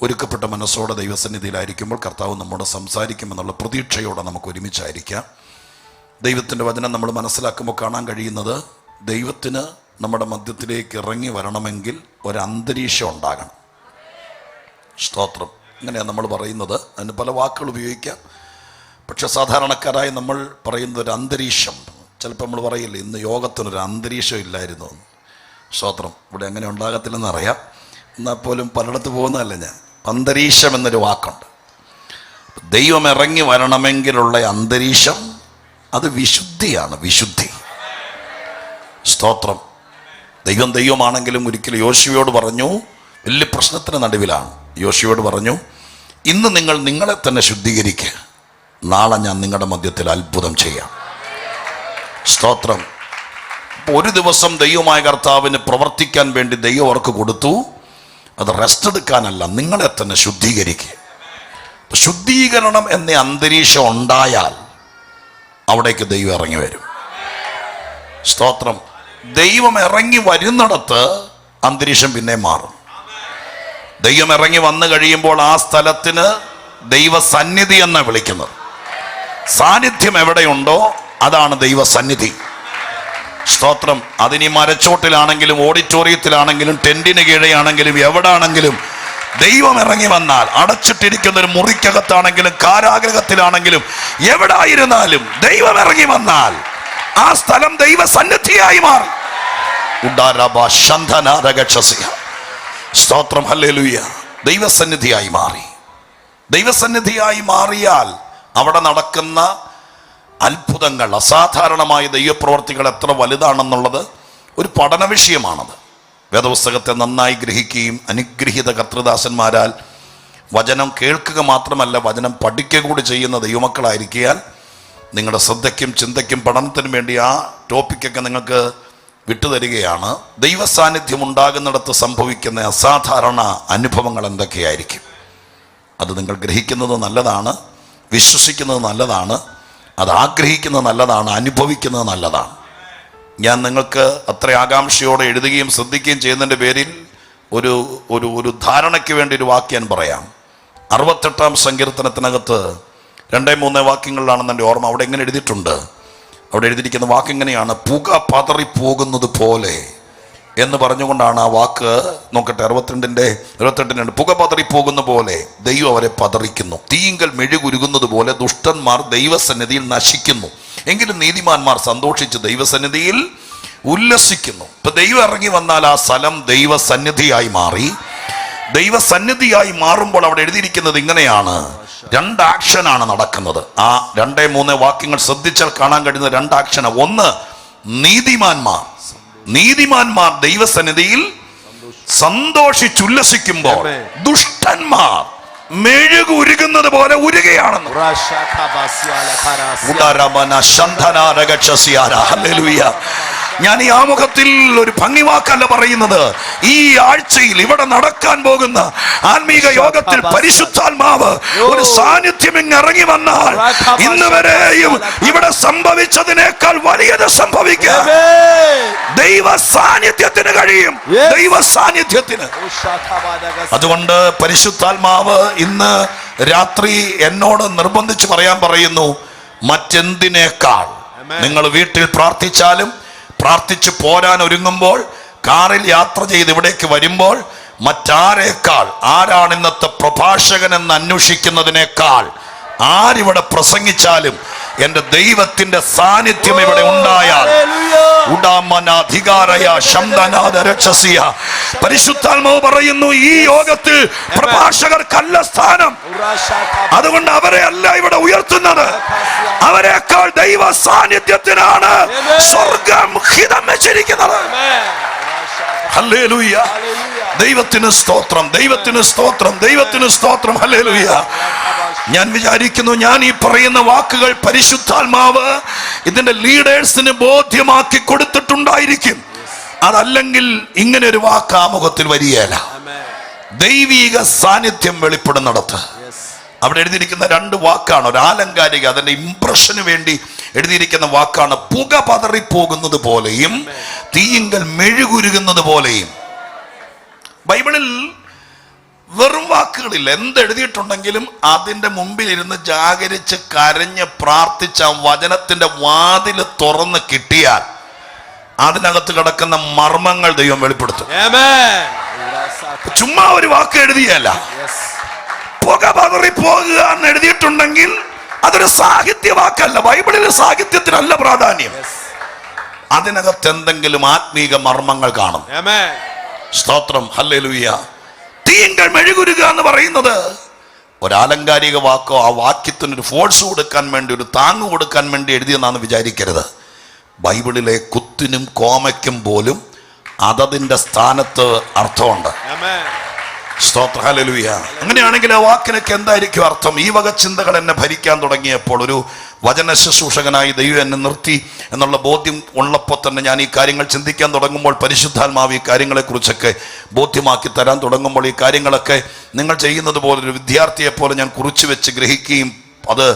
ഒരുക്കപ്പെട്ട മനസ്സോടെ ദൈവസന്നിധിയിലായിരിക്കുമ്പോൾ കർത്താവ് നമ്മോട് സംസാരിക്കുമെന്നുള്ള പ്രതീക്ഷയോടെ നമുക്ക് ഒരുമിച്ചായിരിക്കാം. ദൈവത്തിൻ്റെ വചനം നമ്മൾ മനസ്സിലാക്കുമ്പോൾ കാണാൻ കഴിയുന്നത്, ദൈവത്തിന് നമ്മുടെ മധ്യത്തിലേക്ക് ഇറങ്ങി വരണമെങ്കിൽ ഒരന്തരീക്ഷം ഉണ്ടാകണം. സ്തോത്രം. ഇങ്ങനെയാണ് നമ്മൾ പറയുന്നത്. അതിന് പല വാക്കുകൾ ഉപയോഗിക്കാം. പക്ഷെ സാധാരണക്കാരായി നമ്മൾ പറയുന്ന ഒരു അന്തരീക്ഷം. ചിലപ്പോൾ നമ്മൾ പറയില്ലേ, ഇന്ന് യോഗത്തിനൊരു അന്തരീക്ഷം ഇല്ലായിരുന്നു. സ്തോത്രം. ഇവിടെ അങ്ങനെ ഉണ്ടാകത്തില്ലെന്നറിയാം. എന്നാൽ പോലും പലയിടത്ത് പോകുന്നതല്ല ഞാൻ. അന്തരീക്ഷം എന്നൊരു വാക്കുണ്ട്. ദൈവം ഇറങ്ങി വരണമെങ്കിലുള്ള അന്തരീക്ഷം അത് വിശുദ്ധിയാണ്. വിശുദ്ധി. സ്തോത്രം. ദൈവമാണെങ്കിലും ഒരിക്കലും യോശുവയോട് പറഞ്ഞു, വലിയ പ്രശ്നത്തിന് നടുവിലാണ്. യോശുവയോട് പറഞ്ഞു, ഇന്ന് നിങ്ങൾ നിങ്ങളെ തന്നെ ശുദ്ധീകരിക്കുക, നാളെ ഞാൻ നിങ്ങളുടെ മധ്യത്തിൽ അത്ഭുതം ചെയ്യാം. സ്തോത്രം. ഒരു ദിവസം ദൈവമായ കർത്താവിന് പ്രവർത്തിക്കാൻ വേണ്ടി ദൈവം അവർക്ക് കൊടുത്തു. അത് റെസ്റ്റ് എടുക്കാനല്ല, നിങ്ങളെ തന്നെ ശുദ്ധീകരിക്കുക. ശുദ്ധീകരണം എന്ന അന്തരീക്ഷം ഉണ്ടായാൽ അവിടേക്ക് ദൈവം ഇറങ്ങി വരും. സ്തോത്രം. ദൈവം ഇറങ്ങി വരുന്നിടത്ത് അന്തരീക്ഷം പിന്നെ മാറും. ദൈവം ഇറങ്ങി വന്നു കഴിയുമ്പോൾ ആ സ്ഥലത്തിന് ദൈവസന്നിധി എന്നാണ് വിളിക്കുന്നത്. സാന്നിധ്യം എവിടെയുണ്ടോ അതാണ് ദൈവസന്നിധി. സ്തോത്രം. അതിനി മരച്ചോട്ടിലാണെങ്കിലും ഓഡിറ്റോറിയത്തിലാണെങ്കിലും ടെന്റിന് കീഴെയാണെങ്കിലും എവിടാണെങ്കിലും ദൈവം ഇറങ്ങി വന്നാൽ, അടച്ചിട്ടിരിക്കുന്ന ഒരു മുറിക്കകത്താണെങ്കിലും കാരാഗ്രഹത്തിലാണെങ്കിലും എവിടായിരുന്നാലും ദൈവം ഇറങ്ങി വന്നാൽ ആ സ്ഥലം ദൈവസന്നിധിയായി മാറും. സ്തോത്രം. ഹല്ലേലൂയ. ദൈവസന്നിധിയായി മാറി. ദൈവസന്നിധിയായി മാറിയാൽ അവിടെ നടക്കുന്ന അത്ഭുതങ്ങൾ, അസാധാരണമായ ദൈവപ്രവർത്തികൾ എത്ര വലുതാണെന്നുള്ളത് ഒരു പഠന വിഷയമാണത്. വേദപുസ്തകത്തെ നന്നായി ഗ്രഹിക്കുകയും അനുഗ്രഹീത കർത്തൃദാസന്മാരാൽ വചനം കേൾക്കുക മാത്രമല്ല വചനം പഠിക്കുക കൂടി ചെയ്യുന്ന ദൈവമക്കളായിരിക്കാൻ നിങ്ങളുടെ ശ്രദ്ധയ്ക്കും ചിന്തയ്ക്കും പഠനത്തിനും വേണ്ടി ആ ടോപ്പിക്കൊക്കെ നിങ്ങൾക്ക് വിട്ടുതരികയാണ്. ദൈവസാന്നിധ്യം ഉണ്ടാകുന്നിടത്ത് സംഭവിക്കുന്ന അസാധാരണ അനുഭവങ്ങൾ എന്തൊക്കെയായിരിക്കും? അത് നിങ്ങൾ ഗ്രഹിക്കുന്നത് നല്ലതാണ്, വിശ്വസിക്കുന്നത് നല്ലതാണ്, അത് ആഗ്രഹിക്കുന്നത് നല്ലതാണ്, അനുഭവിക്കുന്നത് നല്ലതാണ്. ഞാൻ നിങ്ങൾക്ക് അത്ര ആകാംക്ഷയോടെ എഴുതുകയും ശ്രദ്ധിക്കുകയും ചെയ്യുന്നതിൻ്റെ പേരിൽ ഒരു ഒരു ഒരു ധാരണയ്ക്ക് വേണ്ടി ഒരു വാക്യം പറയാം. 68-ാം സങ്കീർത്തനത്തിനകത്ത് 2-3 വാക്യങ്ങളിലാണെന്ന് എൻ്റെ ഓർമ്മ. അവിടെ എങ്ങനെ എഴുതിയിട്ടുണ്ട്? അവിടെ എഴുതിയിരിക്കുന്ന വാക്ക് ഇങ്ങനെയാണ്, പുക പതറിപ്പോകുന്നത് പോലെ എന്ന് പറഞ്ഞുകൊണ്ടാണ് ആ വാക്ക്. നോക്കട്ടെ, 68 പുക പതറിപ്പോകുന്ന പോലെ ദൈവം അവരെ പതറിക്കുന്നു, തീങ്കൽ മെഴുകുരുകുന്നത് പോലെ ദുഷ്ടന്മാർ ദൈവസന്നിധിയിൽ നശിക്കുന്നു, എങ്കിലും നീതിമാന്മാർ സന്തോഷിച്ച് ദൈവസന്നിധിയിൽ ഉല്ലസിക്കുന്നു. ഇപ്പൊ ദൈവം ഇറങ്ങി വന്നാൽ ആ സ്ഥലം ദൈവസന്നിധിയായി മാറി. ദൈവസന്നിധിയായി മാറുമ്പോൾ അവിടെ എഴുതിയിരിക്കുന്നത് ഇങ്ങനെയാണ്, 2 ആക്ഷനാണ് നടക്കുന്നത്. ആ 2-3 വാക്യങ്ങൾ ശ്രദ്ധിച്ചാൽ കാണാൻ കഴിയുന്ന 2 ആക്ഷന. ഒന്ന്, നീതിമാന്മാർ ദൈവസന്നിധിയിൽ സന്തോഷിച്ചുല്ലസിക്കുമ്പോൾ ദുഷ്ടന്മാർ മെഴുകുരുകുന്നത് പോലെ ഉരുകയാണെന്ന്. ഞാൻ ഈ ആമുഖത്തിൽ ഒരു ഭംഗിവാക്കല്ല പറയുന്നത്. ഈ ആഴ്ചയിൽ ഇവിടെ നടക്കാൻ പോകുന്ന ആത്മീക യോഗത്തിൽ പരിശുദ്ധാത്മാവ് ഒരു സാന്നിധ്യം ഇറങ്ങി വന്നാൽ ഇന്ന് വരെയും ഇവിടെ സംഭവിച്ചതിനേക്കാൾ വലിയത് സംഭവിക്കാം. ദൈവ സാന്നിധ്യത്തിന് കഴിയും. ദൈവ സാന്നിധ്യത്തിന്. അതുകൊണ്ട് പരിശുദ്ധാത്മാവ് ഇന്ന് രാത്രി എന്നോട് നിർബന്ധിച്ച് പറയാൻ പറയുന്നു, മറ്റെന്തിനേക്കാൾ നിങ്ങൾ വീട്ടിൽ പ്രാർത്ഥിച്ചാലും പ്രാർത്ഥിച്ചു പോരാൻ ഒരുങ്ങുമ്പോൾ കാറിൽ യാത്ര ചെയ്ത് ഇവിടേക്ക് വരുമ്പോൾ മറ്റാരേക്കാൾ, ആരാണ് ഇന്നത്തെ പ്രഭാഷകൻ എന്ന് അന്വേഷിക്കുന്നതിനേക്കാൾ ആരിവിടെ പ്രസംഗിച്ചാലും എന്റെ ദൈവത്തിന്റെ സാന്നിധ്യം ഇവിടെ ഉണ്ടായാൽ പരിശുദ്ധാത്മാവ് പറയുന്നു, ഈ യോഗത്തിൽ പ്രഭാഷകർക്കല്ല സ്ഥാനം. അതുകൊണ്ട് അവരെ അല്ല ഇവിടെ ഉയർത്തുന്നത്, അവരെക്കാൾ ദൈവ സാന്നിധ്യത്തിനാണ് സ്വർഗം ഹിതം വെച്ചിരിക്കുന്നത്. ഹല്ലേലൂയ. ദൈവത്തിന് സ്തോത്രം, ദൈവത്തിന് സ്തോത്രം, ദൈവത്തിന് സ്തോത്രം. ഹല്ലേലൂയ. ഞാൻ വിചാരിക്കുന്നു, ഞാൻ ഈ പറയുന്ന വാക്കുകൾ പരിശുദ്ധാത്മാവ് ഇതിന്റെ ലീഡേഴ്സിന് ബോധ്യമാക്കി കൊടുത്തിട്ടുണ്ടായിരിക്കും. അതല്ലെങ്കിൽ ഇങ്ങനെ ഒരു വാക്ക് ആമുഖത്തിൽ വരികയില്ല. ദൈവീക സാന്നിധ്യം വെളിപ്പെടുന്നിടത്ത് അവിടെ എഴുതിയിരിക്കുന്ന 2 വാക്കാണ്. ഒരു ആലങ്കാരിക, അതിന്റെ ഇംപ്രഷന് വേണ്ടി എഴുതിയിരിക്കുന്ന വാക്കാണ്, പുക പതറിപ്പോകുന്നത് പോലെയും തീയിങ്കൽ മെഴുകുരുകുന്നത് പോലെയും. ബൈബിളിൽ വെറും വാക്കുകളില്ല. എന്തെഴുതിയിട്ടുണ്ടെങ്കിലും അതിൻ്റെ മുമ്പിൽ ഇരുന്ന് ജാഗരിച്ച് കരഞ്ഞ് പ്രാർത്ഥിച്ച വചനത്തിന്റെ വാതിൽ തുറന്ന് കിട്ടിയാൽ അതിനകത്ത് കിടക്കുന്ന മർമ്മങ്ങൾ ദൈവം വെളിപ്പെടുത്തും. ചുമ്മാ ഒരു വാക്ക് എഴുതിയല്ല. പുക പതറി പോകുക എന്ന് എഴുതിയിട്ടുണ്ടെങ്കിൽ അതൊരു സാഹിത്യ വാക്കല്ല. ബൈബിളിൽ സാഹിത്യത്തിനല്ല പ്രാധാന്യം. അതിനകത്ത് എന്തെങ്കിലും ആത്മീക മർമ്മങ്ങൾ കാണും. സ്തോത്രം, ഹല്ലേലൂയ. തീങ്കൽ മെഴുകുരുക എന്ന് പറയുന്നത് ഒരാലങ്കാരിക വാക്കോ ആ വാക്യത്തിനൊരു ഫോഴ്സ് കൊടുക്കാൻ വേണ്ടി, ഒരു താങ്ങ് കൊടുക്കാൻ വേണ്ടി എഴുതിയെന്നാണ് വിചാരിക്കരുത്. ബൈബിളിലെ കുത്തിനും കോമയ്ക്കും പോലും അതതിൻ്റെ സ്ഥാനത്ത് അർത്ഥമുണ്ട്. സ്തോത്ര, ഹല്ലേലൂയ. അങ്ങനെയാണെങ്കിൽ ആ വാക്കിനൊക്കെ എന്തായിരിക്കും അർത്ഥം? ഈ വക ചിന്തകൾ എന്നെ ഭരിക്കാൻ തുടങ്ങിയപ്പോൾ, ഒരു വചന ശുശ്രൂഷകനായി ദൈവം എന്നെ നിർത്തി എന്നുള്ള ബോധ്യം ഉള്ളപ്പോൾ തന്നെ ഞാൻ ഈ കാര്യങ്ങൾ ചിന്തിക്കാൻ തുടങ്ങുമ്പോൾ, പരിശുദ്ധാത്മാവ് ഈ കാര്യങ്ങളെക്കുറിച്ചൊക്കെ ബോധ്യമാക്കി തരാൻ തുടങ്ങുമ്പോൾ, ഈ കാര്യങ്ങളൊക്കെ നിങ്ങൾ ചെയ്യുന്നത് പോലെ ഒരു വിദ്യാർത്ഥിയെ പോലെ ഞാൻ കുറിച്ചു വെച്ച് ഗ്രഹിക്കുകയും അത്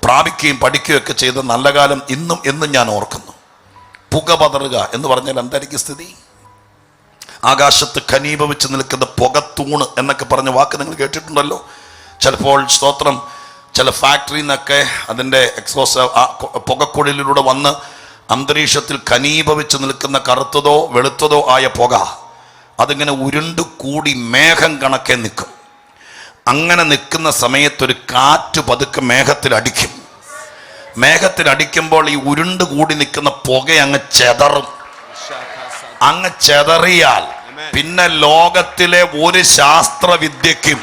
പ്രാപിക്കുകയും പഠിക്കുകയൊക്കെ ചെയ്ത നല്ല കാലം എന്നും ഞാൻ ഓർക്കുന്നു. പുക പതറുക എന്ന് പറഞ്ഞാൽ എന്തായിരിക്കും സ്ഥിതി? ആകാശത്ത് ഖനീഭവിച്ച് നിൽക്കുന്ന പുകത്തൂണ് എന്നൊക്കെ പറഞ്ഞ വാക്ക് നിങ്ങൾ കേട്ടിട്ടുണ്ടല്ലോ. ചിലപ്പോൾ സ്തോത്രം ചില ഫാക്ടറിയിൽ നിന്നൊക്കെ അതിൻ്റെ എക്സോസ് പുകക്കുഴലിലൂടെ വന്ന് അന്തരീക്ഷത്തിൽ ഖനീഭവിച്ച് നിൽക്കുന്ന കറുത്തതോ വെളുത്തതോ ആയ പുക അതിങ്ങനെ ഉരുണ്ടു കൂടി മേഘം കണക്കെ നിൽക്കും. അങ്ങനെ നിൽക്കുന്ന സമയത്തൊരു കാറ്റ് പതുക്കെ മേഘത്തിലടിക്കും. മേഘത്തിലടിക്കുമ്പോൾ ഈ ഉരുണ്ടു കൂടി നിൽക്കുന്ന പുക അങ്ങ് ചെതറും. അങ്ങ് ചെതറിയാൽ പിന്നെ ലോകത്തിലെ ഒരു ശാസ്ത്രവിദ്യക്കും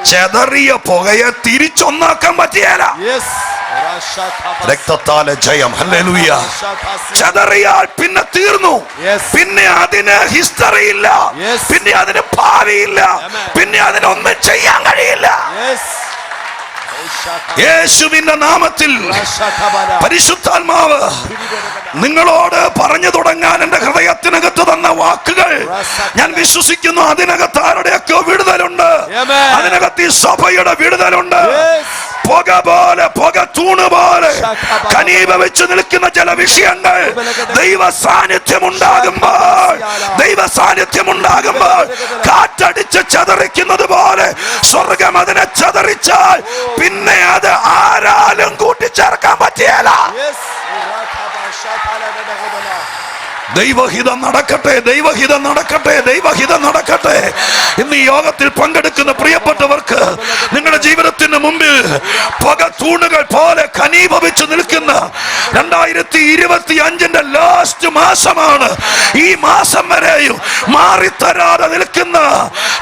ചെതറിയ പുകയെ തിരിച്ചൊന്നാക്കാൻ പറ്റിയല്ല. രക്തത്താലെ ജയം, ഹല്ലേലൂയ. ചെതറിയാൽ പിന്നെ തീർന്നു. പിന്നെ അതിന് ഹിസ്റ്ററി ഇല്ല, പിന്നെ അതിന് ഭാവിയില്ല, പിന്നെ അതിനൊന്നും ചെയ്യാൻ കഴിയില്ല. യേശുവിന്റെ നാമത്തിൽ പരിശുദ്ധാത്മാവ് നിങ്ങളോട് പറഞ്ഞു തുടങ്ങാൻ എന്റെ ഹൃദയത്തിനകത്ത് തന്ന വാക്കുകൾ ഞാൻ വിശ്വസിക്കുന്നു. അതിനകത്ത് ആരുടെയൊക്കെ വിടുതലുണ്ട്. അതിനകത്ത് ഈ സഭയുടെ വിടുതലുണ്ട്. പുക പോലെ, പുക തൂണ് പോലെ ഖനീഭവിച്ചു നിൽക്കുന്ന ചില വിഷയങ്ങൾ ദൈവ സാന്നിധ്യമുണ്ടാകുമ്പോൾ കാറ്റടിച്ച് ചതറിക്കുന്നത് പോലെ സ്വർഗം അതിനെ ചതറിച്ചാൽ പിന്നെ അത് ആരാലും കൂട്ടിച്ചേർക്കാൻ പറ്റിയല്ല. ദൈവഹിതം നടക്കട്ടെ, ദൈവഹിതം നടക്കട്ടെ, ദൈവഹിതം നടക്കട്ടെ. ഇന്ന് ഈ യോഗത്തിൽ പങ്കെടുക്കുന്ന പ്രിയപ്പെട്ടവർക്ക് നിങ്ങളുടെ ജീവിതത്തിന് മുമ്പിൽ പുക തൂണുകൾ പോലെ ഖനീഭവിച്ചു നിൽക്കുന്ന 2025 ലാസ്റ്റ് മാസമാണ്. ഈ മാസം വരെയും മാറിത്തരാതെ നിൽക്കുന്ന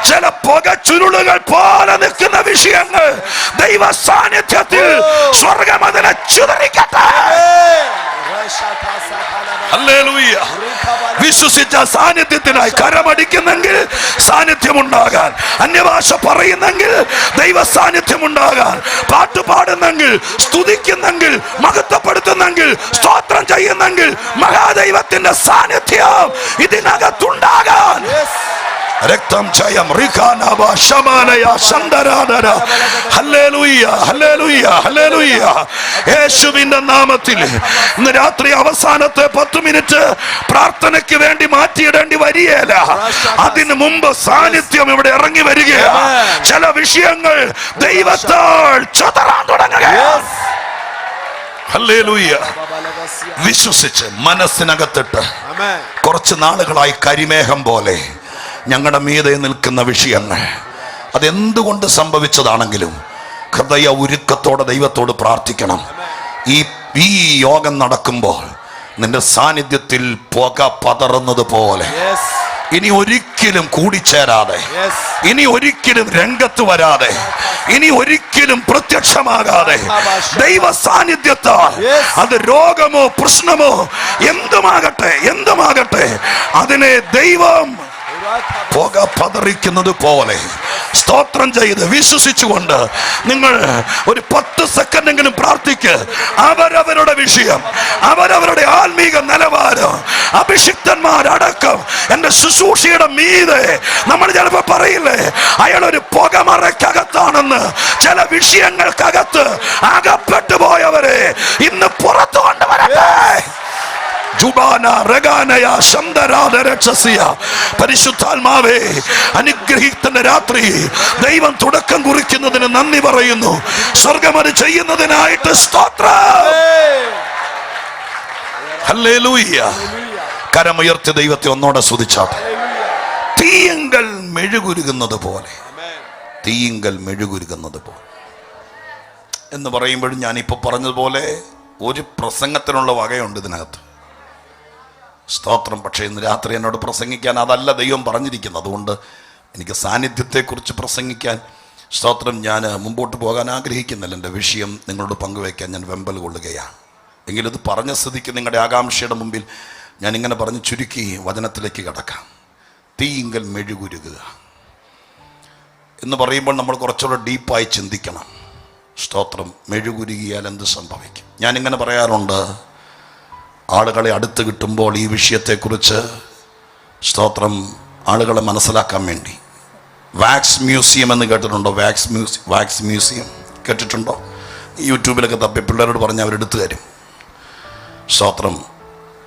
ചില പുക ചുരുളുകൾ പോലെ നിൽക്കുന്ന വിഷയങ്ങൾ ദൈവ സാന്നിധ്യത്തിൽ സ്വർഗം അതിനെ ചിതറിക്കട്ടെ. ഹല്ലേലൂയ. വിശ്വസിച്ച സാന്നിധ്യത്തിനായി കരമടിക്കുന്നെങ്കിൽ സാന്നിധ്യമുണ്ടാകാൻ, അന്യഭാഷ പറയുന്നെങ്കിൽ ദൈവ സാന്നിധ്യമുണ്ടാകാൻ, പാട്ട് പാടുന്നെങ്കിൽ, സ്തുതിക്കുന്നെങ്കിൽ, മഹത്വപ്പെടുത്തുന്നെങ്കിൽ, സ്തോത്രം ചെയ്യുന്നെങ്കിൽ മഹാദൈവത്തിന്റെ സാന്നിധ്യം ഇതിനകത്തുണ്ടാകാൻ. രക്തം ജയം. യേശുവിന്റെ നാമത്തിൽ ഇന്ന് രാത്രി അവസാനത്തെ 10 മിനിറ്റ് പ്രാർത്ഥനയ്ക്ക് വേണ്ടി മാറ്റിയിടേണ്ടി വരികയില്ല. അതിനു മുമ്പ് സാന്നിധ്യം ഇവിടെ ഇറങ്ങി വരികയാണ്. ചില വിഷയങ്ങൾ ദൈവത്താൽ ചതറാൻ തുടങ്ങുകയാണ്. ഹല്ലേലൂയ. വിശ്വസിച്ച് മനസ്സിനകത്തിട്ട് കുറച്ച് നാളുകളായി കരിമേഘം പോലെ ഞങ്ങളുടെ മീതെ നിൽക്കുന്ന വിഷയങ്ങൾ അതെന്തുകൊണ്ട് സംഭവിച്ചതാണെങ്കിലും ഹൃദയ ഉരുക്കത്തോടെ ദൈവത്തോട് പ്രാർത്ഥിക്കണം. ഈ യോഗം നടക്കുമ്പോൾ നിന്റെ സാന്നിധ്യത്തിൽ പുക പതറുന്നത് പോലെ ഇനി ഒരിക്കലും കൂടിച്ചേരാതെ, ഇനി ഒരിക്കലും രംഗത്ത് വരാതെ, ഇനി ഒരിക്കലും പ്രത്യക്ഷമാകാതെ ദൈവ സാന്നിധ്യത്താൽ അത് രോഗമോ പ്രശ്നമോ എന്തുമാകട്ടെ അതിനെ ദൈവം പുക പതറിക്കുന്നത് പോലെ സ്തോത്രം ചെയ്ത് വിശ്വസിച്ചുകൊണ്ട് നിങ്ങൾ ഒരു 10 സെക്കൻഡെങ്കിലും പ്രാർത്ഥിക്ക്. അവരവരുടെ വിഷയം, അവരവരുടെ ആത്മീക നിലവാരം, അഭിഷിക്തന്മാരടക്കം എന്റെ ശുശ്രൂഷയുടെ മീതെ നമ്മൾ ചിലപ്പോ പറയില്ലേ അയാളൊരു പുകമറയ്ക്കകത്താണെന്ന്. ചില വിഷയങ്ങൾക്കകത്ത് അകപ്പെട്ടു പോയവരെ ഇന്ന് പുറത്തു കൊണ്ടുവരട്ടെ. പരിശുദ്ധാത്മാവേ, അനുഗ്രഹിക്കുന്ന രാത്രി ദൈവം തുടക്കം കുറിക്കുന്നതിന് നന്ദി പറയുന്നു. സ്വർഗ്ഗം അത് ചെയ്യുന്നതിനായിട്ട് സ്തോത്രം. ഹല്ലേലൂയ. കരമുയർത്തി ദൈവത്തെ ഒന്നോടെ സ്തുതിച്ചാട്ടെ. തീയങ്കൽ മെഴുകുരുകുന്നത് പോലെ, തീയങ്കൽ മെഴുകുരുകുന്നത് പോലെ എന്ന് പറയുമ്പോഴും ഞാനിപ്പോൾ പറഞ്ഞതുപോലെ ഒരു പ്രസംഗത്തിനുള്ള വകയുണ്ട് ഇതിനകത്ത്. സ്തോത്രം. പക്ഷേ ഇന്ന് രാത്രി എന്നോട് പ്രസംഗിക്കാൻ അതല്ല ദൈവം പറഞ്ഞിരിക്കുന്നത്. അതുകൊണ്ട് എനിക്ക് സാന്നിധ്യത്തെക്കുറിച്ച് പ്രസംഗിക്കാൻ, സ്തോത്രം, ഞാൻ മുമ്പോട്ട് പോകാൻ ആഗ്രഹിക്കുന്നില്ല. എൻ്റെ വിഷയം നിങ്ങളോട് പങ്കുവയ്ക്കാൻ ഞാൻ വെമ്പൽ കൊള്ളുകയാണ്. എങ്കിലും ഇത് പറഞ്ഞ സ്ഥിതിക്ക് നിങ്ങളുടെ ആകാംക്ഷയുടെ മുമ്പിൽ ഞാനിങ്ങനെ പറഞ്ഞ് ചുരുക്കി വചനത്തിലേക്ക് കടക്കാം. തീയിങ്കൽ മെഴുകുരുകുക എന്ന് പറയുമ്പോൾ നമ്മൾ കുറച്ചുകൂടെ ഡീപ്പായി ചിന്തിക്കണം. സ്തോത്രം. മെഴുകുരുകിയാൽ എന്ത് സംഭവിക്കും? ഞാനിങ്ങനെ പറയാറുണ്ട്, ആളുകളെ അടുത്ത് കിട്ടുമ്പോൾ ഈ വിഷയത്തെക്കുറിച്ച്, സ്തോത്രം, ആളുകളെ മനസ്സിലാക്കാൻ വേണ്ടി. വാക്സ് മ്യൂസിയം എന്ന് കേട്ടിട്ടുണ്ടോ? വാക്സ് മ്യൂസിയം കേട്ടിട്ടുണ്ടോ? യൂട്യൂബിലൊക്കെ തപ്പി പിള്ളേരോട് പറഞ്ഞ് അവരെടുത്തു തരും. സ്തോത്രം.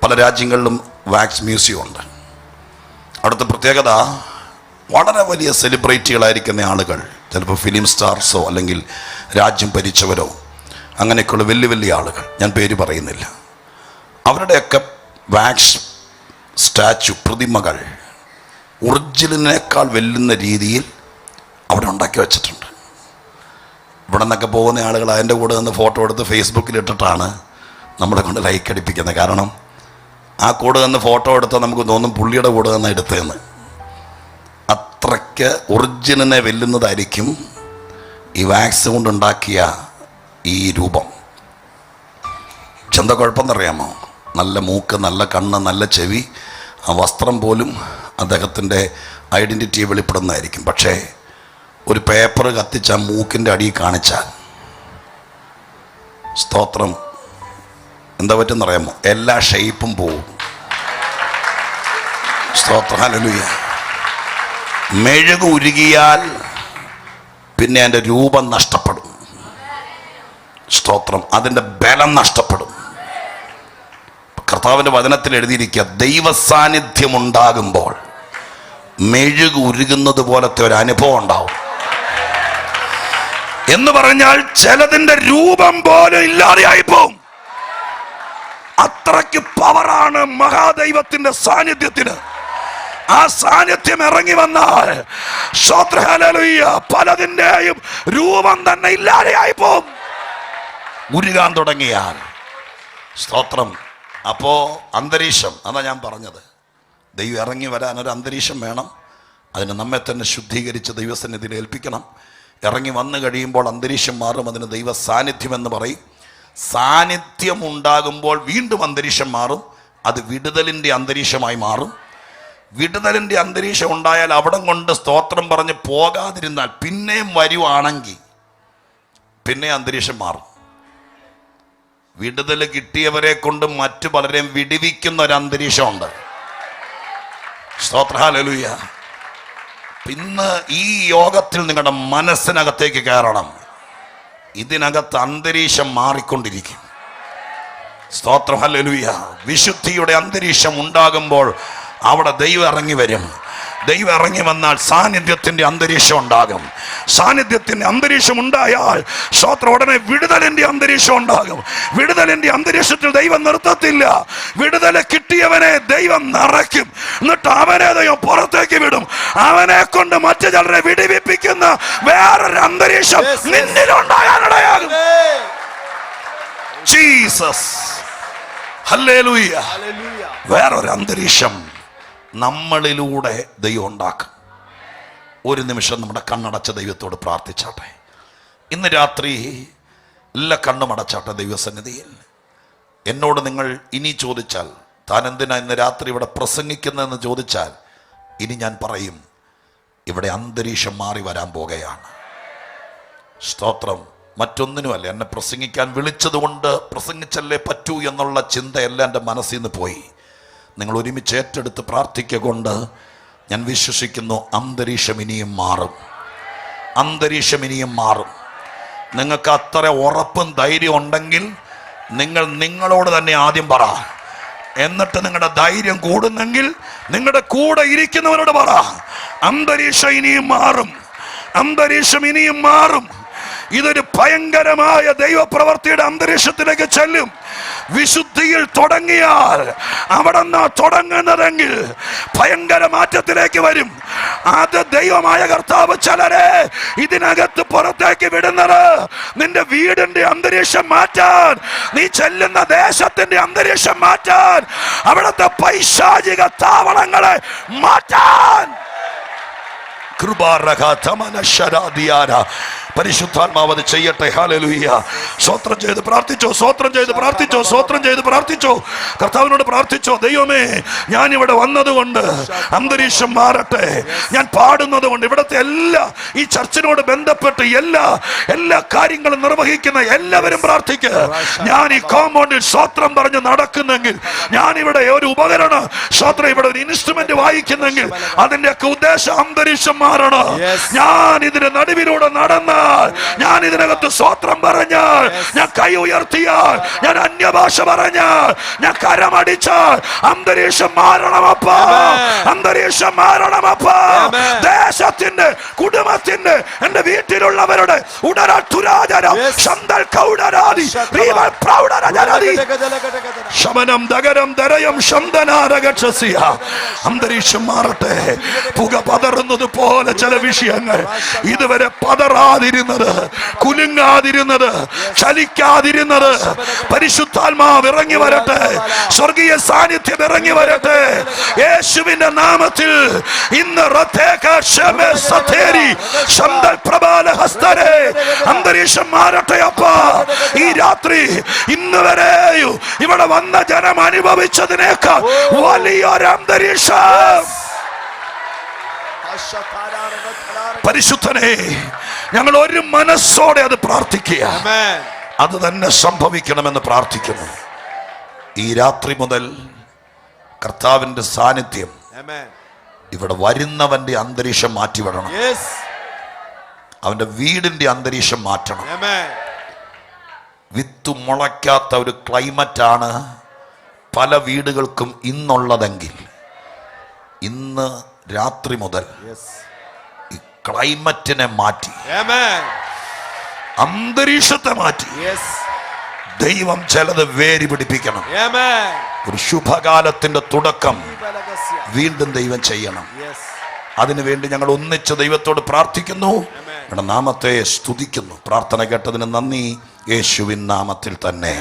പല രാജ്യങ്ങളിലും വാക്സ് മ്യൂസിയം ഉണ്ട്. അവിടുത്തെ പ്രത്യേകത, വളരെ വലിയ സെലിബ്രിറ്റികളായിരിക്കുന്ന ആളുകൾ, ചിലപ്പോൾ ഫിലിം സ്റ്റാർസോ അല്ലെങ്കിൽ രാജ്യം ഭരിച്ചവരോ അങ്ങനെയൊക്കെയുള്ള വലിയ വലിയ ആളുകൾ, ഞാൻ പേര് പറയുന്നില്ല, അവരുടെയൊക്കെ വാക്സ് സ്റ്റാച്ചു, പ്രതിമകൾ ഒറിജിനലിനേക്കാൾ വെല്ലുന്ന രീതിയിൽ അവിടെ ഉണ്ടാക്കി വെച്ചിട്ടുണ്ട്. ഇവിടെ നിന്നൊക്കെ പോകുന്ന ആളുകൾ അതിൻ്റെ കൂടെ നിന്ന് ഫോട്ടോ എടുത്ത് ഫേസ്ബുക്കിൽ ഇട്ടിട്ടാണ് നമ്മളെ കൊണ്ട് ലൈക്ക് അടിപ്പിക്കുന്നത്. കാരണം ആ കൂടെ നിന്ന് ഫോട്ടോ എടുത്താൽ നമുക്ക് തോന്നും പുള്ളിയുടെ കൂടെ നിന്ന് എടുത്തതെന്ന്. അത്രയ്ക്ക് ഒറിജിനലിനെ വെല്ലുന്നതായിരിക്കും ഈ വാക്സ് കൊണ്ടുണ്ടാക്കിയ ഈ രൂപം. എന്താ കുഴപ്പമെന്നറിയാമോ? നല്ല മൂക്ക്, നല്ല കണ്ണ്, നല്ല ചെവി, ആ വസ്ത്രം പോലും അദ്ദേഹത്തിൻ്റെ ഐഡൻറ്റിറ്റിയെ വെളിപ്പെടുന്നതായിരിക്കും. പക്ഷേ ഒരു പേപ്പർ കത്തിച്ച മൂക്കിൻ്റെ അടിയിൽ കാണിച്ചാൽ, സ്തോത്രം, എന്താ പറ്റുന്നറിയാമോ? എല്ലാ ഷേപ്പും പോവും. സ്തോത്രം. ഹല്ലേലൂയ. മെഴുക് ഉരുകിയാൽ പിന്നെ അതിൻ്റെ രൂപം നഷ്ടപ്പെടും. സ്തോത്രം. അതിൻ്റെ ബലം നഷ്ടപ്പെടും. കർത്താവിൻ്റെ വചനത്തിൽ എഴുതിയിരിക്കുക, ദൈവ സാന്നിധ്യം ഉണ്ടാകുമ്പോൾ മെഴുക് ഉരുകുന്നത് പോലത്തെ ഒരു അനുഭവം ഉണ്ടാവും. എന്ന് പറഞ്ഞാൽ ചിലതിൻ്റെ രൂപം പോലും ഇല്ലാതെയായി പോവും. അത്രയ്ക്ക് പവറാണ് മഹാദൈവത്തിന്റെ സാന്നിധ്യത്തിന്. ആ സാന്നിധ്യം ഇറങ്ങി വന്നാൽ, ഹല്ലേലൂയ, പലതിൻ്റെയും രൂപം തന്നെ ഇല്ലാതെയായി പോവും ഉരുകാൻ തുടങ്ങിയാൽ. സ്തോത്രം. അപ്പോ അന്തരീക്ഷം, അതാ ഞാൻ പറഞ്ഞത്, ദൈവം ഇറങ്ങി വരാൻ ഒരു അന്തരീക്ഷം വേണം. അതിന് നമ്മെ തന്നെ ശുദ്ധീകരിച്ച് ദൈവസന്നിധിയിൽ ഏൽപ്പിക്കണം. ഇറങ്ങി വന്നു കഴിയുമ്പോൾ അന്തരീക്ഷം മാറും. അതിന് ദൈവ സാന്നിധ്യം എന്ന് പറയും. സാന്നിധ്യം ഉണ്ടാകുമ്പോൾ വീണ്ടും അന്തരീക്ഷം മാറും. അത് വിടുതലിൻ്റെ അന്തരീക്ഷമായി മാറും. വിടുതലിൻ്റെ അന്തരീക്ഷം ഉണ്ടായാൽ അവിടം കൊണ്ട് സ്തോത്രം പറഞ്ഞ് പോകാതിരുന്നാൽ, പിന്നെയും വരുവാണെങ്കിൽ പിന്നെ അന്തരീക്ഷം മാറും. വിടുതൽ കിട്ടിയവരെ കൊണ്ട് മറ്റു പലരെയും വിടുവിക്കുന്ന ഒരു അന്തരീക്ഷമുണ്ട്. സ്തോത്രം. ഹല്ലേലൂയ. ഇന്ന് ഈ യോഗത്തിൽ നിങ്ങളുടെ മനസ്സിനകത്തേക്ക് കയറണം. ഇതിനകത്ത് അന്തരീക്ഷം മാറിക്കൊണ്ടിരിക്കും. സ്തോത്രം. ഹല്ലേലൂയ. വിശുദ്ധിയുടെ അന്തരീക്ഷം ഉണ്ടാകുമ്പോൾ അവിടെ ദൈവം ഇറങ്ങി വരും. ദൈവം ഇറങ്ങി വന്നാൽ സാന്നിധ്യത്തിന്റെ അന്തരീക്ഷം ഉണ്ടാകും. സാന്നിധ്യത്തിന്റെ അന്തരീക്ഷം ഉണ്ടായാൽ സ്തോത്രം, ഉടനെ വിടുതലിന്റെ അന്തരീക്ഷം ഉണ്ടാകും. വിടുതലിന്റെ അന്തരീക്ഷത്തിൽ ദൈവം നിർത്തത്തില്ല. വിടുതല് കിട്ടിയവനെ ദൈവം നിറയ്ക്കും. എന്നിട്ട് അവനെ ദൈവം പുറത്തേക്ക് വിടും. അവനെ കൊണ്ട് മറ്റു ചിലരെ വിടിവിപ്പിക്കുന്ന വേറൊരു അന്തരീക്ഷം നിന്നിലുണ്ടാകാനിടയാകും. ജീസസ്. ഹല്ലേലൂയ. വേറൊരു അന്തരീക്ഷം നമ്മളിലൂടെ ദൈവം ഉണ്ടാക്കും. ഒരു നിമിഷം നമ്മുടെ കണ്ണടച്ച ദൈവത്തോട് പ്രാർത്ഥിച്ചാട്ടെ. ഇന്ന് രാത്രി എല്ലാ കണ്ണും അടച്ചാട്ടെ ദൈവസന്നിധിയിൽ. എന്നോട് നിങ്ങൾ ഇനി ചോദിച്ചാൽ, താൻ എന്തിനാ ഇന്ന് രാത്രി ഇവിടെ പ്രസംഗിക്കുന്നതെന്ന് ചോദിച്ചാൽ, ഇനി ഞാൻ പറയും, ഇവിടെ അന്തരീക്ഷം മാറി വരാൻ പോകുകയാണ്. സ്തോത്രം. മറ്റൊന്നിനുമല്ല, എന്നെ പ്രസംഗിക്കാൻ വിളിച്ചതുകൊണ്ട് പ്രസംഗിച്ചല്ലേ പറ്റൂ എന്നുള്ള ചിന്തയെല്ലാം എൻ്റെ മനസ്സിൽ നിന്ന് പോയി. നിങ്ങൾ ഒരുമിച്ച് ഏറ്റെടുത്ത് പ്രാർത്ഥിക്കൊണ്ട് ഞാൻ വിശ്വസിക്കുന്നു, അന്തരീക്ഷം ഇനിയും മാറും. അന്തരീക്ഷം ഇനിയും മാറും. നിങ്ങൾക്ക് അത്ര ഉറപ്പും ധൈര്യം ഉണ്ടെങ്കിൽ നിങ്ങൾ നിങ്ങളോട് തന്നെ ആദ്യം പറ, എന്നിട്ട് നിങ്ങളുടെ ധൈര്യം കൂടുന്നെങ്കിൽ നിങ്ങളുടെ കൂടെ ഇരിക്കുന്നവരോട് പറ, അന്തരീക്ഷം ഇനിയും മാറും, അന്തരീക്ഷം ഇനിയും മാറും. ഇതൊരു ഭയങ്കരമായ ദൈവപ്രവൃത്തിയുടെ അന്തരീക്ഷത്തിലേക്ക് ചെല്ലും. വിശുദ്ധിയിൽ തുടങ്ങിയാൽ അവിടെ നിന്നാ തുടങ്ങുന്നതെങ്കിൽ ഭയങ്കര മാറ്റത്തിലേക്ക് വരും. അത് ദൈവമായ കർത്താവ് ചിലരെ ഇതിനകത്ത് പുറത്തേക്ക് വിടുന്നത് നിന്റെ വീടിന്റെ അന്തരീക്ഷം മാറ്റാൻ, നീ ചെല്ലുന്ന ദേശത്തിന്റെ അന്തരീക്ഷം മാറ്റാൻ, അവിടുത്തെ പൈശാചിക താവളങ്ങളെ മാറ്റാൻ. പരിശുദ്ധാത്മാവ് അത് ചെയ്യട്ടെ. ഹല്ലേലൂയ. സ്വോത്രം ചെയ്ത് പ്രാർത്ഥിച്ചോ, സ്വോത്രം ചെയ്ത് പ്രാർത്ഥിച്ചോ, സ്വോത്രം ചെയ്ത് പ്രാർത്ഥിച്ചോ, കർത്താവിനോട് പ്രാർത്ഥിച്ചോ. ദൈവമേ, ഞാൻ ഇവിടെ വന്നതുകൊണ്ട് അന്തരീക്ഷം മാറട്ടെ. ഞാൻ പാടുന്നത് കൊണ്ട് ഇവിടുത്തെ ഈ ചർച്ചിനോട് ബന്ധപ്പെട്ട് എല്ലാ കാര്യങ്ങളും നിർവഹിക്കുന്ന എല്ലാവരും പ്രാർത്ഥിക്കുക. ഞാൻ ഈ കോമ്പൗണ്ടിൽ സ്വോത്രം പറഞ്ഞ് നടക്കുന്നെങ്കിൽ, ഞാൻ ഇവിടെ ഒരു ഉപകരണം സ്വോത്രം, ഇവിടെ ഒരു ഇൻസ്ട്രുമെന്റ് വായിക്കുന്നെങ്കിൽ അതിന്റെയൊക്കെ ഉദ്ദേശം അന്തരീക്ഷം മാറണം. ഞാൻ ഇതിന്റെ നടുവിലൂടെ നടന്നാൽ, ഞാൻ ഇതിനകത്ത് സ്വോത്രം പറഞ്ഞാൽ, ഞാൻ കൈ ഉയർത്തിയാൽ, ഞാൻ അന്യഭാഷ പറഞ്ഞാൽ, ഞാൻ കരമടിച്ചാൽ, അന്തരീക്ഷം മാറണമപ്പാ, അന്തരീക്ഷം മാറണമപ്പാ. ദേശത്തിന്റെ, കുടുംബത്തിന്റെ, എന്റെ വീട്ടിലുള്ളവരുടെ ശമനം ദഗരം ദരയം ശന്തനാരകക്ഷസിയ. അന്തരീക്ഷം മാറട്ടെ. പുക പതറുന്നത് പോലെ ചില വിഷയങ്ങൾ ഇതുവരെ പതറാതിരുന്നത്, കുലുങ്ങാതിരുന്നത്, ചലിക്കാതിരുന്നത്, പരിശുദ്ധാത്മാവ് ഇറങ്ങി വരട്ടെ, സ്വർഗീയ സാന്നിധ്യം ഇറങ്ങി വരട്ടെ യേശുവിന്റെ നാമത്തിൽ. ഇന്ന് അന്തരീക്ഷം മാറട്ടെ അപ്പാ. ഈ രാത്രി ഇന്ന് വരെയും ഇവിടെ വന്ന ജനം അനുഭവിച്ചതിനേക്കാൾ വലിയൊരു അന്തരീക്ഷം. പരിശുദ്ധനെ, ഞങ്ങൾ ഒരു മനസ്സോടെ അത് പ്രാർത്ഥിക്കുക. അത് തന്നെ സംഭവിക്കണമെന്ന് പ്രാർത്ഥിക്കുന്നു. ഈ രാത്രി മുതൽ കർത്താവിന്റെ സാന്നിധ്യം ഇവിടെ വരുന്നവന്റെ അന്തരീക്ഷം മാറ്റിവിടണം. അവന്റെ വീടിന്റെ അന്തരീക്ഷം മാറ്റണം. വിത്ത് മുളയ്ക്കാത്ത ഒരു ക്ലൈമറ്റാണ് പല വീടുകൾക്കും ഇന്നുള്ളതെങ്കിൽ, ഇന്ന് രാത്രി മുതൽ ഈ ക്ലൈമറ്റിനെ മാറ്റി, അന്തരീക്ഷത്തെ മാറ്റി ദൈവം ചിലത് വേരി പിടിപ്പിക്കണം. ഒരു ശുഭകാലത്തിന്റെ തുടക്കം വീണ്ടും ദൈവം ചെയ്യണം. അതിനുവേണ്ടി ഞങ്ങൾ ഒന്നിച്ച് ദൈവത്തോട് പ്രാർത്ഥിക്കുന്നു, ഞങ്ങളുടെ നാമത്തെ സ്തുതിക്കുന്നു. പ്രാർത്ഥന കേട്ടതിന് നന്ദി, യേശുവിൻ നാമത്തിൽ തന്നെ.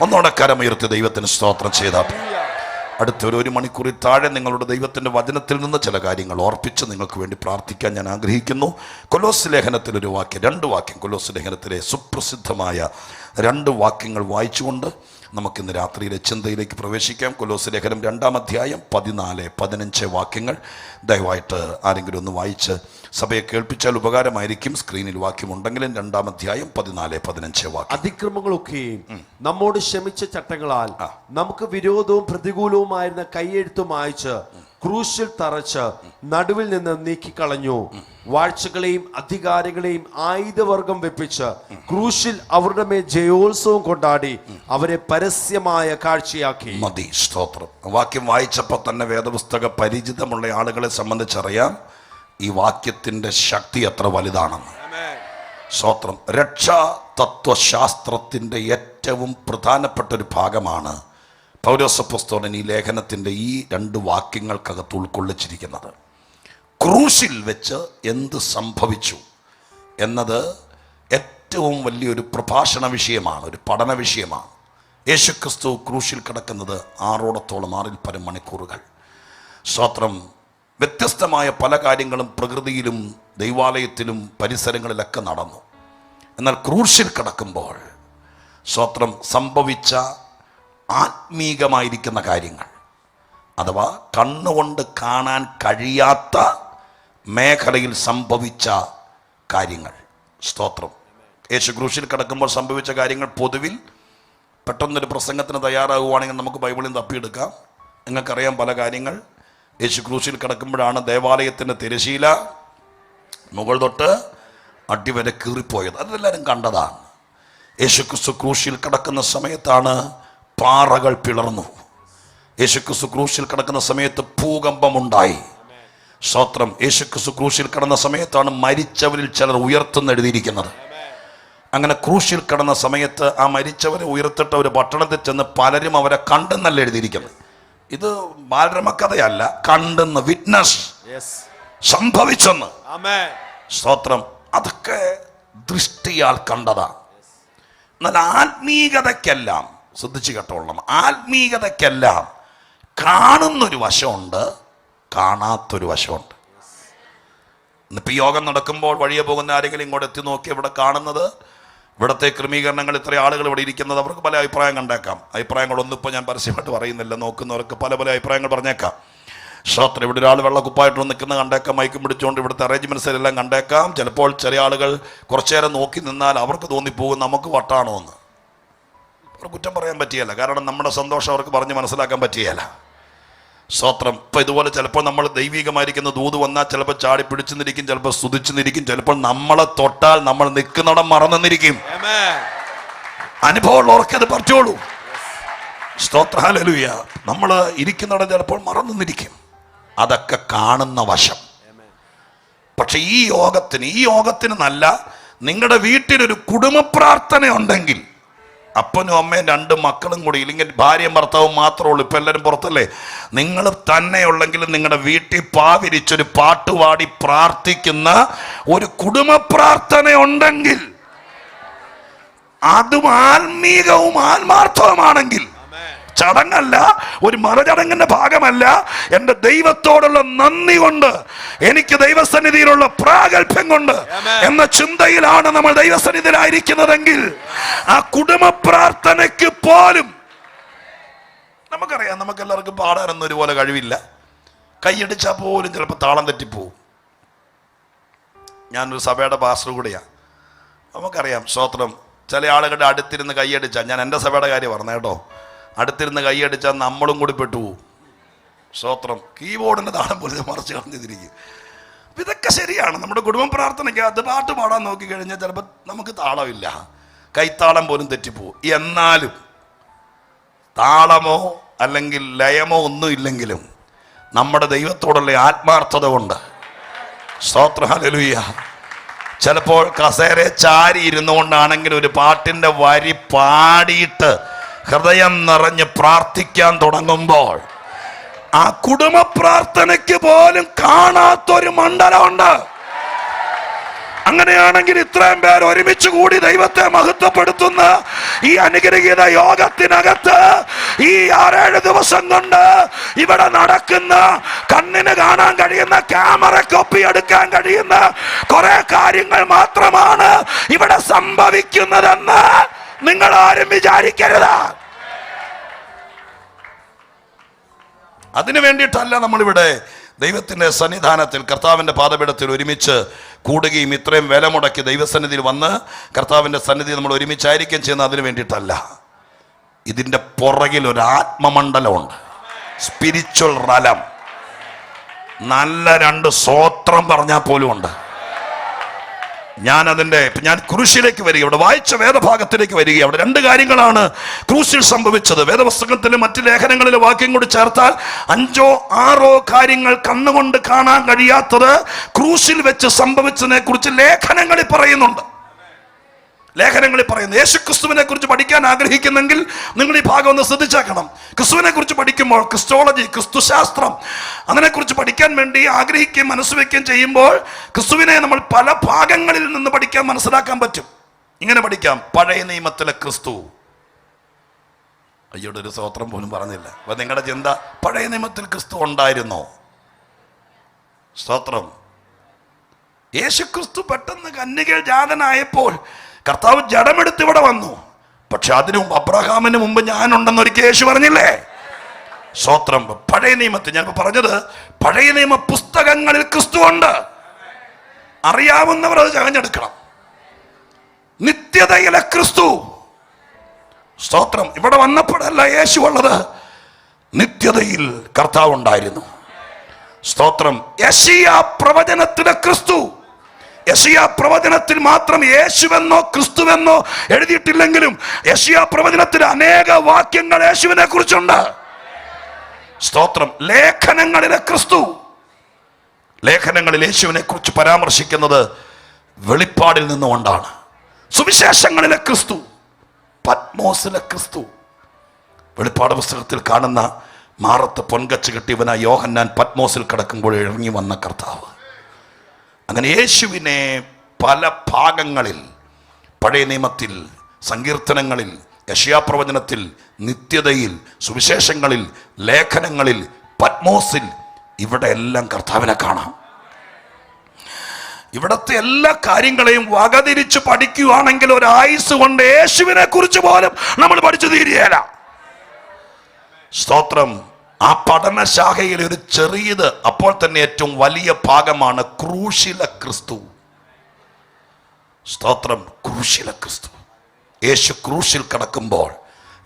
ഒന്നോടെ കരമുയർത്തി ദൈവത്തിന് സ്തോത്രം ചെയ്താട്ടെ. അടുത്ത ഒരു മണിക്കൂറിൽ താഴെ നിങ്ങളുടെ ദൈവത്തിൻ്റെ വചനത്തിൽ നിന്ന് ചില കാര്യങ്ങൾ ഓർപ്പിച്ച് നിങ്ങൾക്ക് വേണ്ടി പ്രാർത്ഥിക്കാൻ ഞാൻ ആഗ്രഹിക്കുന്നു. കൊലോസ് ലേഖനത്തിലൊരു വാക്യം, 2 വാക്യം, കൊലോസ് ലേഖനത്തിലെ സുപ്രസിദ്ധമായ 2 വാക്യങ്ങൾ വായിച്ചുകൊണ്ട് നമുക്കിന്ന് രാത്രിയിലെ ചിന്തയിലേക്ക് പ്രവേശിക്കാം. കൊലോസ് ലേഖനം 2-ാം അധ്യായം 14-15 വാക്യങ്ങൾ ദയവായിട്ട് ആരെങ്കിലും ഒന്ന് വായിച്ച് സഭയെ കേൾപ്പിച്ചാൽ ഉപകാരമായിരിക്കും. സ്ക്രീനിൽ വാക്യമുണ്ടെങ്കിലും 2-ാം അധ്യായം 14-15 വാക്യം. അതിക്രമങ്ങളൊക്കെയും നമ്മോട് ക്ഷമിച്ച ചട്ടങ്ങളാൽ നമുക്ക് വിരോധവും പ്രതികൂലവുമായിരുന്ന കൈയെഴുത്തും അയച്ച് ക്രൂശിൽ തറച്ച് നടുവിൽ നിന്ന് നീക്കിക്കളഞ്ഞു. വാഴ്ചകളെയും അധികാരികളെയും ആയുധവർഗം വെപ്പിച്ച് ക്രൂശിൽ അവരുടെ മേൽ ജയോത്സവം കൊണ്ടാടി അവരെ പരസ്യമായ കാഴ്ചയാക്കി. മതി. സ്തോത്രം. വാക്യം വായിച്ചപ്പോൾ തന്നെ വേദപുസ്തക പരിചിതമുള്ള ആളുകളെ സംബന്ധിച്ചറിയാം ഈ വാക്യത്തിന്റെ ശക്തി എത്ര വലുതാണെന്ന്. സ്തോത്രം. രക്ഷാ തത്വശാസ്ത്രത്തിന്റെ ഏറ്റവും പ്രധാനപ്പെട്ട ഒരു ഭാഗമാണ് പൗലോസ് അപ്പോസ്തലൻ ഈ ലേഖനത്തിന്റെ ഈ 2 വാക്യങ്ങൾക്കകത്ത് ഉൾക്കൊള്ളിച്ചിരിക്കുന്നത്. ക്രൂശിൽ വെച്ച് എന്ത് സംഭവിച്ചു എന്നത് ഏറ്റവും വലിയൊരു പ്രഭാഷണ വിഷയമാണ്, ഒരു പഠന വിഷയമാണ്. യേശുക്രിസ്തു ക്രൂശിൽ കിടക്കുന്നത് 6 പരം മണിക്കൂറുകൾ. സ്തോത്രം. വ്യത്യസ്തമായ പല കാര്യങ്ങളും പ്രകൃതിയിലും ദൈവാലയത്തിലും പരിസരങ്ങളിലൊക്കെ നടന്നു. എന്നാൽ ക്രൂശിൽ കിടക്കുമ്പോൾ സ്തോത്രം സംഭവിച്ച ആത്മീകമായിരിക്കുന്ന കാര്യങ്ങൾ, അഥവാ കണ്ണുകൊണ്ട് കാണാൻ കഴിയാത്ത മേഖലയിൽ സംഭവിച്ച കാര്യങ്ങൾ. സ്തോത്രം. യേശു ക്രൂശിൽ കിടക്കുമ്പോൾ സംഭവിച്ച കാര്യങ്ങൾ പൊതുവിൽ പെട്ടെന്നൊരു പ്രസംഗത്തിന് തയ്യാറാകുവാണെങ്കിൽ നമുക്ക് ബൈബിളിൽ തപ്പിയെടുക്കാം. നിങ്ങൾക്കറിയാം പല കാര്യങ്ങൾ. യേശു ക്രൂശിൽ കിടക്കുമ്പോഴാണ് ദേവാലയത്തിൻ്റെ തിരശീല മുകൾ തൊട്ട് അടിവരെ കീറിപ്പോയത്. അതെല്ലാവരും കണ്ടതാണ്. യേശു ക്രിസ്തു ക്രൂശിൽ കിടക്കുന്ന സമയത്താണ് പാറകൾ പിളർന്നു. യേശുക്രിസ്തു ക്രൂശിൽ കിടക്കുന്ന സമയത്ത് ഭൂകമ്പമുണ്ടായി. സ്തോത്രം. യേശുക്രിസ്തു ക്രൂശിൽ കിടന്ന സമയത്താണ് മരിച്ചവരിൽ ചിലർ ഉയർത്തുന്ന എഴുതിയിരിക്കുന്നത്. അങ്ങനെ ക്രൂശിൽ കിടന്ന സമയത്ത് ആ മരിച്ചവരെ ഉയർത്തിട്ട് ഒരു പട്ടണത്തിൽ ചെന്ന് പലരും അവരെ കണ്ടെന്നല്ല എഴുതിയിരിക്കുന്നത്. ഇത് ബാലരമക്കഥയല്ല, കണ്ടെന്ന്, വിറ്റ്നസ്, സംഭവിച്ചെന്ന്. സ്തോത്രം. അതൊക്കെ ദൃഷ്ടിയാൽ കണ്ടതാ. എന്നാൽ ആത്മീകതയ്ക്കെല്ലാം, ശ്രദ്ധിച്ചു കേട്ടോളണം, ആത്മീകതയ്ക്കെല്ലാം കാണുന്നൊരു വശമുണ്ട്, കാണാത്തൊരു വശമുണ്ട്. ഇന്നിപ്പോൾ യോഗം നടക്കുമ്പോൾ വഴിയെ പോകുന്ന ആരെങ്കിലും ഇങ്ങോട്ട് എത്തി നോക്കി ഇവിടെ കാണുന്നത്, ഇവിടുത്തെ ക്രമീകരണങ്ങൾ, ഇത്ര ആളുകൾ ഇവിടെ ഇരിക്കുന്നത്, അവർക്ക് പല അഭിപ്രായം കണ്ടേക്കാം. അഭിപ്രായങ്ങളൊന്നും ഇപ്പോൾ ഞാൻ പരസ്യമായിട്ട് പറയുന്നില്ല, നോക്കുന്നവർക്ക് പല പല അഭിപ്രായങ്ങൾ പറഞ്ഞേക്കാം. സ്തോത്രം. ഇവിടെ ഒരാൾ വെള്ളക്കുപ്പായിട്ട് നിൽക്കുന്ന കണ്ടേക്കാം, മൈക്കും പിടിച്ചുകൊണ്ട് ഇവിടുത്തെ അറേഞ്ച്മെൻറ്റ്സിലെല്ലാം കണ്ടേക്കാം. ചിലപ്പോൾ ചില ആളുകൾ കുറച്ചു നേരം നോക്കി നിന്നാൽ അവർക്ക് തോന്നിപ്പോകും നമുക്ക് വട്ടാണോ എന്ന്. അവർ കുറ്റം പറയാൻ പറ്റിയല്ല, കാരണം നമ്മുടെ സന്തോഷം അവർക്ക് പറഞ്ഞ് മനസ്സിലാക്കാൻ പറ്റിയല്ല. സ്തോത്രം. ഇപ്പം ഇതുപോലെ ചിലപ്പോൾ നമ്മൾ ദൈവികമായിരിക്കുന്ന ദൂത് വന്നാൽ ചിലപ്പോൾ ചാടി പിടിച്ചു നിന്നിരിക്കും, ചിലപ്പോൾ സ്തുതിച്ചു നിന്നിരിക്കും, ചിലപ്പോൾ നമ്മളെ തൊട്ടാൽ നമ്മൾ നിൽക്കുന്നിടം മറന്നിരിക്കും. അനുഭവമുള്ളവർക്കത് പറ്റുള്ളൂ. സ്തോത്ര. ഹല്ലേലൂയ. നമ്മൾ ഇരിക്കുന്നിടം ചിലപ്പോൾ മറന്നിരിക്കും. അതൊക്കെ കാണുന്ന വശം. പക്ഷെ ഈ യോഗത്തിന് നല്ല, നിങ്ങളുടെ വീട്ടിലൊരു കുടുംബ പ്രാർത്ഥന ഉണ്ടെങ്കിൽ, അപ്പനും അമ്മയും 2 മക്കളും കൂടി, ഇല്ലെങ്കിൽ ഭാര്യയും ഭർത്താവും മാത്രമേ ഉള്ളൂ, ഇപ്പം എല്ലാവരും പുറത്തല്ലേ, നിങ്ങൾ തന്നെയുള്ളെങ്കിലും നിങ്ങളുടെ വീട്ടിൽ പാവിരിച്ചൊരു പാട്ടുപാടി പ്രാർത്ഥിക്കുന്ന ഒരു കുടുംബ പ്രാർത്ഥന ഉണ്ടെങ്കിൽ, അതും ആത്മീകവും ആത്മാർത്ഥവുമാണെങ്കിൽ, ചടങ്ങല്ല, ഒരു മതചടങ്ങിന്റെ ഭാഗമല്ല, എൻ്റെ ദൈവത്തോടുള്ള നന്ദി കൊണ്ട്, എനിക്ക് ദൈവസന്നിധിയിലുള്ള പ്രാഗൽഭ്യം കൊണ്ട് എന്ന ചിന്തയിലാണ് നമ്മൾ ദൈവസന്നിധിയിലായിരിക്കുന്നതെങ്കിൽ, ആ കുടുംബ പ്രാർത്ഥനയ്ക്ക് പോലും നമുക്കറിയാം, നമുക്കെല്ലാവർക്കും പാടാനൊന്നും ഒരുപോലെ കഴിവില്ല. കൈയടിച്ചാൽ പോലും ചിലപ്പോൾ താളം തെറ്റിപ്പോവും. ഞാനൊരു സഭയുടെ പാസ്റ്റർ കൂടിയാണ്. നമുക്കറിയാം. സ്തോത്രം. ചില ആളുകളുടെ അടുത്തിരുന്ന് കൈയടിച്ചാൽ, ഞാൻ എൻ്റെ സഭയുടെ കാര്യം പറഞ്ഞ കേട്ടോ, അടുത്തിരുന്ന് കൈയടിച്ചാൽ നമ്മളും കൂടി പെട്ടുപോകും. സ്തോത്രം. കീബോർഡിൻ്റെ താളം പോലും മറച്ച് കളഞ്ഞിരിക്കും. അപ്പം ഇതൊക്കെ ശരിയാണ്. നമ്മുടെ കുടുംബ പ്രാർത്ഥനയ്ക്ക് അത് പാട്ട് പാടാൻ നോക്കിക്കഴിഞ്ഞാൽ ചിലപ്പോൾ നമുക്ക് താളമില്ല, കൈത്താളം പോലും തെറ്റിപ്പോവും. എന്നാലും താളമോ അല്ലെങ്കിൽ ലയമോ ഒന്നും ഇല്ലെങ്കിലും നമ്മുടെ ദൈവത്തോടുള്ള ആത്മാർത്ഥത കൊണ്ട്, സ്തോത്ര, ഹല്ലേലൂയ, ചിലപ്പോൾ കസേര ചാരി ഇരുന്നുകൊണ്ടാണെങ്കിൽ ഒരു പാട്ടിൻ്റെ വരി പാടിയിട്ട് ഹൃദയം നിറഞ്ഞ് പ്രാർത്ഥിക്കാൻ തുടങ്ങുമ്പോൾ, ആ കുടുംബ പ്രാർത്ഥനയ്ക്ക് പോലും കാണാത്തൊരു മണ്ഡലമുണ്ട്. അങ്ങനെയാണെങ്കിൽ ഇത്രയും പേർ ഒരുമിച്ച് കൂടി ദൈവത്തെ മഹത്വപ്പെടുത്തുന്ന ഈ അനുഗ്രഹീത യോഗത്തിനകത്ത് ഈ 6-7 ദിവസം കൊണ്ട് ഇവിടെ നടക്കുന്ന, കണ്ണിന് കാണാൻ കഴിയുന്ന, ക്യാമറയ്ക്കൊപ്പി എടുക്കാൻ കഴിയുന്ന കുറെ കാര്യങ്ങൾ മാത്രമാണ് ഇവിടെ സംഭവിക്കുന്നതെന്ന് നിങ്ങൾ ആരും വിചാരിക്കരുത്. അതിനു വേണ്ടിയിട്ടല്ല നമ്മളിവിടെ ദൈവത്തിൻ്റെ സന്നിധാനത്തിൽ, കർത്താവിൻ്റെ പാദപീഠത്തിൽ ഒരുമിച്ച് കൂടുകയും ഇത്രയും വില മുടക്കി ദൈവസന്നിധിയിൽ വന്ന് കർത്താവിൻ്റെ സന്നിധി നമ്മൾ ഒരുമിച്ചായിരിക്കും ചെയ്യുന്നത്. അതിനു വേണ്ടിയിട്ടല്ല. ഇതിൻ്റെ പുറകിൽ ഒരു ആത്മമണ്ഡലമുണ്ട്, സ്പിരിച്വൽ റലം. നല്ല 2 സ്തോത്രം പറഞ്ഞാൽ പോലും ഉണ്ട്. ഞാൻ ക്രൂശിലേക്ക് വരിക, ഇവിടെ വായിച്ച വേദഭാഗത്തിലേക്ക് വരിക. അവിടെ 2 കാര്യങ്ങളാണ് ക്രൂശിൽ സംഭവിച്ചത്. വേദപുസ്തകത്തിലും മറ്റു ലേഖനങ്ങളിലെ വാക്യം കൂടി ചേർത്താൽ 5-6 കാര്യങ്ങൾ കണ്ണുകൊണ്ട് കാണാൻ കഴിയാത്തത് ക്രൂശിൽ വെച്ച് സംഭവിച്ചതിനെ കുറിച്ച് ലേഖനങ്ങളിൽ പറയുന്നുണ്ട്. യേശുക്രിസ്തുവിനെ കുറിച്ച് പഠിക്കാൻ ആഗ്രഹിക്കുന്നെങ്കിൽ നിങ്ങൾ ഈ ഭാഗം ഒന്ന് ശ്രദ്ധിച്ചേക്കണം. ക്രിസ്തുവിനെ കുറിച്ച് പഠിക്കുമ്പോൾ, ക്രിസ്റ്റോളജി, ക്രിസ്തുശാസ്ത്രം, അതിനെക്കുറിച്ച് പഠിക്കാൻ വേണ്ടി ആഗ്രഹിക്കുകയും മനസ്സുവെക്കുകയും ചെയ്യുമ്പോൾ ക്രിസ്തുവിനെ നമ്മൾ പല ഭാഗങ്ങളിൽ നിന്ന് പഠിക്കാൻ, മനസ്സിലാക്കാൻ പറ്റും. ഇങ്ങനെ പഠിക്കാം. പഴയ നിയമത്തിലെ ക്രിസ്തു. അയ്യോടെ ഒരു സ്തോത്രം പോലും പറഞ്ഞില്ല. അപ്പൊ നിങ്ങളുടെ ചിന്ത, പഴയ നിയമത്തിൽ ക്രിസ്തു ഉണ്ടായിരുന്നോ? സ്തോത്രം. യേശുക്രിസ്തു പെട്ടെന്ന് കന്യകയിൽ ജാതനായപ്പോൾ കർത്താവ് ജഡമെടുത്ത് ഇവിടെ വന്നു. പക്ഷെ അതിനു മുമ്പ്, അബ്രഹാമിന് മുമ്പ് ഞാനുണ്ടെന്ന് ഒരിക്കൽ യേശു പറഞ്ഞില്ലേ? സ്തോത്രം. പഴയ നിയമത്തിൽ ഞാൻ പറഞ്ഞത്, പഴയ നിയമ പുസ്തകങ്ങളിൽ ക്രിസ്തു ഉണ്ട്. അറിയാവുന്നവർ അത് ചകഞ്ഞെടുക്കണം. നിത്യതയിലെ ക്രിസ്തു. സ്തോത്രം. ഇവിടെ വന്നപ്പോഴല്ല യേശു ഉള്ളത്, നിത്യതയിൽ കർത്താവ് ഉണ്ടായിരുന്നു. സ്തോത്രം. യെശയ്യാ പ്രവചനത്തിലെ ക്രിസ്തു. യെശയ്യാ പ്രവചനത്തിൽ മാത്രം യേശുവെന്നോ ക്രിസ്തുവെന്നോ എഴുതിയിട്ടില്ലെങ്കിലും യെശയ്യാ പ്രവചനത്തിൽ അനേക വാക്യങ്ങൾ യേശുവിനെ കുറിച്ചുണ്ട്. സ്തോത്രം. ലേഖനങ്ങളിലെ ക്രിസ്തു. ലേഖനങ്ങളിൽ യേശുവിനെ കുറിച്ച് പരാമർശിക്കുന്നത് വെളിപ്പാടിൽ നിന്നുകൊണ്ടാണ്. സുവിശേഷങ്ങളിലെ ക്രിസ്തു, പത്മോസിലെ ക്രിസ്തു. വെളിപ്പാട് പുസ്തകത്തിൽ കാണുന്ന മാറത്ത് പൊൻകച്ച് കെട്ടിയവനായ യോഹന്നാൻ പത്മോസിൽ കിടക്കുമ്പോൾ ഇറങ്ങി വന്ന കർത്താവ്. അങ്ങനെ യേശുവിനെ പല ഭാഗങ്ങളിൽ, പഴയ നിയമത്തിൽ, സങ്കീർത്തനങ്ങളിൽ, യശയാപ്രവചനത്തിൽ, നിത്യതയിൽ, സുവിശേഷങ്ങളിൽ, ലേഖനങ്ങളിൽ, പത്മോസിൽ, ഇവിടെ എല്ലാം കർത്താവിനെ കാണാം. ഇവിടത്തെ എല്ലാ കാര്യങ്ങളെയും വകതിരിച്ച് പഠിക്കുകയാണെങ്കിൽ ഒരായുസ് കൊണ്ട് യേശുവിനെ കുറിച്ച് പോലും നമ്മൾ പഠിച്ചു തീരുകയില്ല. സ്തോത്രം. ആ പഠനശാഖയിൽ ഒരു ചെറിയത്, അപ്പോൾ തന്നെ ഏറ്റവും വലിയ ഭാഗമാണ് ക്രൂശിലെ ക്രിസ്തു. സ്തോത്രം. ക്രൂശിലെ ക്രിസ്തു. യേശു ക്രൂശിൽ കിടക്കുമ്പോൾ,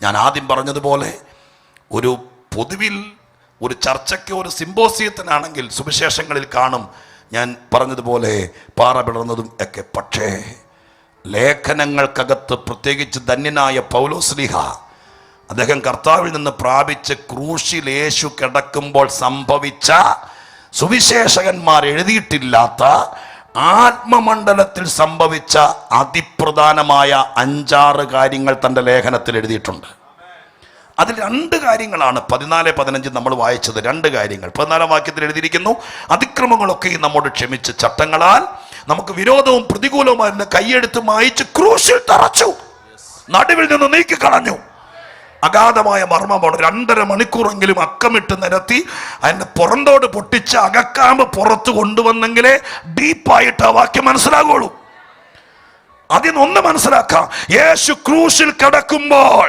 ഞാൻ ആദ്യം പറഞ്ഞതുപോലെ, ഒരു പൊതുവിൽ ഒരു ചർച്ചയ്ക്കോ ഒരു സിംബോസിയത്തിനാണെങ്കിൽ സുവിശേഷങ്ങളിൽ കാണും ഞാൻ പറഞ്ഞതുപോലെ പാറ പിളർന്നതും ഒക്കെ. പക്ഷേ ലേഖനങ്ങൾക്കകത്ത്, പ്രത്യേകിച്ച് ധന്യനായ പൗലോസ്ലീഹ, അദ്ദേഹം കർത്താവിൽ നിന്ന് പ്രാപിച്ച് ക്രൂശിൽ യേശു കിടക്കുമ്പോൾ സംഭവിച്ച സുവിശേഷകന്മാർ എഴുതിയിട്ടില്ലാത്ത ആത്മമണ്ഡലത്തിൽ സംഭവിച്ച അതിപ്രധാനമായ 5-6 കാര്യങ്ങൾ തൻ്റെ ലേഖനത്തിൽ എഴുതിയിട്ടുണ്ട്. അതിൽ 2 കാര്യങ്ങളാണ് 14-15 നമ്മൾ വായിച്ചത്. 2 കാര്യങ്ങൾ. 14-ാം വാക്യത്തിൽ എഴുതിയിരിക്കുന്നു, അതിക്രമങ്ങളൊക്കെ നമ്മോട് ക്ഷമിച്ച് ചട്ടങ്ങളാൽ നമുക്ക് വിരോധവും പ്രതികൂലവുമായിരുന്ന കൈയെടുത്ത് മായിച്ച് ക്രൂശിൽ തറച്ചു, നടുവിൽ നിന്ന് നീക്കിക്കളഞ്ഞു. അഗാധമായ മർമ്മമാണ്. 2.5 മണിക്കൂറെങ്കിലും അക്കമിട്ട് നിരത്തി അതിന്റെ പുറന്തോട് പൊട്ടിച്ച് അകക്കാമ്പ് പുറത്ത് കൊണ്ടുവന്നെങ്കിലേ ഡീപ്പായിട്ട് ആ വാക്യം മനസ്സിലാകുള്ളൂ. അതിനൊന്ന് മനസ്സിലാക്കാം, യേശു ക്രൂശിൽ കിടക്കുമ്പോൾ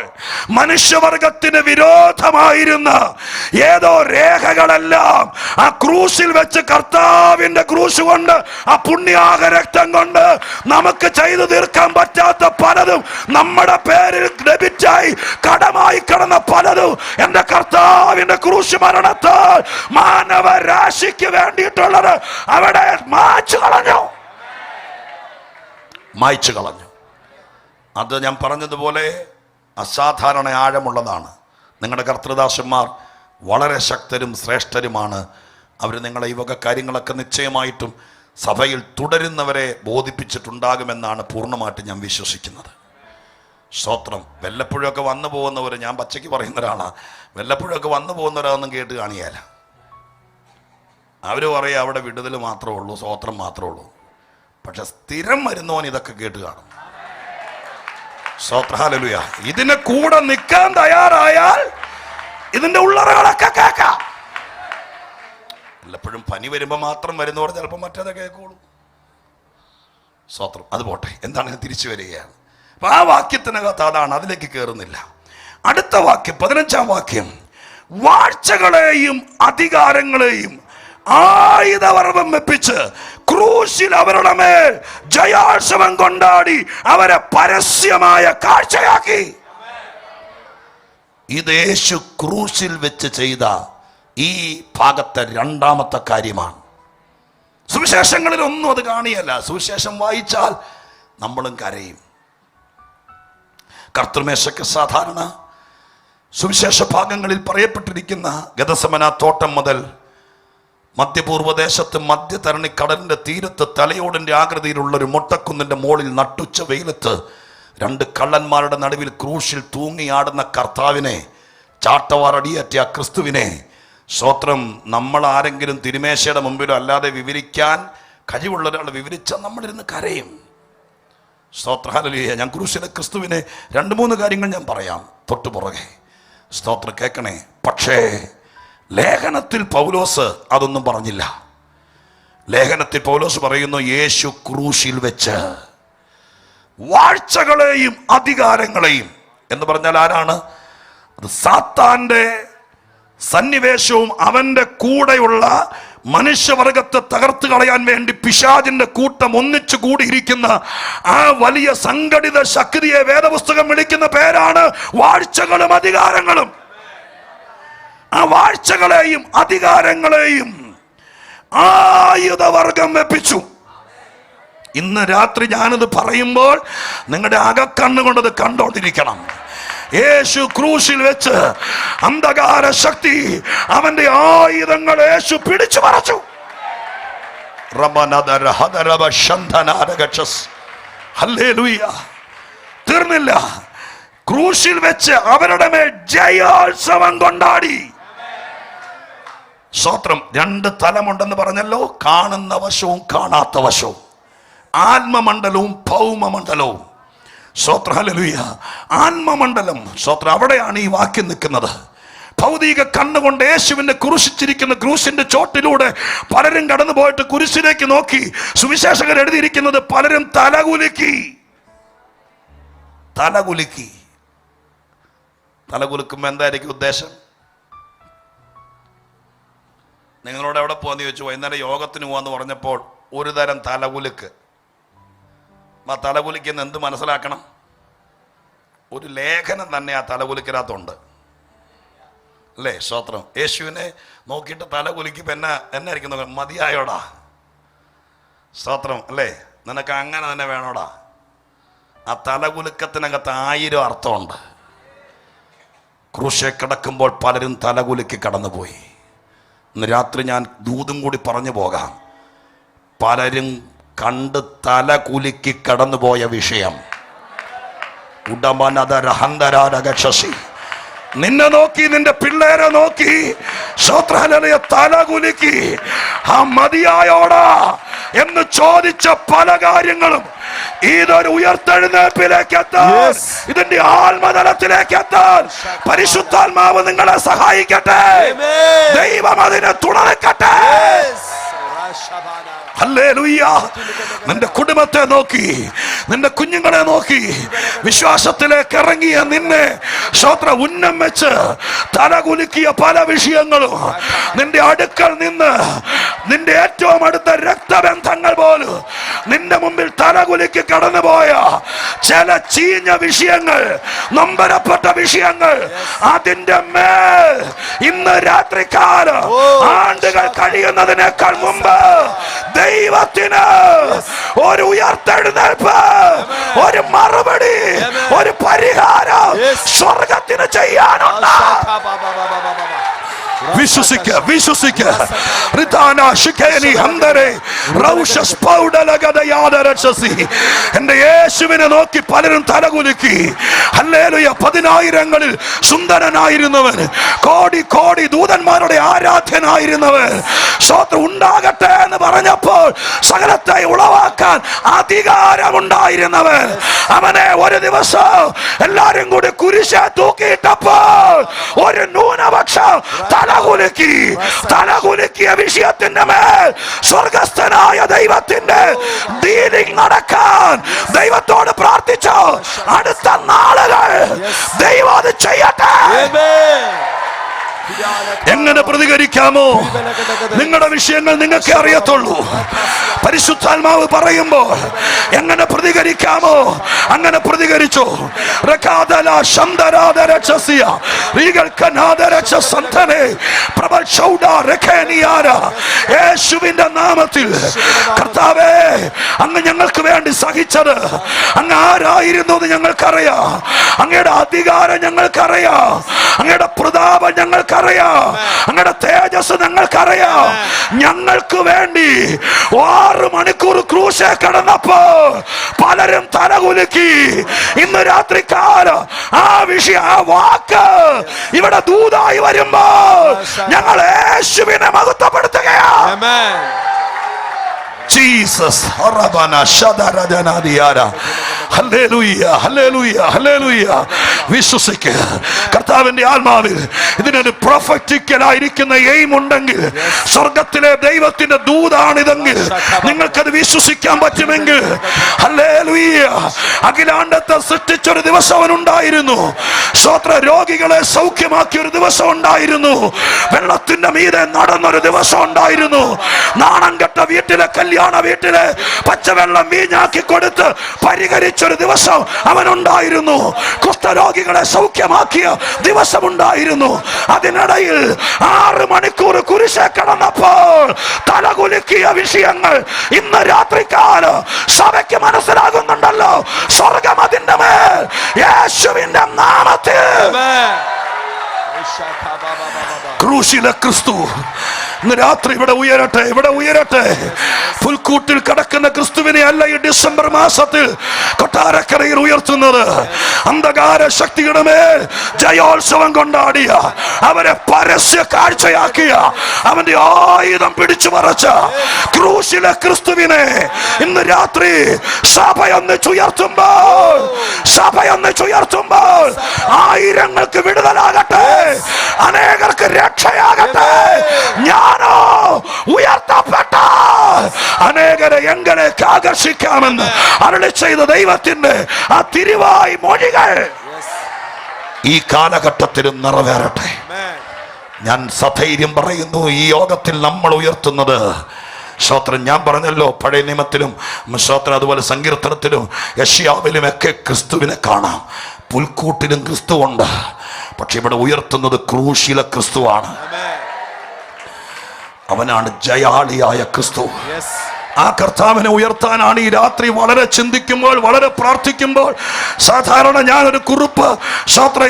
മനുഷ്യവർഗത്തിന് വിരോധമായിരുന്ന ഏതോ രേഖകളെല്ലാം ആ ക്രൂശിൽ വെച്ച് കർത്താവിന്റെ ക്രൂശ് കൊണ്ട്, ആ പുണ്യാഹ രക്തം കൊണ്ട് നമുക്ക് ചെയ്തു തീർക്കാൻ പറ്റാത്ത പലതും, നമ്മുടെ പേരിൽ ഡെബിറ്റായി കടമായി കിടന്ന പലതും എന്റെ കർത്താവിന്റെ ക്രൂശ് മരണത്താൽ മാനവരാശിക്ക് വേണ്ടിയിട്ടുള്ളത് അവിടെ മായ്ച്ചു കളഞ്ഞു. അത് ഞാൻ പറഞ്ഞതുപോലെ അസാധാരണ ആഴമുള്ളതാണ്. നിങ്ങളുടെ കർത്തൃദാസന്മാർ വളരെ ശക്തരും ശ്രേഷ്ഠരുമാണ്. അവർ നിങ്ങളെ ഈ വക കാര്യങ്ങളൊക്കെ നിശ്ചയമായിട്ടും സഭയിൽ തുടരുന്നവരെ ബോധിപ്പിച്ചിട്ടുണ്ടാകുമെന്നാണ് പൂർണ്ണമായിട്ട് ഞാൻ വിശ്വസിക്കുന്നത്. സ്തോത്രം. വല്ലപ്പോഴൊക്കെ വന്നു പോകുന്നവർ, ഞാൻ പച്ചയ്ക്ക് പറയുന്ന ഒരാളാണ്, വല്ലപ്പോഴൊക്കെ വന്നു പോകുന്നവരാണെന്നും കേട്ട് കാണിയാല. അവർ പറയാം അവിടെ വിടുതൽ മാത്രമേ ഉള്ളൂ, സ്തോത്രം മാത്രമേ ഉള്ളൂ. പക്ഷെ സ്ഥിരം വരുന്നവൻ ഇതൊക്കെ കേട്ട് കാണും. സ്തോത്രം. ഹല്ലേലൂയ. ഇതിന് കൂടെ നിൽക്കാൻ തയ്യാറായാൽ ഇതിന്റെ ഉള്ളറകളൊക്കെ കേൾക്കാം. എല്ലപ്പോഴും പനി വരുമ്പോൾ മാത്രം വരുന്നവർ ചിലപ്പോൾ മറ്റേത് കേൾക്കുള്ളൂ. സ്തോത്രം. അത് പോട്ടെ, എന്താണ് തിരിച്ചു വരികയാണ്. അപ്പൊ ആ വാക്യത്തിനകത്ത് അതാണ്, അതിലേക്ക് കയറുന്നില്ല. അടുത്ത വാക്യം, 15-ാം വാക്യം, വാഴ്ചകളെയും അധികാരങ്ങളെയും ആയുധവർമ്മം വെപ്പിച്ച് ക്രൂശിൽ അവരുടെ മേൽ ജയോത്സവം കൊണ്ടാടി അവരെ പരസ്യമായ കാഴ്ചയാക്കി. ഇത് യേശു ക്രൂശിൽ വെച്ച് ചെയ്ത ഈ ഭാഗത്തെ 2ാമത്തെ കാര്യമാണ്. സുവിശേഷങ്ങളിൽ ഒന്നും അത് കാണിയല്ല. സുവിശേഷം വായിച്ചാൽ നമ്മളും കരയും. കർത്തൃമേശയ്ക്ക് സാധാരണ സുവിശേഷ ഭാഗങ്ങളിൽ പറയപ്പെട്ടിരിക്കുന്ന ഗദസമന തോട്ടം മുതൽ മധ്യപൂർവ്വദേശത്ത് മധ്യതരണിക്കടലിന്റെ തീരത്ത് തലയോടിന്റെ ആകൃതിയിലുള്ള ഒരു മൊട്ടക്കുന്നിന്റെ മുകളിൽ നട്ടുച്ച വെയിലത്ത് 2 കള്ളന്മാരുടെ നടുവിൽ ക്രൂശിൽ തൂങ്ങിയാടുന്ന കർത്താവിനെ, ചാട്ടവാറടിയേറ്റ ആ ക്രിസ്തുവിനെ, സ്തോത്രം, നമ്മൾ ആരെങ്കിലും തിരുമേശയുടെ മുമ്പിലോ അല്ലാതെ വിവരിക്കാൻ കഴിവുള്ള ഒരാൾ വിവരിച്ചാൽ നമ്മളിരുന്ന് കരയും. സ്തോത്രം. ഹല്ലേലൂയ. ഞാൻ ക്രൂശിലെ ക്രിസ്തുവിനെ 2-3 കാര്യങ്ങൾ ഞാൻ പറയാം തൊട്ടു പുറകെ. സ്തോത്രം. കേൾക്കണേ. പക്ഷേ ലേഖനത്തിൽ പൗലോസ് അതൊന്നും പറഞ്ഞില്ല. ലേഖനത്തിൽ പൗലോസ് പറയുന്നു, യേശു ക്രൂശിൽ വെച്ച് വാഴ്ചകളെയും അധികാരങ്ങളെയും എന്ന് പറഞ്ഞാൽ ആരാണ് അത്? സാത്താന്റെ സന്നിവേശവും അവന്റെ കൂടെയുള്ള മനുഷ്യവർഗത്തെ തകർത്ത് കളയാൻ വേണ്ടി പിശാചിന്റെ കൂട്ടം ഒന്നിച്ചു കൂടിയിരിക്കുന്ന ആ വലിയ സംഘടിത ശക്തിയെ വേദപുസ്തകം വിളിക്കുന്ന പേരാണ് വാഴ്ചകളും അധികാരങ്ങളും. ആ വാഴ്ചകളെയും അധികാരങ്ങളെയും ആയുധവർഗം വെപ്പിച്ചു. ഇന്ന് രാത്രി ഞാനത് പറയുമ്പോൾ നിങ്ങളുടെ അകക്കണ്ണുകൊണ്ടത് കണ്ടോണ്ടിരിക്കണം. യേശു ക്രൂശിൽ വെച്ച് അന്ധകാര ശക്തി അവന്റെ ആയുധങ്ങൾ യേശു പിടിച്ചു പറിച്ചു. തീർന്നില്ല. ക്രൂശിൽ വെച്ച് അവരുടെ മേൽ ജയോത്സവം കൊണ്ടാടി. സ്തോത്രം. രണ്ട് തലമുണ്ടെന്ന് പറഞ്ഞല്ലോ, കാണുന്ന വശവും കാണാത്ത വശവും, ആത്മമണ്ഡലവും ഭൗമമണ്ഡലവും. സ്തോത്രം. ഹല്ലേലൂയ. ആത്മമണ്ഡലം, സ്തോത്രം, അവിടെയാണ് ഈ വാക്യം നിൽക്കുന്നത്. ഭൗതിക കണ്ണുകൊണ്ട് യേശുവിനെ ക്രൂശിച്ചിരിക്കുന്ന ക്രൂശിന്റെ ചോട്ടിലൂടെ പലരും കടന്നു പോയിട്ട് കുരിശിലേക്ക് നോക്കി. സുവിശേഷകർ എഴുതിയിരിക്കുന്നത് പലരും തലകുലുക്കി. തലകുലുക്കി. തലകുലുക്കുമ്പോ എന്തായിരിക്കും ഉദ്ദേശം? നിങ്ങളോട് എവിടെ പോകാന്ന് ചോദിച്ചു. വൈകുന്നേരം യോഗത്തിന് പോവാന്ന് പറഞ്ഞപ്പോൾ ഒരു തരം തലകുലുക്ക്. ആ തലകുലിക്കുന്ന എന്ത് മനസ്സിലാക്കണം? ഒരു ലേഖനം തന്നെ ആ തലകുലിക്കകത്തുണ്ട് അല്ലേ? സ്തോത്രം. യേശുവിനെ നോക്കിയിട്ട് തലകുലിക്കുമ്പോ എന്നായിരിക്കും? മതിയായോടാ. സ്തോത്രം അല്ലേ? നിനക്ക് അങ്ങനെ തന്നെ വേണോടാ. ആ തലകുലുക്കത്തിനകത്ത് 1000 അർത്ഥമുണ്ട്. ക്രൂശെ കിടക്കുമ്പോൾ പലരും തലകുലുക്കി കടന്നുപോയി. ഇന്ന് രാത്രി ഞാൻ ദൂതും കൂടി പറഞ്ഞു പോകാം. പലരും കണ്ട് തല കുലുക്കി കടന്നുപോയ വിഷയം. നിന്നെ നോക്കി, നിന്റെ പിള്ളേരെ നോക്കി, ശ്രോത്രഹലയ തല കുലുക്കി ആ മതിയായോടാ എന്ന് ചോദിച്ച പല കാര്യങ്ങളും ഇതൊരു ഉയർത്തെഴുന്നേൽപ്പിലേക്ക് എത്താൻ, ഇതിന്റെ ആത്മതലത്തിലേക്ക് എത്താൻ പരിശുദ്ധാത്മാവ് നിങ്ങളെ സഹായിക്കട്ടെ. ദൈവം അതിനെ തുണക്കട്ടെ. ഹല്ലേലൂയ. നിന്റെ കുടുംബത്തെ നോക്കി, നിന്റെ കുഞ്ഞുങ്ങളെ നോക്കി വിശ്വാസത്തിലേക്ക് ഇറങ്ങിയ നിന്നെ ശ്രോത്ര ഉന്നം വെച്ച് തലകുലുക്കിയ പല വിഷയങ്ങളും, നിന്റെ അടുക്കൽ നിന്ന് നിന്റെ ഏറ്റവും അടുത്ത രക്തബന്ധങ്ങൾ പോലും നിന്റെ മുമ്പിൽ തലകുലുക്കി കടന്നുപോയ ചില ചീഞ്ഞ വിഷയങ്ങൾ, നൊമ്പരപ്പെട്ട വിഷയങ്ങൾ, അതിന്റെ മേൽ ഇന്ന് രാത്രികാലം ആണ്ടുകൾ കഴിയുന്നതിനേക്കാൾ മുമ്പ് ദൈവത്തിന് ഒരു ഉയർത്തെഴുന്നേൽപ്പ്, ഒരു മറുപടി, ഒരു പരിഹാരം സ്വർഗത്തിന് ചെയ്യാനുണ്ട്. വിശ്വസിക്കുക, വിശ്വസിക്കുക. എന്റെ യേശുവിനെ നോക്കി പലരും തലകുലുക്കി. ഹല്ലേലൂയ. 10,000ങ്ങളിൽ സുന്ദരനായിരുന്നവൻ, കോടി കോടി ദൂതന്മാരുടെ ആരാധ്യനായിരുന്നവൻ, സ്തോത്രം ഉണ്ടാകട്ടെ എന്ന് പറഞ്ഞപ്പോൾ സകലത്തെ ഉളവാക്കാൻ അധികാരമുണ്ടായിരുന്നവൻ, അവനെ ഒരു ദിവസം എല്ലാരും കൂടി കുരിശെ തൂക്കിയിട്ടപ്പോൾ ഒരു ന്യൂനപക്ഷം തലകുലുക്കിയ വിഷയത്തിന്റെ മേൽ സ്വർഗസ്ഥനായ ദൈവത്തിന്റെ ഡീലിംഗ് നടക്കാൻ ദൈവത്തോട് പ്രാർത്ഥിച്ചു. അടുത്ത നാളുകൾ ദൈവം അത് ചെയ്യട്ടെ. എങ്ങനെ പ്രതികരിക്കാമോ? നിങ്ങളുടെ വിഷയങ്ങൾ നിങ്ങൾക്ക് അറിയത്തുള്ളൂ. പരിശുദ്ധാത്മാവ് പറയുമ്പോൾ എങ്ങനെ പ്രതികരിക്കാമോ അങ്ങനെ പ്രതികരിച്ചു. യേശുവിന്റെ നാമത്തിൽ കർത്താവേ, അങ്ങ് ഞങ്ങൾക്ക് വേണ്ടി സഹിച്ചത് അങ്ങ് ആരായിരുന്നു എന്ന് ഞങ്ങൾക്കറിയാം. അങ്ങയുടെ അധികാരം ഞങ്ങൾക്കറിയാം. അങ്ങയുടെ പ്രതാപം ഞങ്ങൾക്കറിയാം. അങ്ങയുടെ തേജസ് ഞങ്ങൾക്കറിയാം. ഞങ്ങൾക്ക് വേണ്ടി 6 മണിക്കൂർ ക്രൂശെ കടന്നപ്പോ പലരും തലകുലുക്കി. ഇന്ന് രാത്രികാലം ആ വിഷയം, ആ വാക്ക് ഇവിടെ ദൂതായി വരുമ്പോൾ ഞങ്ങൾ യേശുവിനെ മഹത്വപ്പെടുത്തുകയാണ്. ജീസസ്. Hallelujah, hallelujah, hallelujah. വിശ്വസിക്കുക. കർത്താവിന്റെ ആത്മാവിൽ ഇതിനൊരു പ്രൊഫറ്റിക്കലായിരിക്കുന്ന എയിം ഉണ്ടെങ്കിൽ, സ്വർഗത്തിലെ ദൈവത്തിന്റെ ദൂതാണിതെങ്കിൽ, നിങ്ങൾക്കത് വിശ്വസിക്കാൻ പറ്റുമെങ്കിൽ, ഹല്ലേലൂയ. അഖിലാണ്ടത്തെ സൃഷ്ടിച്ചൊരു ദിവസം അവനുണ്ടായിരുന്നു. സ്തോത്ര. രോഗികളെ സൗഖ്യമാക്കിയ ഒരു ദിവസം ഉണ്ടായിരുന്നു. വെള്ളത്തിന്റെ മീതെ നടന്നൊരു ദിവസം ഉണ്ടായിരുന്നു. നാണം കെട്ട വീട്ടിലെ, കല്യാണ വീട്ടിലെ പച്ചവെള്ളം വീഞ്ഞാക്കി കൊടുത്ത് പരിഹരിച്ചൊരു ദിവസം അവനുണ്ടായിരുന്നു. കുഷ്ഠരോഗികളെ സൗഖ്യമാക്കിയ ദിവസമുണ്ടായിരുന്നു. അതിനിടയിൽ 6 മണിക്കൂർ കുരിശെ കടന്നപ്പോൾ തലകുലുക്കിയ വിഷയങ്ങൾ ഇന്ന് രാത്രികാലം സഭയ്ക്ക് മനസ്സിലാകുന്നുണ്ടല്ലോ. സ്വർഗം അതിന്റെ മേൽ യേശുവിന്റെ നാമത്തിൽ. ക്രൂശിലെ ക്രിസ്തു ഇന്ന് രാത്രി ഇവിടെ ഉയരട്ടെ, ഇവിടെ ഉയരട്ടെ. പുൽക്കൂട്ടിൽ കിടക്കുന്ന ക്രിസ്തുവിനെ അല്ല ഈ ഡിസംബർ മാസത്തിൽ കൊട്ടാരക്കരയിൽ ഉയർത്തുന്നത്. അന്ധകാര ശക്തിയുടെ മേൽ ജയോത്സവം കൊണ്ടാടിയ, അവരെ പരസ്യ കാഴ്ചയാക്കിയ, അവന്റെ ആയുധം പിടിച്ചു പറിച്ച ക്രൂശിലെ ക്രിസ്തുവിനെ ഇന്ന് രാത്രി സഭയൊന്നിച്ചുയർത്തുമ്പോൾ, സഭയൊന്നിച്ചുയർത്തുമ്പോൾ ആയിരങ്ങൾക്ക് വിടുതലാകട്ടെ, അനേകർക്ക് രക്ഷയാകട്ടെ. ഞാനോ ഉയർത്തപ്പെട്ട അനേകരെ എങ്കിലേക്ക് ആകർഷിക്കാമെന്ന് അരുളി ചെയ്ത ദൈവത്തിന്റെ ആ തിരുവായി മൊഴികൾ ഈ കാലഘട്ടത്തിലും നിറവേറട്ടെ. ഞാൻ സധൈര്യം പറയുന്നു, ഈ യോഗത്തിൽ നമ്മൾ ഉയർത്തുന്നത് സ്തോത്രം. ഞാൻ പറഞ്ഞല്ലോ, പഴയ നിയമത്തിലും സ്തോത്രം, അതുപോലെ സങ്കീർത്തനത്തിലും യെശയ്യാവിലും ഒക്കെ ക്രിസ്തുവിനെ കാണാം. പുൽക്കൂട്ടിലും ക്രിസ്തുവുണ്ട്. പക്ഷെ ഇവിടെ ഉയർത്തുന്നത് ക്രൂശിലെ ക്രിസ്തുവാണ്. അവനാണ് ജയാളിയായ ക്രിസ്തു. ആ കർത്താവിനെ ഉയർത്താനാണ് ഈ രാത്രി വളരെ ചിന്തിക്കുമ്പോൾ, വളരെ പ്രാർത്ഥിക്കുമ്പോൾ. സാധാരണ ഞാനൊരു കുറിപ്പ്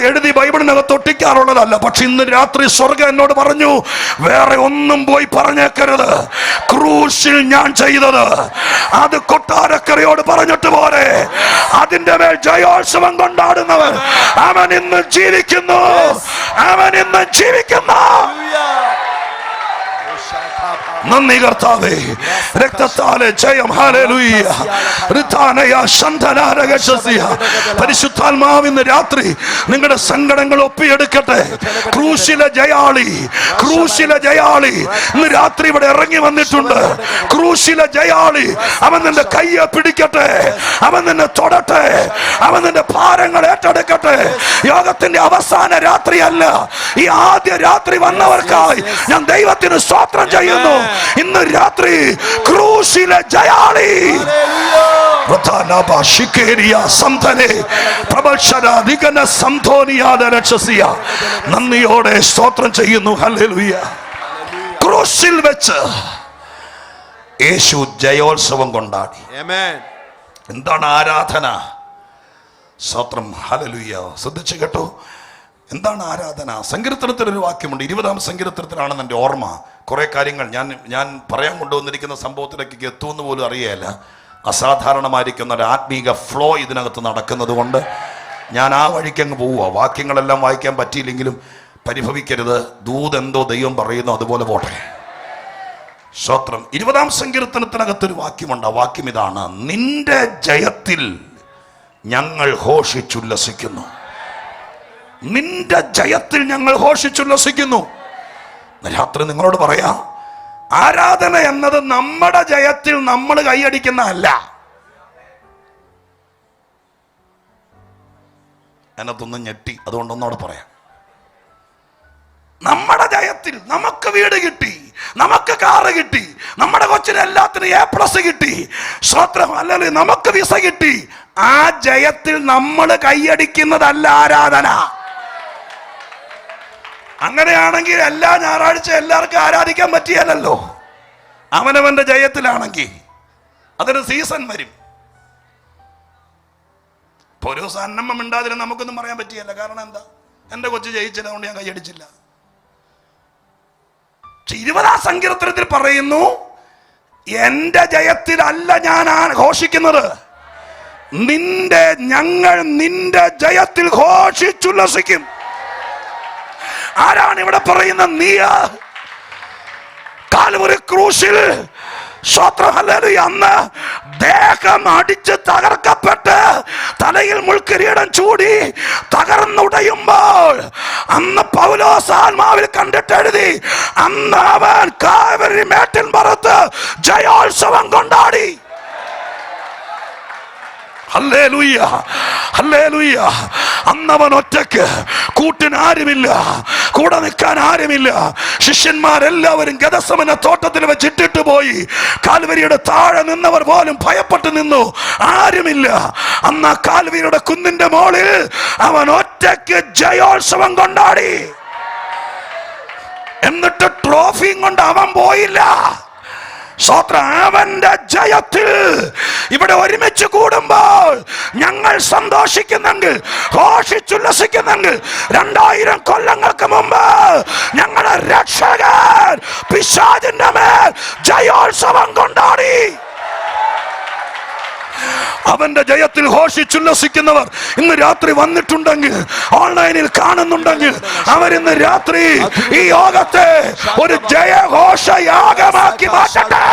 എഴുതി ബൈബിളിനകത്ത് ഒട്ടിക്കാറുള്ളതല്ല. പക്ഷെ ഇന്ന് രാത്രി സ്വർഗം എന്നോട് പറഞ്ഞു, വേറെ ഒന്നും പോയി പറഞ്ഞേക്കരുത്. ക്രൂശിൽ ഞാൻ ചെയ്തത് അത് കൊട്ടാരക്കരയോട് പറഞ്ഞിട്ട് പോരെ. അതിന്റെ മേൽ ജയോത്സവം കൊണ്ടാടുന്നവൻ അവൻ ഇന്ന് ജീവിക്കുന്നു, അവൻ ഇന്ന് ജീവിക്കുന്നു. നന്ദി കർത്താവേ, രക്തത്താലെ ജയം. ഹല്ലേലൂയ. പരിശുദ്ധാത്മാവിന്ന് രാത്രി നിങ്ങളുടെ സങ്കടങ്ങൾ ഒപ്പിയെടുക്കട്ടെ. ക്രൂശിലെ ജയാളി, ക്രൂശിലെ ജയാളി ഇന്ന് രാത്രി ഇവിടെ ഇറങ്ങി വന്നിട്ടുണ്ട്. ക്രൂശിലെ ജയാളി അവൻ നിന്റെ കയ്യെ പിടിക്കട്ടെ, അവൻ നിന്നെ തൊടട്ടെ, അവൻ നിന്റെ ഭാരങ്ങൾ ഏറ്റെടുക്കട്ടെ. യോഗത്തിന്റെ അവസാന രാത്രിയല്ല, ഈ ആദ്യ രാത്രി വന്നവർക്കായി ഞാൻ ദൈവത്തിന് സ്തോത്രം ചെയ്യുന്നു. ഇന്ന് രാത്രി ക്രൂശിലെ ജയാളി നന്ദിയോടെ സ്തോത്രം ചെയ്യുന്നു. ഹല്ലേലൂയ. ക്രൂശിൽ വെച്ച് യേശു ജയോത്സവം കൊണ്ടാടി. എന്താണ് ആരാധന? സ്തോത്രം. ഹല്ലേലൂയ. ശ്രദ്ധിച്ചു കേട്ടോ, എന്താണ് ആരാധന? സങ്കീർത്തനത്തിൽ ഒരു വാക്യമുണ്ട്, 20-ാം സങ്കീർത്തനത്തിലാണെന്ന് എൻ്റെ ഓർമ്മ. കുറെ കാര്യങ്ങൾ ഞാൻ പറയാൻ കൊണ്ടുവന്നിരിക്കുന്ന സംഭവത്തിലേക്ക് എത്തുമെന്ന് പോലും അറിയേല. അസാധാരണമായിരിക്കുന്ന ഒരു ആത്മീക ഫ്ലോ ഇതിനകത്ത് നടക്കുന്നത് കൊണ്ട് ഞാൻ ആ വഴിക്കങ്ങ് പോവുക. വാക്യങ്ങളെല്ലാം വായിക്കാൻ പറ്റിയില്ലെങ്കിലും പരിഭവിക്കരുത്. ദൂതെന്തോ ദൈവം പറയുന്നു, അതുപോലെ പോട്ടെ. സ്തോത്രം. 20-ാം സങ്കീർത്തനത്തിനകത്തൊരു വാക്യമുണ്ട്. ആ വാക്യം ഇതാണ്: നിന്റെ ജയത്തിൽ ഞങ്ങൾ ഘോഷിച്ചുല്ലസിക്കുന്നു. നിന്റെ ജയത്തിൽ ഞങ്ങൾ ഘോഷിച്ചുല്ലസിക്കുന്നു. രാത്രി നിങ്ങളോട് പറയാം, ആരാധന എന്നത് നമ്മുടെ ജയത്തിൽ നമ്മൾ കൈയടിക്കുന്ന അല്ല. അതിനകത്തൊന്നും ഞെട്ടി, അതുകൊണ്ടൊന്നോടെ പറയാം. നമ്മുടെ ജയത്തിൽ നമുക്ക് വീട് കിട്ടി, നമുക്ക് കാറ് കിട്ടി, നമ്മുടെ കൊച്ചിന് എല്ലാത്തിനും A+ കിട്ടി, സ്തോത്രം. അല്ലെങ്കിൽ നമുക്ക് വിസ കിട്ടി. ആ ജയത്തിൽ നമ്മൾ കൈയടിക്കുന്നതല്ല ആരാധന. അങ്ങനെയാണെങ്കിൽ എല്ലാ ഞായറാഴ്ച എല്ലാവർക്കും ആരാധിക്കാൻ പറ്റിയല്ലോ. അവനവന്റെ ജയത്തിലാണെങ്കിൽ അതൊരു സീസൺ വരും. ഇപ്പൊ ഒരു ദിവസം അന്നമ്മ മിണ്ടാതിന് നമുക്കൊന്നും പറയാൻ പറ്റിയല്ല. കാരണം എന്താ? എന്റെ കൊച്ചു ജയിച്ചില്ല, അതുകൊണ്ട് ഞാൻ കൈയടിച്ചില്ല. 20-ാം സങ്കീർത്തനത്തിൽ പറയുന്നു, എന്റെ ജയത്തിലല്ല ഞാൻ ഘോഷിക്കുന്നത്, ഞങ്ങൾ നിന്റെ ജയത്തിൽ ഘോഷിച്ചുല്ലസിക്കും. ആരാണ് ഇവിടെ പറയുന്ന? നീ കാൽവരി ക്രൂശിൽ അന്ന് ദേഹം അടിച്ച് തകർക്കപ്പെട്ട് തലയിൽ മുൾക്കിരീടം ചൂടി തകർന്നുടയുമ്പോൾ അന്ന് പൗലോസ് ആത്മാവിൽ കണ്ടിട്ട് എഴുതി, അന്ന് അവൻ കാൽവരി മേട്ടിൻ പുറത്ത് ജയോത്സവം കൊണ്ടാടി. Hallelujah, hallelujah. അന്നവൻ ഒറ്റയ്ക്ക്, കൂട്ടിന് ആരുമില്ല, കൂടെ നിൽക്കാൻ ആരുമില്ല. ശിഷ്യന്മാരെല്ലാവരും ഗദസമന തോട്ടത്തിൽ വെച്ചിട്ടിട്ട് പോയി. കാൽവരിയുടെ താഴെ നിന്നവർ പോലും ഭയപ്പെട്ടു നിന്നു. ആരുമില്ല. അന്ന് ആ കാൽവരിയുടെ കുന്നിന്റെ മോളിൽ അവൻ ഒറ്റയ്ക്ക് ജയോത്സവം കൊണ്ടാടി. എന്നിട്ട് ട്രോഫിയും കൊണ്ട് അവൻ പോയില്ല. സ്തോത്രം. അവന്റെ ജയത്തിൽ ഇവിടെ ഒരുമിച്ച് കൂടുമ്പോൾ ഞങ്ങൾ സന്തോഷിക്കുന്നെങ്കിൽ, ഘോഷിച്ചുല്ലസിക്കുന്നെങ്കിൽ, 2000 കൊല്ലങ്ങൾക്ക് മുമ്പ് ഞങ്ങളുടെ രക്ഷകൻ പിശാചിന്റെ മേൽ ജയോത്സവം കൊണ്ടാടി. അവന്റെ ജയത്തിൽ ഘോഷിച്ചുല്ലസിക്കുന്നവർ ഇന്ന് രാത്രി വന്നിട്ടുണ്ടെങ്കിൽ, ഓൺലൈനിൽ കാണുന്നുണ്ടെങ്കിൽ, അവരിന്ന് രാത്രി ഈ യോഗത്തെ ഒരു ജയഘോഷയാഗമാക്കി മാറ്റട്ടെ.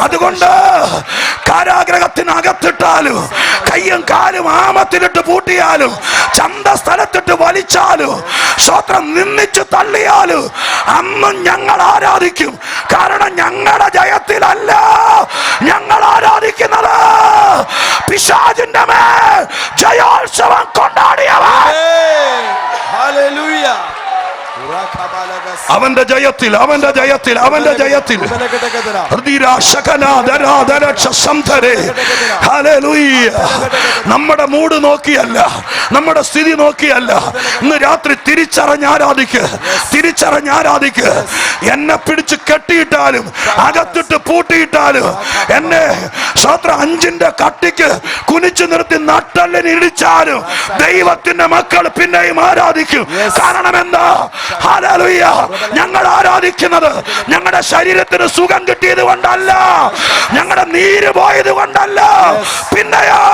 അതുകൊണ്ട് കാരാഗ്രഹത്തിനകത്തിട്ടാലും, കയ്യും കാലും ആമത്തിലിട്ട് പൂട്ടിയാലും, ചന്ത സ്ഥലത്തിട്ട് വലിച്ചാലും, സ്വത്രം നിന്നിച്ചു തള്ളിയാലും, അന്നും ഞങ്ങൾ ആരാധിക്കും. കാരണം ഞങ്ങളുടെ ജയത്തിലല്ല ഞങ്ങൾ ആരാധിക്കുന്നത് പിശാചിന്റെ മേൽ ജയോത്സവം കൊണ്ടാടിയവൻ. അവന്റെ ജയത്തിൽ, അവന്റെ ജയത്തിൽ, അവന്റെ ജയത്തിൽ നമ്മുടെ മൂഡ് നോക്കിയല്ല, നമ്മുടെ സ്ഥിതി നോക്കിയല്ല, ഇന്ന് രാത്രി തിരിച്ചറിഞ്ഞാരാധിക്ക്, തിരിച്ചറിഞ്ഞാരാധിക്ക്. എന്നെ പിടിച്ച് കെട്ടിയിട്ടാലും, അകത്തിട്ട് പൂട്ടിയിട്ടാലും, എന്നെ സ്വത്രം 5ന്റെ കട്ടിക്ക് കുനിച്ചു നിർത്തി നട്ടല്ലിന് ഇടിച്ചാലും ദൈവത്തിന്റെ മക്കൾ പിന്നെയും ആരാധിക്കും. കാരണം എന്താ? ഹല്ലേലൂയ. ഞങ്ങൾ ആരാധിക്കുന്നത് ഞങ്ങളുടെ ശരീരത്തിന് സുഖം കിട്ടിയത് കൊണ്ടല്ല, ഞങ്ങളുടെ നീര് പോയത് കൊണ്ടല്ല. പിന്നെയോ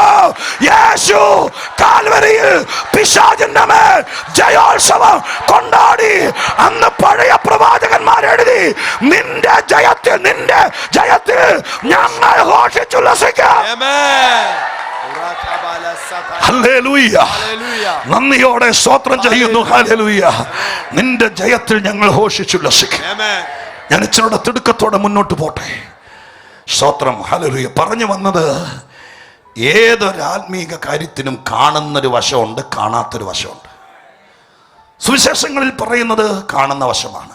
യേശു കാൽവരിയിൽ പിശാചിന്റെ മേൽ ജയോത്സവം കൊണ്ടാടി. അന്ന് പഴയ പ്രവാചകന്മാർ എഴുതി, നിന്റെ ജയത്തിൽ, നിന്റെ ജയത്തിൽ ഞങ്ങൾ ഘോഷിച്ചുല്ലസിക്കാം. ഹല്ലേലൂയ. നന്ദിയോടെ സ്തോത്രം ചെയ്യുന്നു. ഹല്ലേലൂയ. നിന്റെ ജയത്തിൽ ഞങ്ങൾ ഘോഷിച്ചുല്ലസിക്കും. ഞാൻ ഇച്ചിരിയുടെ തിടുക്കത്തോടെ മുന്നോട്ട് പോട്ടെ. സ്തോത്രം. ഹല്ലേലൂയ. പറഞ്ഞു വന്നത്, ഏതൊരു ആത്മീക കാര്യത്തിനും കാണുന്നൊരു വശമുണ്ട്, കാണാത്തൊരു വശമുണ്ട്. സുവിശേഷങ്ങളിൽ പറയുന്നത് കാണുന്ന വശമാണ്.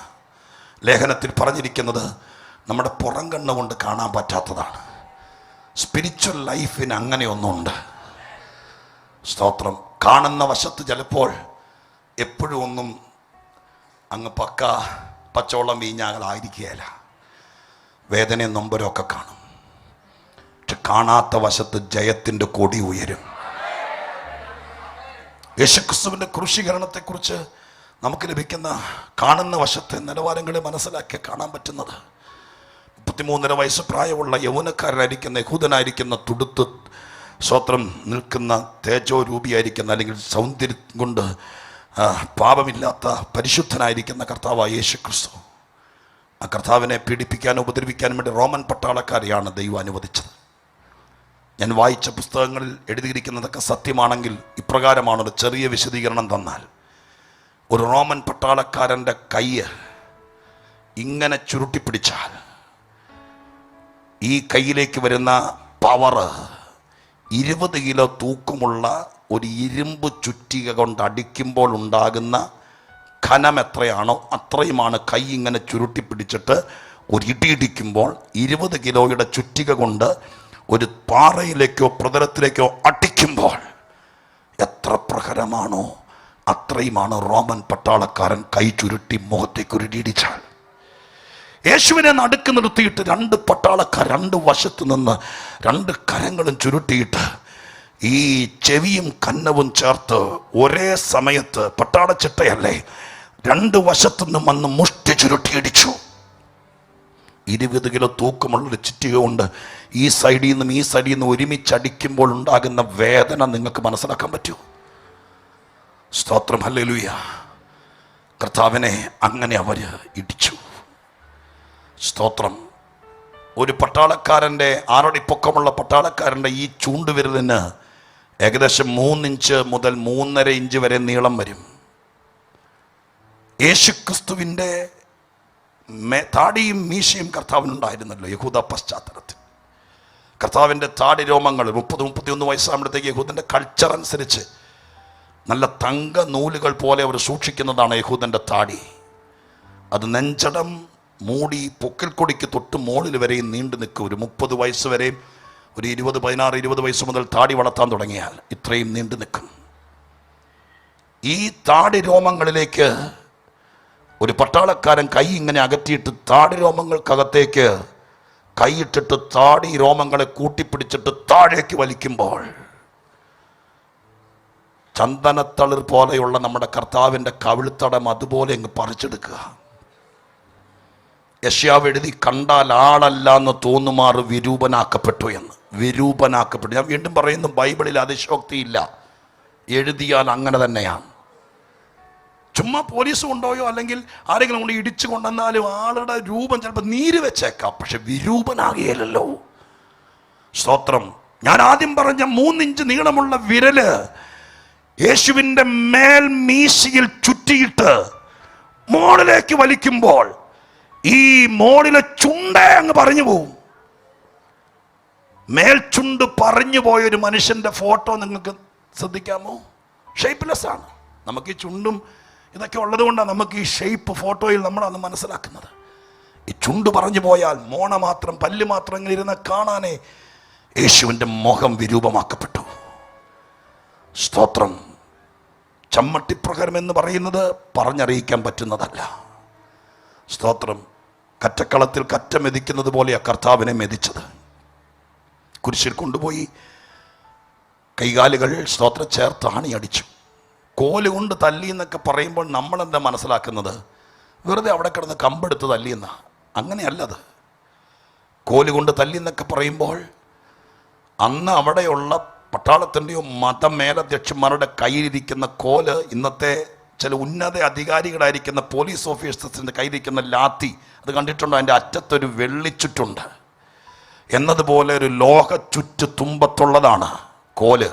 ലേഖനത്തിൽ പറഞ്ഞിരിക്കുന്നത് നമ്മുടെ പുറം കണ്ണുകൊണ്ട് കാണാൻ പറ്റാത്തതാണ്. സ്പിരിച്വൽ ലൈഫിന് അങ്ങനെയൊന്നുണ്ട്. സ്തോത്രം. കാണുന്ന വശത്ത് ചിലപ്പോൾ എപ്പോഴും ഒന്നും അങ്ങ് പച്ചവെള്ളം വീഞ്ഞാകളായിരിക്കുകയില്ല. വേദനയും നൊമ്പരമൊക്കെ കാണും. പക്ഷെ കാണാത്ത വശത്ത് ജയത്തിൻ്റെ കൊടി ഉയരും. യേശുക്രിസ്തുവിൻ്റെ ക്രൂശീകരണത്തെക്കുറിച്ച് നമുക്ക് ലഭിക്കുന്ന കാണുന്ന വശത്തെ നിലവാരങ്ങളെ മനസ്സിലാക്കി കാണാൻ പറ്റുന്നത്, 33.5 വയസ്സ് പ്രായമുള്ള യൗവനക്കാരനായിരിക്കുന്ന യഹൂദനായിരിക്കുന്ന തുടുത്ത് സ്വത്രം നിൽക്കുന്ന തേജോരൂപിയായിരിക്കുന്ന, അല്ലെങ്കിൽ സൗന്ദര്യം കൊണ്ട് പാപമില്ലാത്ത പരിശുദ്ധനായിരിക്കുന്ന കർത്താവായ യേശു ക്രിസ്തു, ആ കർത്താവിനെ പീഡിപ്പിക്കാനും ഉപദ്രവിക്കാനും വേണ്ടി റോമൻ പട്ടാളക്കാരെയാണ് ദൈവം അനുവദിച്ചത്. ഞാൻ വായിച്ച പുസ്തകങ്ങളിൽ എഴുതിയിരിക്കുന്നതൊക്കെ സത്യമാണെങ്കിൽ ഇപ്രകാരമാണ്. ഒരു ചെറിയ വിശദീകരണം തന്നാൽ, ഒരു റോമൻ പട്ടാളക്കാരൻ്റെ കൈ ഇങ്ങനെ ചുരുട്ടിപ്പിടിച്ചാൽ ഈ കയ്യിലേക്ക് വരുന്ന പവർ 20 കിലോ തൂക്കമുള്ള ഒരു ഇരുമ്പ് ചുറ്റിക കൊണ്ട് അടിക്കുമ്പോൾ ഉണ്ടാകുന്ന ഘനം എത്രയാണോ അത്രയുമാണ് കൈ ഇങ്ങനെ ചുരുട്ടിപ്പിടിച്ചിട്ട് ഒരു ഇടിയിടിക്കുമ്പോൾ 20 കിലോയുടെ ചുറ്റിക കൊണ്ട് ഒരു പാറയിലേക്കോ പ്രതലത്തിലേക്കോ അടിക്കുമ്പോൾ എത്ര പ്രഹരമാണോ അത്രയുമാണ് റോമൻ പട്ടാളക്കാരൻ കൈ ചുരുട്ടി മുഖത്തേക്ക് ഒരു ഇടിച്ചാൽ. യേശുവിനെ നടുക്ക് നിർത്തിയിട്ട് 2 പട്ടാളക്കാർ 2 വശത്ത് നിന്ന് 2 കരങ്ങളും ചുരുട്ടിയിട്ട് ഈ ചെവിയും കന്നവും ചേർത്ത് ഒരേ സമയത്ത്, പട്ടാളച്ചിട്ടയല്ലേ, 2 വശത്തു നിന്നും വന്ന് മുഷ്ടി ചുരുട്ടിയിടിച്ചു. 20 കിലോ തൂക്കമുള്ളൊരു ചുറ്റിക കൊണ്ട് ഈ സൈഡിൽ നിന്നും ഈ സൈഡിൽ നിന്നും ഒരുമിച്ചടിക്കുമ്പോൾ ഉണ്ടാകുന്ന വേദന നിങ്ങൾക്ക് മനസ്സിലാക്കാൻ പറ്റുമോ? സ്തോത്രം. ഹല്ലേലൂയ. കർത്താവിനെ അങ്ങനെ അവർ ഇടിച്ചു. സ്തോത്രം. ഒരു പട്ടാളക്കാരൻ്റെ 6 അടി പൊക്കമുള്ള പട്ടാളക്കാരൻ്റെ ഈ ചൂണ്ടുവിരലിന് ഏകദേശം 3 ഇഞ്ച് മുതൽ 3.5 ഇഞ്ച് വരെ നീളം വരും. യേശുക്രിസ്തുവിൻ്റെ താടിയും മീശയും കർത്താവിനുണ്ടായിരുന്നല്ലോ യഹൂദ പശ്ചാത്തലത്തിൽ. കർത്താവിൻ്റെ താടി രോമങ്ങൾ 30-31 വയസ്സാകുമ്പോഴത്തേക്ക് യഹൂദൻ്റെ കൾച്ചർ അനുസരിച്ച് നല്ല തങ്ക നൂലുകൾ പോലെ അവർ സൂക്ഷിക്കുന്നതാണ് യഹൂദൻ്റെ താടി. അത് നെഞ്ചടം മൂടി പൊക്കിൽക്കൊടിക്ക് തൊട്ട് മോളിൽ വരെയും നീണ്ടു നിൽക്കും. ഒരു 30 വയസ്സ് വരെയും, ഒരു 16-20 വയസ്സ് മുതൽ താടി വളർത്താൻ തുടങ്ങിയാൽ ഇത്രയും നീണ്ടു നിൽക്കും. ഈ താടി രോമങ്ങളിലേക്ക് ഒരു പട്ടാളക്കാരൻ കൈ ഇങ്ങനെ അകറ്റിയിട്ട് താടി രോമങ്ങൾക്കകത്തേക്ക് കൈയിട്ടിട്ട് താടി രോമങ്ങളെ കൂട്ടിപ്പിടിച്ചിട്ട് താഴേക്ക് വലിക്കുമ്പോൾ ചന്ദനത്തളിർ പോലെയുള്ള നമ്മുടെ കർത്താവിൻ്റെ കവിൾത്തടം അതുപോലെ അങ്ങ് പറിച്ചെടുക്കുക. യെശയ്യാവ് എഴുതി, കണ്ടാൽ ആളല്ല എന്ന് തോന്നുമാറ് വിരൂപനാക്കപ്പെട്ടു എന്ന്. വിരൂപനാക്കപ്പെട്ടു. ഞാൻ വീണ്ടും പറയുന്നു, ബൈബിളിൽ അതിശോക്തിയില്ല, എഴുതിയാൽ അങ്ങനെ തന്നെയാണ്. ചുമ്മാ പോലീസ് കൊണ്ടോയോ അല്ലെങ്കിൽ ആരെങ്കിലും കൊണ്ട് ഇടിച്ചു കൊണ്ടെന്നാലും ആളുടെ രൂപം ചിലപ്പോൾ നീര് വെച്ചേക്കാം, പക്ഷെ വിരൂപനാകിയല്ലോ. സ്തോത്രം. ഞാൻ ആദ്യം പറഞ്ഞ 3 ഇഞ്ച് നീളമുള്ള വിരല് യേശുവിൻ്റെ മേൽ മീശയിൽ ചുറ്റിയിട്ട് മോളിലേക്ക് വലിക്കുമ്പോൾ ഈ മോളിലെ ചുണ്ടേ അങ്ങ് പറഞ്ഞു പോവും. മേൽചുണ്ട് പറഞ്ഞു പോയൊരു മനുഷ്യൻ്റെ ഫോട്ടോ നിങ്ങൾക്ക് ശ്രദ്ധിക്കാമോ? ഷേപ്പ്ലെസ് ആണ്. നമുക്ക് ഈ ചുണ്ടും ഇതൊക്കെ ഉള്ളത് കൊണ്ടാണ് നമുക്ക് ഈ ഷേപ്പ് ഫോട്ടോയിൽ നമ്മളത് മനസ്സിലാക്കുന്നത്. ഈ ചുണ്ട് പറഞ്ഞു പോയാൽ മോണ മാത്രം, പല്ല് മാത്രം ഇങ്ങനെ ഇരുന്ന് കാണാനേ യേശുവിൻ്റെ മുഖം വിരൂപമാക്കപ്പെട്ടു. സ്തോത്രം. ചമ്മട്ടിപ്രകാരം എന്ന് പറയുന്നത് പറഞ്ഞറിയിക്കാൻ പറ്റുന്നതല്ല. സ്തോത്രം. കറ്റക്കളത്തിൽ കറ്റ മെതിക്കുന്നത് പോലെയാണ് കർത്താവിനെ മെതിച്ചത്. കുരിശിൽ കൊണ്ടുപോയി കൈകാലുകൾ സ്തോത്രം ചേർത്ത് ആണിയടിച്ചു. കോല് കൊണ്ട് തല്ലി എന്നൊക്കെ പറയുമ്പോൾ നമ്മളെന്താ മനസ്സിലാക്കുന്നത്? വെറുതെ അവിടെ കിടന്ന് കമ്പെടുത്ത് തല്ലിയെന്ന. അങ്ങനെയല്ലത്. കോല് കൊണ്ട് തല്ലി എന്നൊക്കെ പറയുമ്പോൾ അന്ന് അവിടെയുള്ള പട്ടാളത്തിൻ്റെയോ മതമേലധ്യക്ഷന്മാരുടെ കയ്യിലിരിക്കുന്ന കോല് ഇന്നത്തെ ചില ഉന്നത അധികാരികളായിരിക്കുന്ന പോലീസ് ഓഫീസേഴ്സിൻ്റെ കയ്യിലിരിക്കുന്ന ലാത്തി, അത് കണ്ടിട്ടുണ്ടോ? അതിൻ്റെ അറ്റത്തൊരു വെള്ളിച്ചുറ്റുണ്ട്. എന്നതുപോലെ ഒരു ലോഹ ചുറ്റ് തുമ്പത്തുള്ളതാണ് കോല്.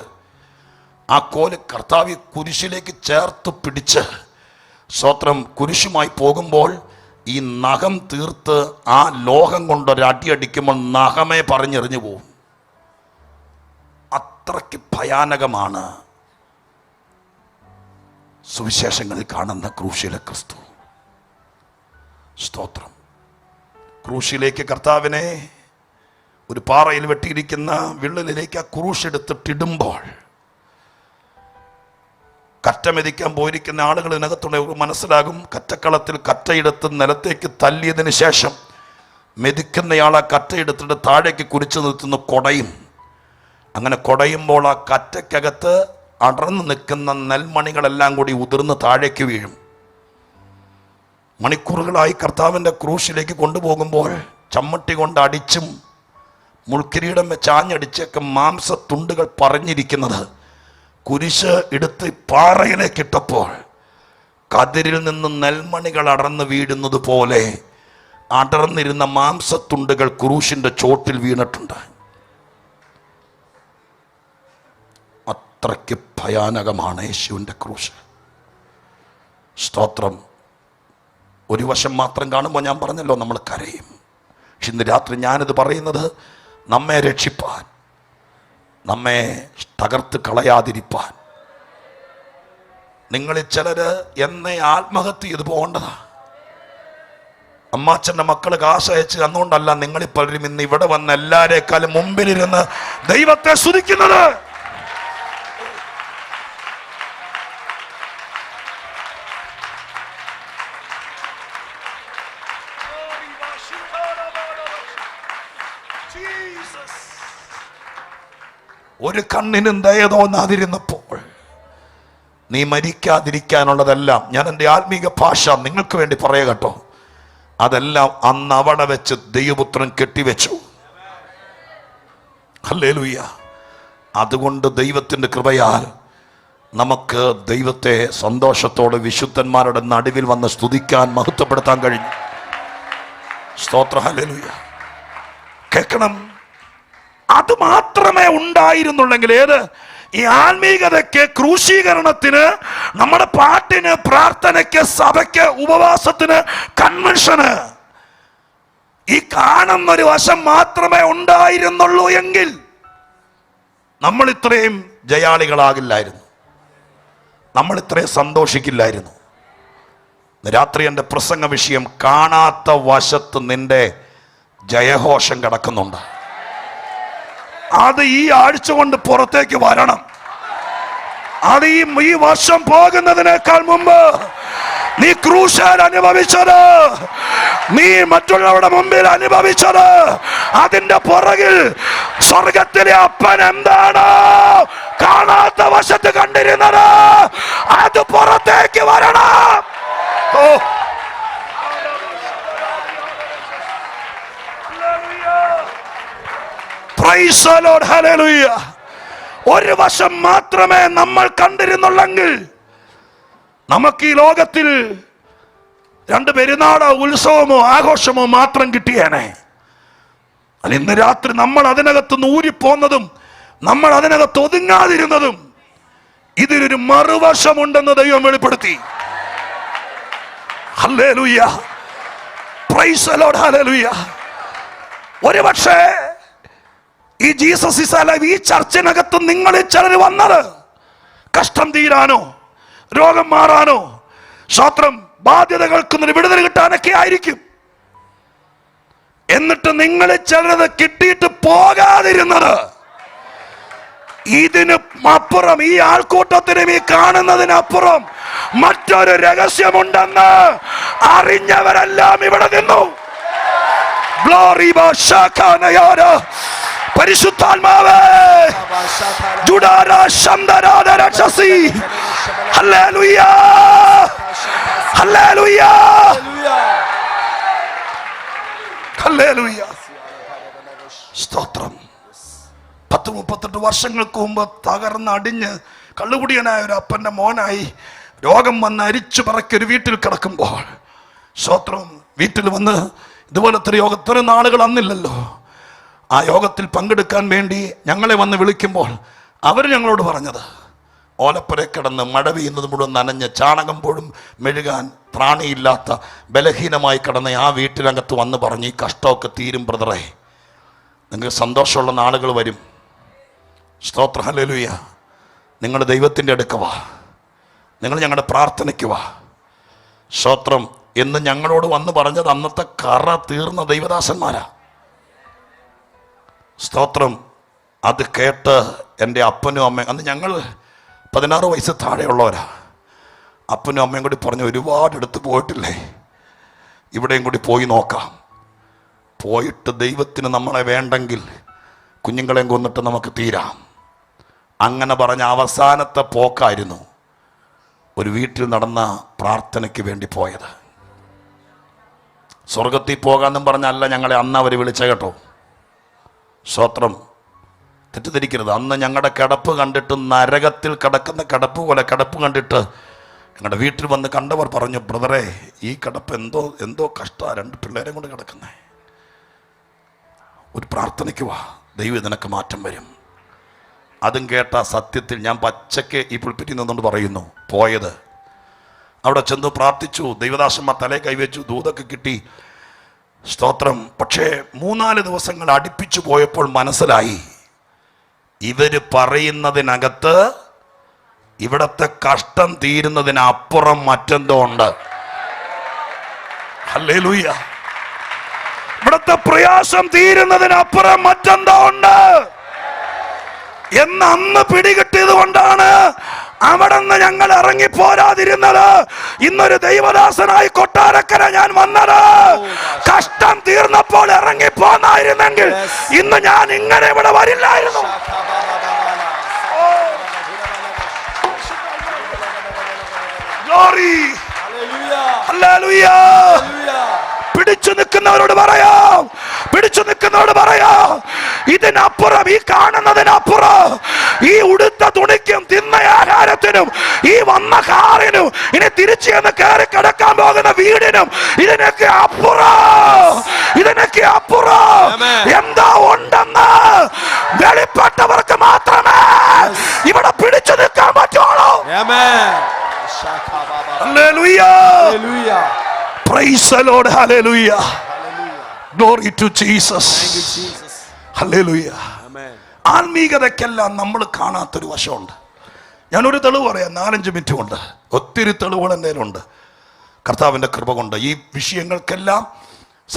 ആ കോല് കർത്താവ് കുരിശിലേക്ക് ചേർത്ത് പിടിച്ച് സ്തോത്രം കുരിശുമായി പോകുമ്പോൾ ഈ നഖം തീർത്ത് ആ ലോഹം കൊണ്ടൊരടി അടിക്കുമ്പോൾ നഖമേ പറഞ്ഞെറിഞ്ഞു പോവും. അത്രയ്ക്ക് ഭയാനകമാണ് സുവിശേഷങ്ങളിൽ കാണുന്ന ക്രൂശിലെ ക്രിസ്തു. സ്തോത്രം. ക്രൂശിലേക്ക് കർത്താവിനെ ഒരു പാറയിൽ വെട്ടിയിരിക്കുന്ന വിള്ളലിലേക്ക് ആ ക്രൂശെടുത്തിട്ടിടുമ്പോൾ കറ്റ മെതിക്കാൻ പോയിരിക്കുന്ന ആളുകൾ ഇതിനകത്തുള്ള മനസ്സിലാകും. കറ്റക്കളത്തിൽ കറ്റയെടുത്ത് നിലത്തേക്ക് തല്ലിയതിന് ശേഷം മെതിക്കുന്നയാൾ ആ കറ്റയെടുത്തിട്ട് താഴേക്ക് കുരിച്ചു നിർത്തുന്ന കൊടയും. അങ്ങനെ കൊടയുമ്പോൾ ആ കറ്റയ്ക്കകത്ത് അടർന്നു നിൽക്കുന്ന നെൽമണികളെല്ലാം കൂടി ഉതിർന്ന് താഴേക്ക് വീഴും. മണിക്കൂറുകളായി കർത്താവിൻ്റെ ക്രൂശിലേക്ക് കൊണ്ടുപോകുമ്പോൾ ചമ്മട്ടി കൊണ്ട് അടിച്ചും മുൾക്കിരീടം വെച്ച് ആഞ്ഞടിച്ചൊക്കെ മാംസത്തുണ്ടുകൾ പറഞ്ഞിരിക്കുന്നത് കുരിശ് എടുത്ത് പാറയിലേക്ക് ഇട്ടപ്പോൾ കതിരിൽ നിന്ന് നെൽമണികൾ അടർന്ന് വീഴുന്നത് പോലെ അടർന്നിരുന്ന മാംസത്തുണ്ടുകൾ ക്രൂശിൻ്റെ ചോട്ടിൽ വീണിട്ടുണ്ട്. അത്രയ്ക്ക് ഭയാനകമാണ് യേശുവിൻ്റെ ക്രൂശ്. സ്തോത്രം. ഒരു വശം മാത്രം കാണുമ്പോൾ ഞാൻ പറഞ്ഞല്ലോ നമ്മൾ കരയും. പക്ഷെ ഇന്ന് രാത്രി ഞാനിത് പറയുന്നത് നമ്മെ രക്ഷിപ്പാൻ, നമ്മെ തകർത്ത് കളയാതിരിപ്പാൻ. നിങ്ങളിൽ ചിലര് എന്നെ ആത്മഹത്യ ചെയ്ത് പോകേണ്ടതാ. അമ്മാച്ചൻ്റെ മക്കൾ കാശ് അയച്ച് തന്നുകൊണ്ടല്ല നിങ്ങളിൽ പലരും ഇന്ന് ഇവിടെ വന്ന് എല്ലാരേക്കാളും മുമ്പിലിരുന്ന് ദൈവത്തെ സ്തുതിക്കുന്നത്. ഒരു കണ്ണിനും ദയ തോന്നാതിരുന്നപ്പോൾ നീ മരിക്കാതിരിക്കാനുള്ളതെല്ലാം, ഞാൻ എൻ്റെ ആത്മീക ഭാഷ നിങ്ങൾക്ക് വേണ്ടി പറയുക കേട്ടോ, അതെല്ലാം അന്ന് അവിടെ വെച്ച് ദൈവപുത്രൻ കെട്ടിവെച്ചു. ഹല്ലേലൂയ. അതുകൊണ്ട് ദൈവത്തിൻ്റെ കൃപയാൽ നമുക്ക് ദൈവത്തെ സന്തോഷത്തോടെ വിശുദ്ധന്മാരുടെ നടുവിൽ വന്ന് സ്തുതിക്കാൻ, മഹത്വപ്പെടുത്താൻ കഴിഞ്ഞു. സ്തോത്ര. ഹല്ലേലൂയ. കേൾക്കണം. അത് മാത്രമേ ഉണ്ടായിരുന്നുള്ളെങ്കിൽ, ഏത് ഈ ആത്മീകതയ്ക്ക്, ക്രൂശീകരണത്തിന്, നമ്മുടെ പാട്ടിന്, പ്രാർത്ഥനയ്ക്ക്, സഭയ്ക്ക്, ഉപവാസത്തിന്, കൺവെൻഷന് ഈ കാണുന്നൊരു വശം മാത്രമേ ഉണ്ടായിരുന്നുള്ളൂ എങ്കിൽ നമ്മൾ ഇത്രയും ജയാളികളാകില്ലായിരുന്നു, നമ്മൾ ഇത്രയും സന്തോഷിക്കില്ലായിരുന്നു. രാത്രി എൻ്റെ പ്രസംഗ വിഷയം, കാണാത്ത വശത്ത് നിന്റെ ജയഘോഷം കിടക്കുന്നുണ്ട്. അത് ഈ ആഴ്ച കൊണ്ട് പുറത്തേക്ക് വരണം. അത് ഈ വർഷം പോകുന്നതിനേക്കാൾ മുമ്പ് നീ ക്രൂശിൽ അനുഭവിച്ചത്, നീ മറ്റുള്ളവരുടെ മുമ്പിൽ അനുഭവിച്ചത്, അതിന്റെ പുറകിൽ സ്വർഗത്തിലെ അപ്പൻ എന്താണ് കാണാത്ത വശത്ത് കണ്ടിരുന്നത്, അത് പുറത്തേക്ക് വരണം. ഓ, പ്രൈസ് ദി ലോർഡ്, ഹല്ലേലൂയ. ഒരു വശം മാത്രമേ നമ്മൾ കണ്ടിരുന്നുള്ളെങ്കിൽ നമുക്ക് ഈ ലോകത്തിൽ 2 പെരുന്നാളോ ഉത്സവമോ ആഘോഷമോ മാത്രം കിട്ടിയേനെ. ഇന്ന് രാത്രി നമ്മൾ അതിനകത്ത് ഊരിപ്പോന്നതും നമ്മൾ അതിനകത്ത് ഒതുങ്ങാതിരുന്നതും ഇതിനൊരു മറുവശമുണ്ടെന്ന് ദൈവം വെളിപ്പെടുത്തി. Hallelujah, praise the Lord, hallelujah. ഒരുപക്ഷേ ഈ ജീസസ് ഈസ് അലൈവ് ഈ ചർച്ചിനകത്ത് നിങ്ങളിൽ ചിലർ വന്നത് കഷ്ടം തീരാനോ, രോഗം മാറാനോ, സ്വത്രം ബാധ്യതകൾക്ക് വിടുതൽ കിട്ടാനൊക്കെ ആയിരിക്കും. എന്നിട്ട് നിങ്ങളിൽ ചിലത് കിട്ടിയിട്ട് പോകാതിരുന്നത് ഇതിന് അപ്പുറം, ഈ ആൾക്കൂട്ടത്തിനും ഈ കാണുന്നതിനപ്പുറം മറ്റൊരു രഹസ്യമുണ്ടെന്ന് അറിഞ്ഞവരെല്ലാം ഇവിടെ നിന്നു. ഗ്ലോറി ബശാഖനയാര പരിശുദ്ധാത്മാവേ, ജുഡാരാ ശംദരാദരക്ഷസി, ഹല്ലേലൂയ, ഹല്ലേലൂയ, ഹല്ലേലൂയ, സ്തോത്രം. 10-38 വർഷങ്ങൾക്ക് മുമ്പ് തകർന്നടിഞ്ഞ് കള്ളുകുടിയനായ ഒരു അപ്പന്റെ മോനായി രോഗം വന്ന് അരിച്ചു പറക്കൊരു വീട്ടിൽ കിടക്കുമ്പോൾ, സ്തോത്രം, വീട്ടിൽ വന്ന് ഇതുപോലത്തെ യോഗത്തിന് നാളുകൾ അന്നില്ലല്ലോ. ആ യോഗത്തിൽ പങ്കെടുക്കാൻ വേണ്ടി ഞങ്ങളെ വന്ന് വിളിക്കുമ്പോൾ അവർ ഞങ്ങളോട് പറഞ്ഞത്, ഓലപ്പുര കിടന്ന് മഴ പെയ്യുന്നത് മുഴുവൻ നനഞ്ഞ് ചാണകം പോലും മെഴുകാൻ പ്രാണിയില്ലാത്ത ബലഹീനമായി കിടന്ന ആ വീട്ടിനകത്ത് വന്ന് പറഞ്ഞ്, ഈ കഷ്ടമൊക്കെ തീരും ബ്രദറെ, നിങ്ങൾക്ക് സന്തോഷമുള്ള നാളുകൾ വരും. സ്തോത്ര, ഹല്ലേലൂയ. നിങ്ങൾ ദൈവത്തിൻ്റെ അടുക്ക വാ, നിങ്ങൾ ഞങ്ങളുടെ പ്രാർത്ഥനയ്ക്ക് വാ, സ്തോത്രം എന്ന് ഞങ്ങളോട് വന്ന് പറഞ്ഞത് അന്നത്തെ കറ തീർന്ന ദൈവദാസന്മാരാ. സ്തോത്രം. അത് കേട്ട് എൻ്റെ അപ്പനും അമ്മയും, അന്ന് ഞങ്ങൾ 16 വയസ്സ് താഴെയുള്ളവരാ, അപ്പനും അമ്മയും കൂടി പറഞ്ഞു, ഒരുപാട് എടുത്ത് പോയിട്ടില്ലേ, ഇവിടെയും കൂടി പോയി നോക്കാം. പോയിട്ട് ദൈവത്തിന് നമ്മളെ വേണ്ടെങ്കിൽ കുഞ്ഞുങ്ങളെയും കൊന്നിട്ട് നമുക്ക് തീരാം. അങ്ങനെ പറഞ്ഞ അവസാനത്തെ പോക്കായിരുന്നു ഒരു വീട്ടിൽ നടന്ന പ്രാർത്ഥനയ്ക്ക് വേണ്ടി പോയത്. സ്വർഗത്തിൽ പോകാമെന്നും പറഞ്ഞല്ല ഞങ്ങളെ അന്ന് അവർ വിളിച്ച കേട്ടോ. സ്തോത്രം, തെറ്റിദ്ധരിക്കരുത്. അന്ന് ഞങ്ങളുടെ കിടപ്പ് കണ്ടിട്ട്, നരകത്തിൽ കിടക്കുന്ന കിടപ്പ് പോലെ കിടപ്പ് കണ്ടിട്ട് ഞങ്ങളുടെ വീട്ടിൽ വന്ന് കണ്ടവർ പറഞ്ഞു, ബ്രദറെ, ഈ കിടപ്പ് എന്തോ കഷ്ടമാണ്, 2 പിള്ളേരെ കൊണ്ട് കിടക്കുന്നേ, ഒരു പ്രാർത്ഥനയ്ക്ക് വാ, ദൈവം ഇതിനൊക്കെ മാറ്റം വരും. അതും കേട്ട സത്യത്തിൽ ഞാൻ പച്ചയ്ക്ക് ഈ പുൽപ്പിറ്റിൽ നിന്നുകൊണ്ട് പറയുന്നു, പോയത് അവിടെ ചെന്ന് പ്രാർത്ഥിച്ചു, ദൈവദാസന്മാർ തലേ കൈവച്ചു, ദൂതൊക്കെ കിട്ടി, സ്തോത്രം. പക്ഷേ 3-4 ദിവസങ്ങൾ അടുപ്പിച്ചു പോയപ്പോൾ മനസ്സിലായി, ഇവര് പറയുന്നതിനകത്ത് ഇവിടത്തെ കഷ്ടം തീരുന്നതിനപ്പുറം മറ്റെന്തോ ഉണ്ട്. ഹല്ലേലൂയ. ഇവിടത്തെ പ്രയാസം തീരുന്നതിനപ്പുറം മറ്റെന്തോ ഉണ്ട് എന്ന് അന്ന് പിടികിട്ടിയത് കൊണ്ടാണ് അവിടെ നിന്ന് ഞങ്ങൾ ഇറങ്ങി പോരാതിരുന്നത്. ഇന്നൊരു ദൈവദാസനായി കൊട്ടാരക്കര ഞാൻ വന്നത്. കഷ്ടം തീർന്നപ്പോൾ ഇറങ്ങി പോന്നായിരുന്നെങ്കിൽ ഇന്ന് ഞാൻ ഇങ്ങനെ ഇവിടെ വരില്ലായിരുന്നു. Glory, hallelujah. പിടിച്ചു നിൽക്കുന്നവരോട് പറയാം, പിടിച്ചു നിൽക്കുന്നവരോട് പറയാം, ഇതിനപ്പുറം, ഈ കാണുന്നതിനപ്പുറം, ഈ ഉടുത്ത തുണിക്കും തിന്ന ആഹാരത്തിനും ഈ വന്ന കാറിനും ഇനി തിരിച്ചു എന്ന് കയറി കിടക്കാൻ പോകുന്ന വീടിനും ഇതിനൊക്കെ അപ്പുറം എന്താ ഉണ്ടെന്ന് വെളിപ്പെട്ടവർക്ക് മാത്രമേ ഇവിടെ the Lord. Hallelujah. Glory to Jesus. Thank you, Jesus. Hallelujah. Amen. ആത്മീകതയ്ക്കെല്ലാം നമ്മൾ കാണാത്തൊരു വശമുണ്ട്. ഞാനൊരു തെളിവ് പറയാം, 4-5 മിനിറ്റ് കൊണ്ട്. ഒത്തിരി തെളിവുകൾ എൻ്റെ കയ്യിലുണ്ട്. കർത്താവിൻ്റെ കൃപ കൊണ്ട് ഈ വിഷയങ്ങൾക്കെല്ലാം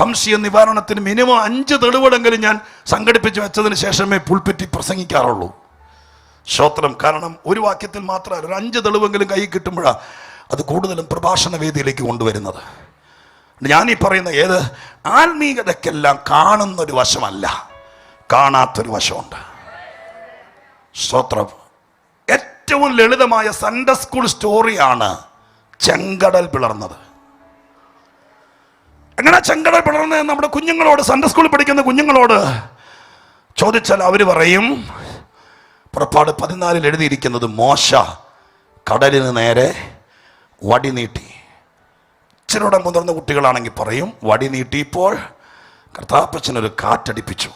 സംശയ നിവാരണത്തിന് മിനിമം 5 തെളിവുകളെങ്കിലും ഞാൻ സംഘടിപ്പിച്ച് വെച്ചതിന് ശേഷമേ പുൾപിറ്റി പ്രസംഗിക്കാറുള്ളൂ. സ്തോത്രം. കാരണം ഒരു വാക്യത്തിൽ മാത്രമല്ല, ഒരു 5 തെളിവെങ്കിലും കൈ കിട്ടുമ്പോഴാണ് അത് കൂടുതലും പ്രഭാഷണ വേദിയിലേക്ക് കൊണ്ടുവരുന്നത്. ഞാനീ പറയുന്ന ഏത് ആത്മീകതയ്ക്കെല്ലാം കാണുന്നൊരു വശമല്ല, കാണാത്തൊരു വശമുണ്ട്. സ്തോത്രം. ഏറ്റവും ലളിതമായ സൺഡേ സ്കൂൾ സ്റ്റോറിയാണ് ചെങ്കടൽ പിളർന്നത്. എങ്ങനെ ചെങ്കടൽ പിളർന്ന് നമ്മുടെ കുഞ്ഞുങ്ങളോട്, സൺഡേ സ്കൂളിൽ പഠിക്കുന്ന കുഞ്ഞുങ്ങളോട് ചോദിച്ചാൽ അവർ പറയും, പുറപ്പാട് 14 എഴുതിയിരിക്കുന്നത് മോശ കടലിന് നേരെ വടി നീട്ടി. ഇച്ചിരൂടെ മുതിർന്ന കുട്ടികളാണെങ്കിൽ പറയും, വടി നീട്ടിയപ്പോൾ കർത്താപ്പച്ചനൊരു കാറ്റടിപ്പിച്ചു,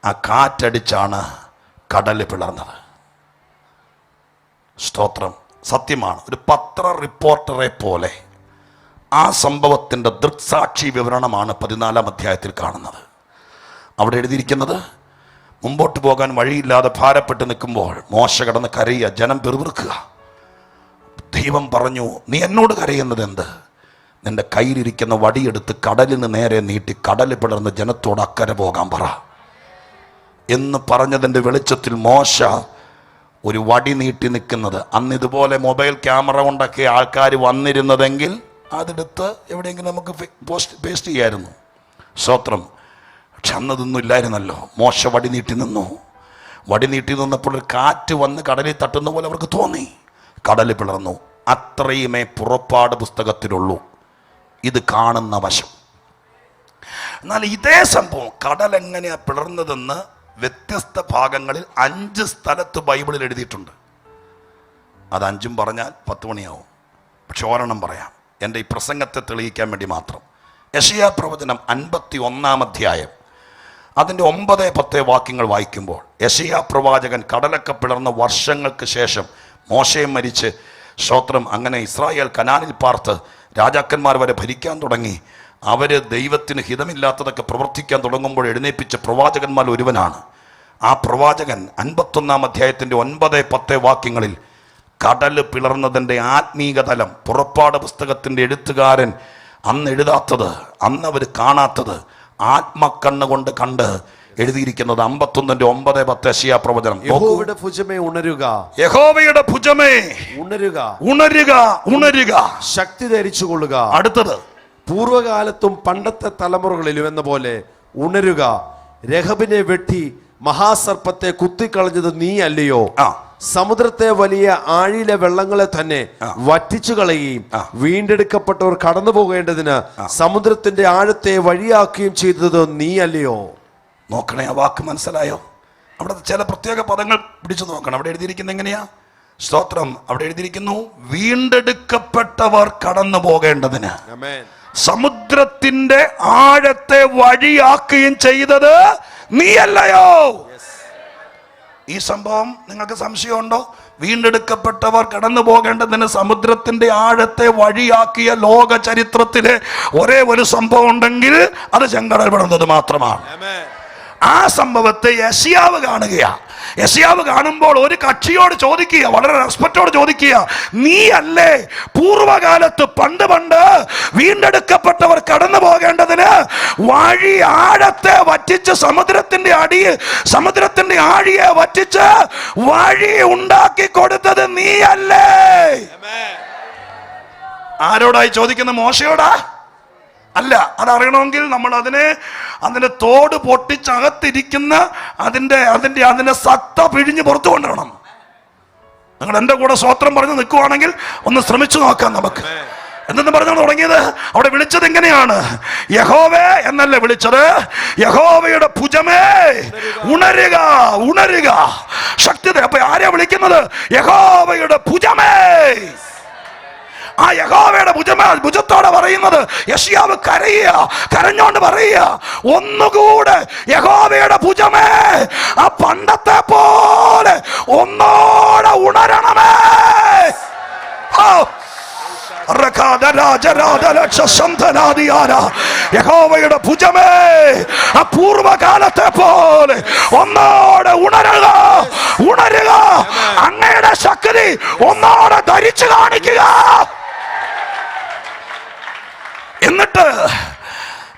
ആ കാറ്റടിച്ചാണ് കടൽ പിളർന്നത്. സ്തോത്രം. സത്യമാണ്. ഒരു പത്ര റിപ്പോർട്ടറെ പോലെ ആ സംഭവത്തിൻ്റെ ദൃക്സാക്ഷി വിവരണമാണ് 14-ാം അധ്യായത്തിൽ കാണുന്നത്. അവിടെ എഴുതിയിരിക്കുന്നത്, മുമ്പോട്ട് പോകാൻ വഴിയില്ലാതെ ഭാരപ്പെട്ട് നിൽക്കുമ്പോൾ മോശ കിടന്ന് കരയുക, ജനം പിറുപിറുക്കുക. ദൈവം പറഞ്ഞു, നീ എന്നോട് കരയുന്നത് എന്ത്? നിന്റെ കയ്യിലിരിക്കുന്ന വടിയെടുത്ത് കടലിന് നേരെ നീട്ടി കടൽ പിളർന്ന് ജനത്തോട് അക്കരെ പോകാൻ പറ എന്ന് പറഞ്ഞതിൻ്റെ വെളിച്ചത്തിൽ മോശ ഒരു വടി നീട്ടി നിൽക്കുന്നത്. അന്ന് ഇതുപോലെ മൊബൈൽ ക്യാമറ കൊണ്ടൊക്കെ ആൾക്കാർ വന്നിരുന്നതെങ്കിൽ അതെടുത്ത് എവിടെയെങ്കിലും നമുക്ക് പേസ്റ്റ് ചെയ്യായിരുന്നു. സ്തോത്രം. പക്ഷെ അന്നതൊന്നും ഇല്ലായിരുന്നല്ലോ. മോശ വടി നീട്ടി നിന്നു. വടി നീട്ടി നിന്നപ്പോൾ ഒരു കാറ്റ് വന്ന് കടലിൽ തട്ടുന്ന പോലെ അവർക്ക് തോന്നി. കടൽ പിളർന്നു. അത്രയുമേ പുറപ്പാട് പുസ്തകത്തിലുള്ളൂ ഇത് കാണുന്ന വശം. എന്നാൽ ഇതേ സംഭവം കടൽ എങ്ങനെയാണ് പിളർന്നതെന്ന് വ്യത്യസ്ത ഭാഗങ്ങളിൽ 5 സ്ഥലത്ത് ബൈബിളിൽ എഴുതിയിട്ടുണ്ട്. അത് 5ഉം പറഞ്ഞാൽ 10 മണിയാവും. പക്ഷെ ഒരെണ്ണം പറയാം, എൻ്റെ ഈ പ്രസംഗത്തെ തെളിയിക്കാൻ വേണ്ടി മാത്രം. യെശയ്യാ പ്രവചനം 51-ാം അധ്യായം അതിൻ്റെ 9-10 വാക്യങ്ങൾ വായിക്കുമ്പോൾ, യെശയ്യാ പ്രവാചകൻ കടലൊക്കെ പിളർന്ന വർഷങ്ങൾക്ക് ശേഷം മോശയും മരിച്ച്, സ്തോത്രം, അങ്ങനെ ഇസ്രായേൽ കനാനിൽ പാർത്ത് രാജാക്കന്മാർ വരെ ഭരിക്കാൻ തുടങ്ങി. അവർ ദൈവത്തിന് ഹിതമില്ലാത്തതൊക്കെ പ്രവർത്തിക്കാൻ തുടങ്ങുമ്പോൾ എഴുന്നേൽപ്പിച്ച പ്രവാചകന്മാർ ഒരുവനാണ്. ആ പ്രവാചകൻ 51-ാം അധ്യായത്തിൻ്റെ 9-10 വാക്യങ്ങളിൽ കടൽ പിളർന്നതിൻ്റെ ആത്മീക തലം പുറപ്പാട് പുസ്തകത്തിൻ്റെ എഴുത്തുകാരൻ അന്ന് എഴുതാത്തത്, അന്ന് അവർ കാണാത്തത് ആത്മക്കണ്ണ് കൊണ്ട് കണ്ട് എഴുതിയിരിക്കുന്നത്. 51-ന്റെ 9-10 യെശയ്യാ പ്രവചനം. യഹോവയുടെ ഭുജമേ ഉണരുക, യഹോവയുടെ ഭുജമേ ഉണരുക, ഉണരുക, ഉണരുക, ശക്തി ധരിച്ചുകൊള്ളുക. അടുത്തത്, പൂർവകാലത്തും പണ്ടത്തെ തലമുറകളിലും എന്ന പോലെ ഉണരുക. രഹബിനെ വെട്ടി മഹാസർപ്പത്തെ കുത്തിക്കളഞ്ഞത് നീ അല്ലയോ? സമുദ്രത്തെ വലിയ ആഴിയിലെ വെള്ളങ്ങളെ തന്നെ വറ്റിച്ചു കളയുകയും വീണ്ടെടുക്കപ്പെട്ടവർ കടന്നു പോകേണ്ടതിന് സമുദ്രത്തിന്റെ ആഴത്തെ വഴിയാക്കുകയും ചെയ്തത് നീ അല്ലയോ? നോക്കണേ, ആ വാക്ക് മനസ്സിലായോ? അവിടെ ചില പ്രത്യേക പദങ്ങൾ പിടിച്ചു നോക്കണം. അവിടെ എഴുതിയിരിക്കുന്നത് എങ്ങനെയാ? സ്തോത്രം. അവിടെ എഴുതിയിരിക്കുന്നു, വീണ്ടെടുക്കപ്പെട്ടവർ കടന്നു പോകേണ്ടതിന് സമുദ്രത്തിന്റെ ആഴത്തെ വഴിയാക്കുകയും ചെയ്തത് നീയല്ലയോ? ഈ സംഭവം നിങ്ങൾക്ക് സംശയമുണ്ടോ? വീണ്ടെടുക്കപ്പെട്ടവർ കടന്നു പോകേണ്ടതിന് സമുദ്രത്തിന്റെ ആഴത്തെ വഴിയാക്കിയ ലോക ചരിത്രത്തിലെ ഒരേ ഒരു സംഭവം ഉണ്ടെങ്കിൽ അത് ചെങ്കടൽ പിളർന്നത് മാത്രമാണ്. ആ സംഭവത്തെ യെശയ്യാവ് കാണുകയാ. യെശയ്യാവ് കാണുമ്പോൾ ഒരു കക്ഷിയോട് ചോദിക്കുക, വളരെ റെസ്പെക്റ്റോട് ചോദിക്കുക, നീ അല്ലേ പൂർവകാലത്ത് പണ്ട് വീണ്ടെടുക്കപ്പെട്ടവർ കടന്നു പോകേണ്ടതിന് വഴി ആഴത്തെ വറ്റിച്ച് സമുദ്രത്തിന്റെ ആഴിയെ വറ്റിച്ച് വഴി ഉണ്ടാക്കി കൊടുത്തത് നീ അല്ലേ? ആരോടായി ചോദിക്കുന്ന? മോശയോടാ? അല്ല. അതറിയണമെങ്കിൽ നമ്മൾ അതിനെ തോട് പൊട്ടിച്ചകത്തിരിക്കുന്ന അതിന്റെ സത്ത പിഴിഞ്ഞ് പുറത്തു കൊണ്ടുവരണം. നിങ്ങൾ എൻ്റെ കൂടെ സ്വോത്രം പറഞ്ഞ് നിൽക്കുവാണെങ്കിൽ ഒന്ന് ശ്രമിച്ചു നോക്കാം നമുക്ക്. എന്തെന്ന് പറഞ്ഞാണ് തുടങ്ങിയത്? അവിടെ വിളിച്ചത് എങ്ങനെയാണ്? യഹോവേ എന്നല്ലേ വിളിച്ചത്? യഹോവയുടെ ഭുജമേ ഉണരുക, ഉണരുക, ശക്തി. അപ്പൊ ആരെയാ വിളിക്കുന്നത്? യഹോവയുടെ ഭുജമേ. ആ യഹോവയുടെ ഭുജത്തോടെ പറയുന്നത് യെശയ്യാവ് കരഞ്ഞോണ്ട് പറയുക, ഒന്നുകൂടെ യഹോവയുടെ ഭുജമേ ആ പണ്ടത്തെ പോലെ ഒന്നോടെ ഉണരണമേ. യഹോവയുടെ ഭുജമേ അപൂർവകാലത്തെ പോലെ ഒന്നോടെ ഉണരുക, ഉണരുക. അങ്ങയുടെ ശക്തി ഒന്നോടെ ധരിച്ചു കാണിക്കുക.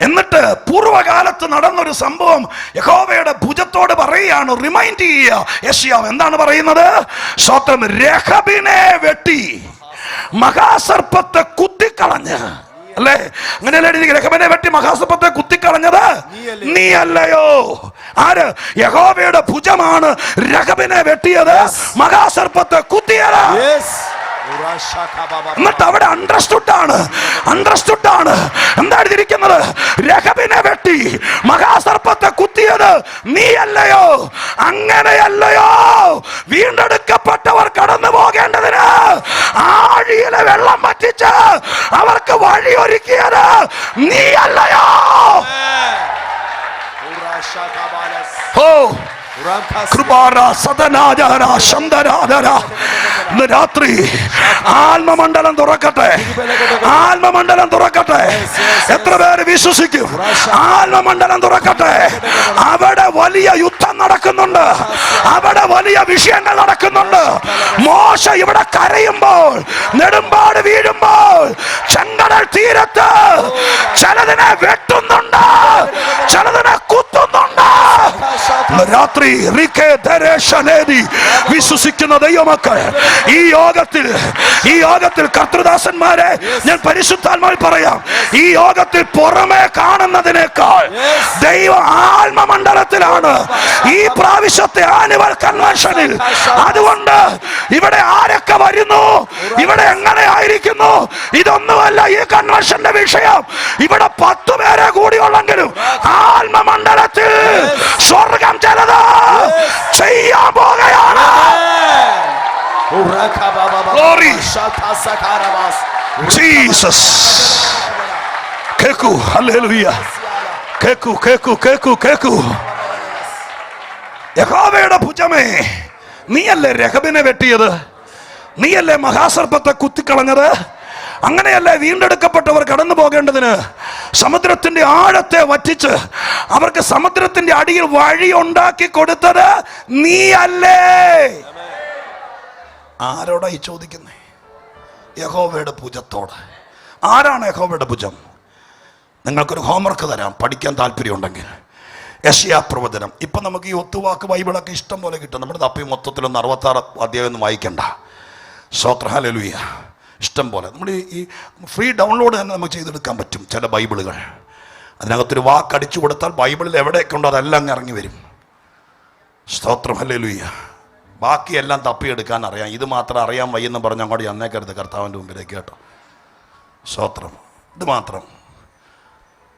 എന്നിട്ട് പൂർവ്വകാലത്ത് നടന്നൊരു സംഭവം യഹോവയുടെ ഭുജത്തോട് പറയുകയാണ്, റിമൈൻഡ് ചെയ്യുക. യെശയ്യാവ് എന്താണ് പറയുന്നത്? സ്വന്തം രഹബിനെ വെട്ടി മഹാസർപ്പത്തെ കുത്തിക്കളഞ്ഞ്, അല്ലേ? അങ്ങനെയല്ലേ രഹബിനെ വെട്ടി മഹാസർപ്പത്തെ കുത്തിക്കളഞ്ഞത് നീ അല്ലയോ? ആര്? യഹോവയുടെ ഭുജമാണ് രഹബിനെ വെട്ടിയത്, മഹാസർപ്പത്തെ കുത്തിയത്. എന്നിട്ട് അവിടെ അണ്ടർസ്റ്റുഡ് ആണ് എന്താ എഴുതിയിരിക്കുന്നത്? രഹബിനെ വെട്ടി മഹാസർപ്പത്തെ കുത്തിയത് നീ അല്ലയോ? അങ്ങനെയല്ലയോ വീണ്ടെടുക്കപ്പെട്ടവർ കടന്നു പോകേണ്ടതിന് ആഴിയിലെ വെള്ളം വറ്റിച്ച് അവർക്ക് വഴിയൊരുക്കിയത് നീ അല്ലയോ? ഓ ഇന്ന് രാത്രി ആത്മമണ്ഡലം തുറക്കട്ടെ, ആത്മമണ്ഡലം തുറക്കട്ടെ. എത്ര പേര് വിശ്വസിക്കും? ആത്മമണ്ഡലം തുറക്കട്ടെ. അവിടെ വലിയ യുദ്ധം നടക്കുന്നുണ്ട്, അവിടെ വലിയ വിഷയങ്ങൾ നടക്കുന്നുണ്ട്. മോശ ഇവിടെ കരയുമ്പോൾ, നെടുമ്പാട് വീഴുമ്പോൾ, ചെങ്കടൽ തീരത്ത് ചിലതിനെ വെട്ടുന്നുണ്ട്, ചിലതിനെ കുത്തുന്നുണ്ട്. രാത്രി വിശ്വസിക്കുന്ന ദൈവമക്കൾ, ഈ യോഗത്തിൽ കർത്തൃദാസന്മാരെ ഞാൻ പരിശുദ്ധാത്മാവിൽ പറയാം, ഈ യോഗത്തിൽ പുറമെ കാണുന്നതിനേക്കാൾ ദൈവ ആത്മമണ്ഡലത്തിലാണ് ഈ പ്രാവശ്യത്തെ ആനുവൽ കൺവെൻഷനിൽ. അതുകൊണ്ട് ഇവിടെ ആരൊക്കെ വരുന്നു, ഇവിടെ എങ്ങനെ ആയിരിക്കുന്നു, ഇതൊന്നുമല്ല ഈ കൺവെൻഷന്റെ വിഷയം. ഇവിടെ 10 പേരെ കൂടിയുള്ളെങ്കിലും ആത്മമണ്ഡലത്തിൽ സ്വർഗം ചിലത് ചെയ്യാൻ പോകുകയാണ്. ജീസസ്, കേക്കൂ, ഹല്ലേലൂയ, കേക്കൂ, കേക്കൂ, കേക്കൂ, കേക്കൂ. യഹോവയുടെ ഭുജമേ, നീയല്ലേ രഹബിനെ വെട്ടിയത്, നീയല്ലേ മഹാസർപ്പത്തെ കുത്തിക്കളഞ്ഞത്, അങ്ങനെയല്ലേ വീണ്ടെടുക്കപ്പെട്ടവർ കടന്നു പോകേണ്ടതിന് സമുദ്രത്തിന്റെ ആഴത്തെ വറ്റിച്ച് അവർക്ക് സമുദ്രത്തിന്റെ അടിയിൽ വഴി ഉണ്ടാക്കി കൊടുത്തത് നീയല്ലേ? ആരോടാ ഈ ചോദിക്കുന്നേ? യഹോവയുടെ ഭുജത്തോട്. ആരാണ് യഹോവയുടെ ഭുജം? നിങ്ങൾക്കൊരു ഹോംവർക്ക് തരാം, പഠിക്കാൻ താല്പര്യമുണ്ടെങ്കിൽ. യെശയ്യാ പ്രവചനം. ഇപ്പൊ നമുക്ക് ഈ ഒത്തുവാക്ക് ബൈബിളൊക്കെ ഇഷ്ടം പോലെ കിട്ടും. നമ്മുടെ തപ്പി മൊത്തത്തിലൊന്ന് 66 അധ്യായം ഒന്നും വായിക്കണ്ട. സ്തോത്രം, ഹല്ലേലൂയ. ഇഷ്ടം പോലെ നമ്മൾ ഈ ഫ്രീ ഡൗൺലോഡ് തന്നെ നമുക്ക് ചെയ്തെടുക്കാൻ പറ്റും. ചില ബൈബിളുകൾ അതിനകത്തൊരു വാക്ക് അടിച്ചു കൊടുത്താൽ ബൈബിളിൽ എവിടെയൊക്കെ ഉണ്ടോ അതെല്ലാം അങ്ങ് ഇറങ്ങി വരും. സ്തോത്രം, ഹല്ലേലൂയ. ബാക്കിയെല്ലാം തപ്പിയെടുക്കാൻ അറിയാം, ഇത് മാത്രം അറിയാൻ വയ്യെന്ന് പറഞ്ഞ് അങ്ങോട്ട് അന്നേക്കരുത് കർത്താവിൻ്റെ മുമ്പിലേക്ക്, കേട്ടോ. സ്തോത്രം. ഇത് മാത്രം,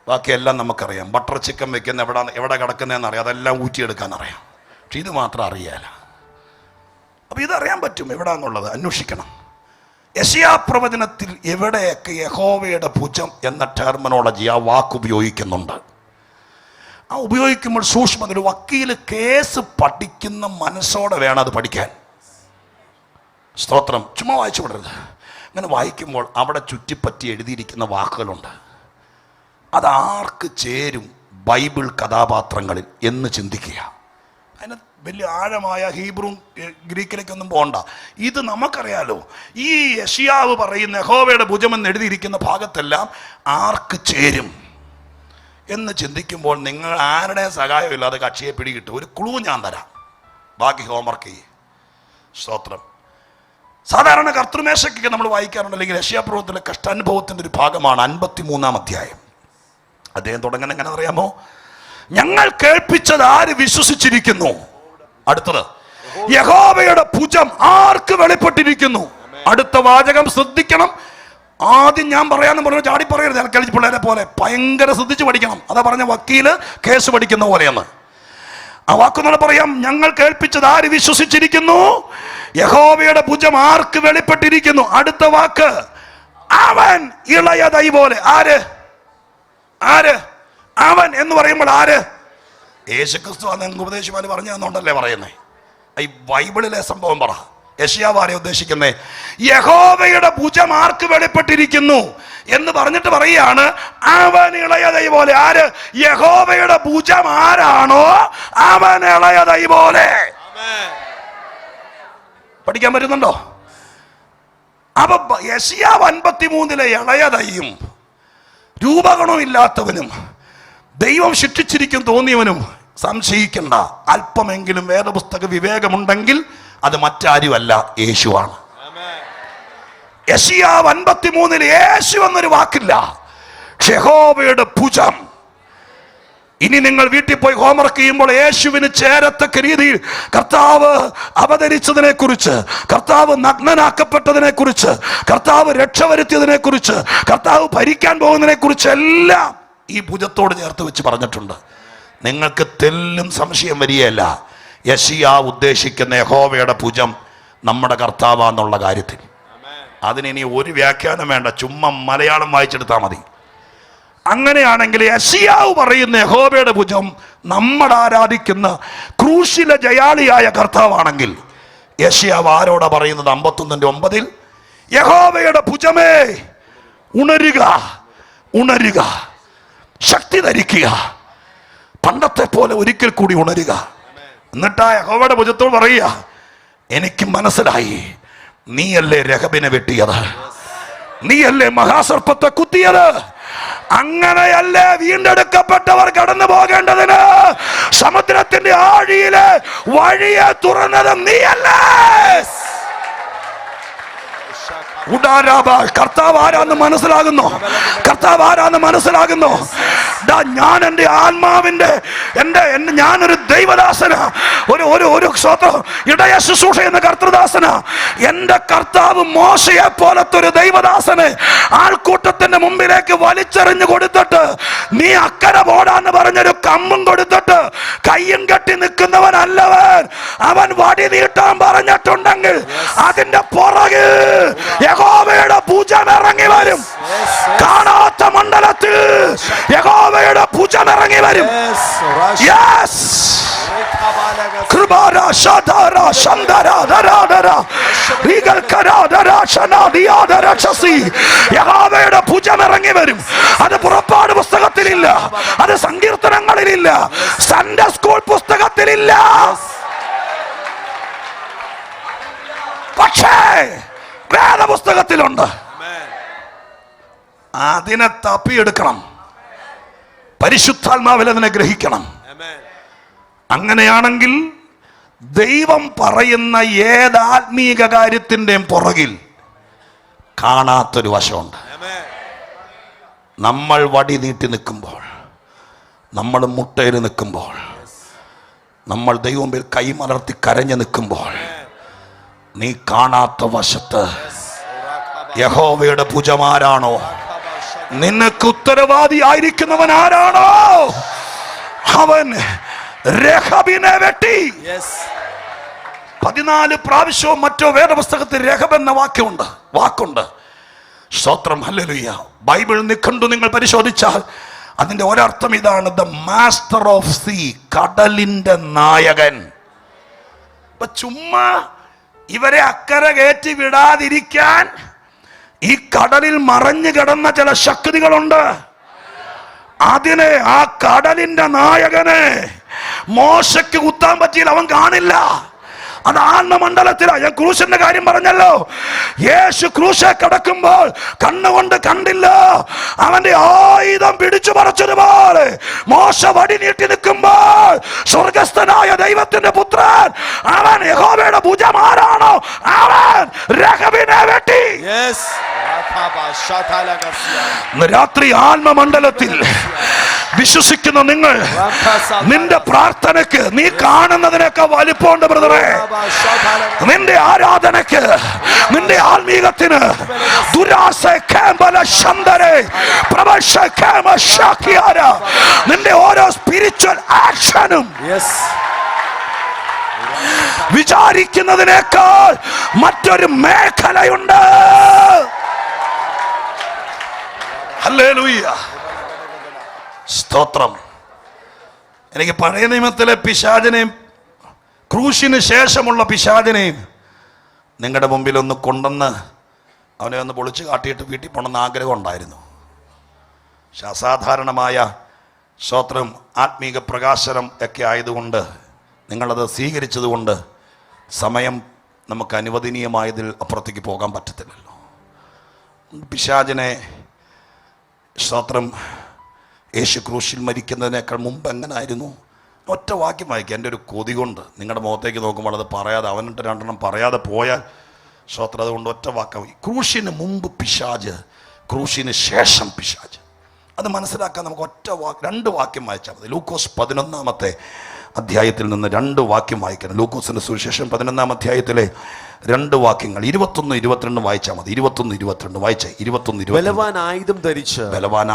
ബാക്കിയെല്ലാം നമുക്കറിയാം. ബട്ടർ ചിക്കൻ വെക്കുന്ന എവിടെ കിടക്കുന്നതെന്ന് അറിയാം, അതെല്ലാം ഊറ്റിയെടുക്കാൻ അറിയാം. പക്ഷെ ഇത് മാത്രം അറിയാല. അപ്പം ഇതറിയാൻ പറ്റും എവിടാന്നുള്ളത്, അന്വേഷിക്കണം. യെശയ്യാ പ്രവചനത്തിൽ എവിടെയൊക്കെ യഹോവയുടെ ഭുജം എന്ന ടെർമിനോളജി ആ വാക്ക് ഉപയോഗിക്കുന്നുണ്ട്. ആ ഉപയോഗിക്കുമ്പോൾ സൂക്ഷ്മത, ഒരു വക്കീൽ കേസ് പഠിക്കുന്ന മനസ്സോടെ വേണം അത് പഠിക്കാൻ. സ്തോത്രം. ചുമ്മാ വായിച്ചു വിടരുത്. അങ്ങനെ വായിക്കുമ്പോൾ അവിടെ ചുറ്റിപ്പറ്റി എഴുതിയിരിക്കുന്ന വാക്കുകളുണ്ട്. അതാർക്ക് ചേരും ബൈബിൾ കഥാപാത്രങ്ങളിൽ എന്ന് ചിന്തിക്കുക. അതിന് വലിയ ആഴമായ ഹീബ്രും ഗ്രീക്കിലേക്കൊന്നും പോകണ്ട. ഇത് നമുക്കറിയാലോ. ഈ യെശയ്യാവ് പറയുന്ന യഹോവയുടെ ഭുജമെന്ന് എഴുതിയിരിക്കുന്ന ഭാഗത്തെല്ലാം ആർക്ക് ചേരും എന്ന് ചിന്തിക്കുമ്പോൾ നിങ്ങൾ ആരുടെയും സഹായമില്ലാതെ കക്ഷിയെ പിടികിട്ടും. ഒരു ക്ലൂ ഞാൻ തരാം, ബാക്കി ഹോംവർക്ക് ചെയ്യേ. സ്തോത്രം. സാധാരണ കർത്തൃമേശയ്ക്കൊക്കെ നമ്മൾ വായിക്കാറുണ്ട്, അല്ലെങ്കിൽ യെശയ്യാ പ്രവചനത്തിലെ കഷ്ടാനുഭവത്തിൻ്റെ ഒരു ഭാഗമാണ് 53-ാം അധ്യായം. അദ്ദേഹം തുടങ്ങുന്നത് എങ്ങനെ അറിയാമോ? ഞങ്ങൾ കേൾപ്പിച്ചത് ആര് വിശ്വസിച്ചിരിക്കുന്നു? അടുത്തത്, യഹോവയുടെ ഭുജം ആർക്ക് വെളിപ്പെട്ടിരിക്കുന്നു? അടുത്ത വാചകം ശ്രദ്ധിക്കണം. ആദ്യം ഞാൻ പറയാന്ന് പറഞ്ഞു ചാടി പറയരുത്. എൽക്കലിച്ച് പിള്ളേരെ പോലെ ഭയങ്കര ശ്രദ്ധിച്ച് പഠിക്കണം. അതാ പറഞ്ഞ വക്കീല് കേസ് പഠിക്കുന്ന പോലെയെന്ന്. ആ വാക്കൊന്നുകൂടെ പറയാം. ഞങ്ങൾ കേൾപ്പിച്ചത് ആര് വിശ്വസിച്ചിരിക്കുന്നു? യഹോവയുടെ ഭുജം ആർക്ക് വെളിപ്പെട്ടിരിക്കുന്നു? അടുത്ത വാക്ക്, അവൻ ഇളയ തൈ പോലെ. ആര്? ആര്? അവൻ എന്ന് പറയുമ്പോൾ ആര്? യേശുക്രിസ്തു. അന്ന് ഉപദേശിമാര് പറഞ്ഞു തന്നോണ്ടല്ലേ പറയുന്നേ. ഈ ബൈബിളിലെ സംഭവം പറ. യെശയ്യാവ് ആരെ ഉദ്ദേശിക്കുന്നേ? യഹോവയുടെ ഭുജം ആർക്ക് വെളിപ്പെട്ടിരിക്കുന്നു എന്ന് പറഞ്ഞിട്ട് പറയുകയാണ്, അവൻ ഇളയ ദൈ പോലെ. ആര്? യഹോവയുടെ ഭുജം ആരാണോ അവൻ ഇളയ ദൈ പോലെ. പഠിക്കാൻ പറ്റുന്നുണ്ടോ? അപ്പൊ യെശയ്യാവ് 53 ഇളയ ദൈയും രൂപഗുണം ഇല്ലാത്തവനും ദൈവം ശിക്ഷിച്ചിരിക്കും തോന്നിയവനും സംശയിക്കണ്ട. അല്പമെങ്കിലും വേദപുസ്തക വിവേകമുണ്ടെങ്കിൽ അത് മറ്റാരുമല്ല, യേശുവാണ്. യെശയ്യാവ് 53 യേശു എന്നൊരു വാക്കില്ല, യഹോവയുടെ ഭുജം. ഇനി നിങ്ങൾ വീട്ടിൽ പോയി ഹോംവർക്ക് ചെയ്യുമ്പോൾ യേശുവിന് ചേരത്തക്ക രീതിയിൽ കർത്താവ് അവതരിച്ചതിനെ കുറിച്ച്, കർത്താവ് നഗ്നനാക്കപ്പെട്ടതിനെ കുറിച്ച്, കർത്താവ് രക്ഷ വരുത്തിയതിനെ കുറിച്ച്, കർത്താവ് ഭരിക്കാൻ പോകുന്നതിനെ കുറിച്ച് എല്ലാം ഈ ഭുജത്തോട് ചേർത്ത് വെച്ച് പറഞ്ഞിട്ടുണ്ട്. നിങ്ങൾക്ക് തെല്ലും സംശയം വരികയല്ല, യെശയ്യാവ് ഉദ്ദേശിക്കുന്ന യഹോവയുടെ ഭുജം നമ്മുടെ കർത്താവാന്നുള്ള കാര്യത്തിൽ. അതിനി ഒരു വ്യാഖ്യാനം വേണ്ട, ചുമ്മാ മലയാളം വായിച്ചെടുത്താൽ മതി. അങ്ങനെയാണെങ്കിൽ യെശയ്യാവ് പറയുന്ന യഹോവയുടെ ഭുജം നമ്മൾ ആരാധിക്കുന്ന ക്രൂശിലെ ജയാളിയായ കർത്താവാണെങ്കിൽ, യെശയ്യാവ് ആരോടാ പറയുന്നത്? 51:9 യഹോവയുടെ ഭുജമേ ഉണരുക, ഉണരുക, ശക്തി ധരിക്കുക, പണ്ടത്തെ പോലെ ഒരിക്കൽ കൂടി ഉണരുക. എന്നിട്ടാ യഹോവയുടെ ഭുജത്തോട് പറയുക, എനിക്ക് മനസ്സിലായി, നീയല്ലേ രഹബിനെ വെട്ടിയത്, നീയല്ലേ മഹാസർപ്പത്തെ കുത്തിയത്, അങ്ങനെയല്ലേ വീണ്ടെടുക്കപ്പെട്ടവർ കടന്നു പോകേണ്ടതിന് സമുദ്രത്തിന്റെ ആഴിയിലെ വഴിയെ തുറന്നത് നീയല്ലേ. കർത്താവ് ആരാന്ന് മനസ്സിലാകുന്നു? കർത്താവ് ആരാന്ന് മനസ്സിലാകുന്നു? ഞാൻ എൻ്റെ ആത്മാവിന്റെ ഞാനൊരു ദൈവദാസന, ഒരു സ്വതം ഇടയ ശുശ്രൂഷ എന്ന കർത്തൃദാസന. എൻ്റെ കർത്താവ് മോശയെ പോലത്തെ ഒരു ദൈവദാസനെ ആൾക്കൂട്ടത്തിന്റെ മുമ്പിലേക്ക് വലിച്ചെറിഞ്ഞു കൊടുത്തിട്ട്, നീ അക്കരെ പോടാന്ന് പറഞ്ഞൊരു കമ്മും കൊടുത്തിട്ട് കയ്യും കെട്ടി നിൽക്കുന്നവനല്ലവൻ. അവൻ വടി നീട്ടാൻ പറഞ്ഞിട്ടുണ്ടെങ്കിൽ അതിന്റെ പുറകിൽ യഹോവയുടെ ഭുജം ഇറങ്ങി വരും. കാണാത്ത മണ്ഡലത്തിൽ യഹോവയുടെ ഭുജം ഇറങ്ങി വരും. യഹോവയുടെ ഭുജം ഇറങ്ങി വരും. അത് പുറപ്പാട് പുസ്തകത്തിലില്ല, അത് സങ്കീർത്തനങ്ങളിലില്ല, സൺഡേ സ്കൂൾ പുസ്തകത്തിലില്ല. പക്ഷേ വേദപുസ്തകത്തിലുണ്ട്. അതിനെ തപ്പിയെടുക്കണം, പരിശുദ്ധാത്മാവിൽ അതിനെ ഗ്രഹിക്കണം. അങ്ങനെയാണെങ്കിൽ ദൈവം പറയുന്ന ഏത് ആത്മീക കാര്യത്തിൻ്റെയും പുറകിൽ കാണാത്തൊരു വശമുണ്ട്. നമ്മൾ വടി നീട്ടി നിൽക്കുമ്പോൾ, നമ്മൾ മുട്ടയിൽ നിൽക്കുമ്പോൾ, നമ്മൾ ദൈവമുമ്പിൽ കൈമലർത്തി കരഞ്ഞു നിൽക്കുമ്പോൾ, നീ കാണാത്ത വശത്ത് യഹോവയുടെ ഭുജമാരാണോ, നിനക്ക് ഉത്തരവാദി ആയിരിക്കുന്നവൻ ആരാണോ, അവൻ രഹബിനെ വെട്ടി. 14 പ്രാവശ്യവും മറ്റോ വേദപുസ്തകത്തിൽ രഹബ് എന്ന വാക്കുണ്ട്. സ്തോത്രം, ഹല്ലേലൂയ. ബൈബിൾ നിഘണ്ടു നിങ്ങൾ പരിശോധിച്ചാൽ അതിന്റെ ഒരർത്ഥം ഇതാണ്, ദ മാസ്റ്റർ ഓഫ് സീ, കടലിന്റെ നായകൻ. ചുമ്മാ ഇവരെ അക്കരെ കയറ്റി വിടാതിരിക്കാൻ ഈ കടലിൽ മറഞ്ഞു കിടന്ന ചില ശക്തികളുണ്ട്. അതിനെ, ആ കടലിന്റെ നായകനെ മോശയ്ക്ക് കുത്താൻ പറ്റിയില്ല, അവൻ കാണില്ല. അത് ആത്മമണ്ഡലത്തിലാണ്. ഞാൻ ക്രൂശിന്റെ കാര്യം പറഞ്ഞല്ലോ. യേശു ക്രൂശെ കിടക്കുമ്പോൾ കണ്ണുകൊണ്ട് കണ്ടില്ല, അവന്റെ ആയുധം പിടിച്ചു പറിച്ചതുപോലെ മോശ വടി നീട്ടി നിൽക്കുമ്പോൾ സ്വർഗസ്ഥനായ ദൈവത്തിന്റെ പുത്രൻ, അവൻ യഹോവയുടെ ഭുജം ആരാണോ, അവൻ രഹബിനെ വെട്ടി. രാത്രി ആത്മമണ്ഡലത്തിൽ വിശ്വസിക്കുന്ന നിങ്ങൾ, നിന്റെ പ്രാർത്ഥനയ്ക്ക് നീ കാണുന്നതിനൊക്കെ വലിപ്പമുണ്ട് ബ്രദറെ. നിന്റെ ആരാധനയ്ക്ക്, നിന്റെ ആത്മീകത്തിന് നിന്റെ ഓരോ സ്പിരിച്വൽ ആക്ഷനും വിചാരിക്കുന്നതിനേക്കാൾ മറ്റൊരു മേഖലയുണ്ട്. ഹല്ലേലൂയ, സ്തോത്രം. എനിക്ക് പഴയ നിയമത്തിലെ പിശാചിനെയും ക്രൂശിന് ശേഷമുള്ള പിശാചിനെയും നിങ്ങളുടെ മുമ്പിൽ ഒന്ന് കൊണ്ടുവന്ന് അവനെ ഒന്ന് പൊളിച്ച് കാട്ടിയിട്ട് വീട്ടിൽ പോകണമെന്ന് ആഗ്രഹം ഉണ്ടായിരുന്നു. പക്ഷെ അസാധാരണമായ സ്തോത്രം ആത്മീക പ്രകാശനം ഒക്കെ ആയതുകൊണ്ട്, നിങ്ങളത് സ്വീകരിച്ചതുകൊണ്ട് സമയം നമുക്ക് അനുവദനീയമായതിൽ അപ്പുറത്തേക്ക് പോകാൻ പറ്റത്തില്ലല്ലോ. പിശാചിനെ സ്തോത്രം യേശു ക്രൂശിൽ മരിക്കുന്നതിനേക്കാൾ മുമ്പ് എങ്ങനായിരുന്നു? ഒറ്റ വാക്യം വായിക്കുക. എൻ്റെ ഒരു കൊതി കൊണ്ട് നിങ്ങളുടെ മുഖത്തേക്ക് നോക്കുമ്പോൾ അത് പറയാതെ, അവനിട്ട് രണ്ടെണ്ണം പറയാതെ പോയാൽ സ്തോത്രം, അതുകൊണ്ട് ഒറ്റ വാക്യം. ക്രൂശിന് മുമ്പ് പിശാച്, ക്രൂശിന് ശേഷം പിശാച്. അത് മനസ്സിലാക്കാൻ നമുക്ക് രണ്ട് വാക്യം വായിച്ചാൽ മതി. ലൂക്കോസ് 11-ാമത്തെ അധ്യായത്തിൽ നിന്ന് 2 വാക്യം വായിക്കണം. ലൂക്കോസിന്റെ സുവിശേഷം 11-ാം അധ്യായത്തിലെ 2 വാക്യങ്ങൾ 21, 22 വായിച്ചാൽ മതി. 21, 22 വായിച്ചേ. 21, 22. ബലവാൻ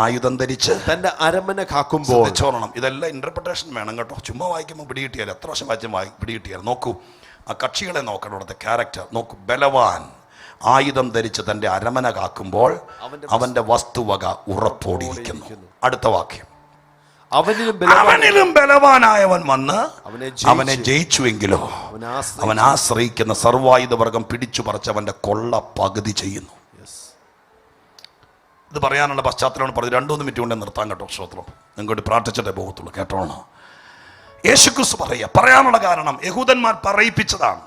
ആയുധം ധരിച്ച് തന്റെ അരമന കാക്കുമ്പോൾ. ചോരണം. ഇതെല്ലാം ഇന്റർപ്രിട്ടേഷൻ വേണം കേട്ടോ. ചുമ്മാ വായിക്കുമ്പോൾ പിടികിട്ടിയാൽ, എത്ര വർഷം വായിച്ചാൽ പിടികിട്ടിയാൽ. നോക്കൂ, ആ കക്ഷികളെ നോക്കണം, അവിടുത്തെ ക്യാരക്ടർ നോക്കൂ. ബലവാൻ ആയുധം ധരിച്ച് തന്റെ അരമന കാക്കുമ്പോൾ അവന്റെ വസ്തുവക ഉറപ്പോടിയിരിക്കുന്നു. അടുത്ത വാക്യം. അവനിലും ബലവാനായവൻ വന്ന് അവനെ ജയിച്ചുവെങ്കിലോ അവൻ ആശ്രയിക്കുന്ന സർവായുധ വർഗം പിടിച്ചു പറിച്ചവന്റെ കൊള്ള പകുതി ചെയ്യുന്നു. ഇത് പറയാനുള്ള പശ്ചാത്തലമാണ് പറഞ്ഞത്. 2-3 മിനിറ്റ് കൊണ്ട് നിർത്താൻ കേട്ടോ. സ്തോത്രം. നിങ്ങൾക്ക് പ്രാർത്ഥിച്ചിട്ടേ പോകത്തുള്ളൂ. കേട്ടോണോ? യേശുക്രിസ്തു പറയാനുള്ള കാരണം യഹൂദന്മാർ പറയിപ്പിച്ചതാണ്.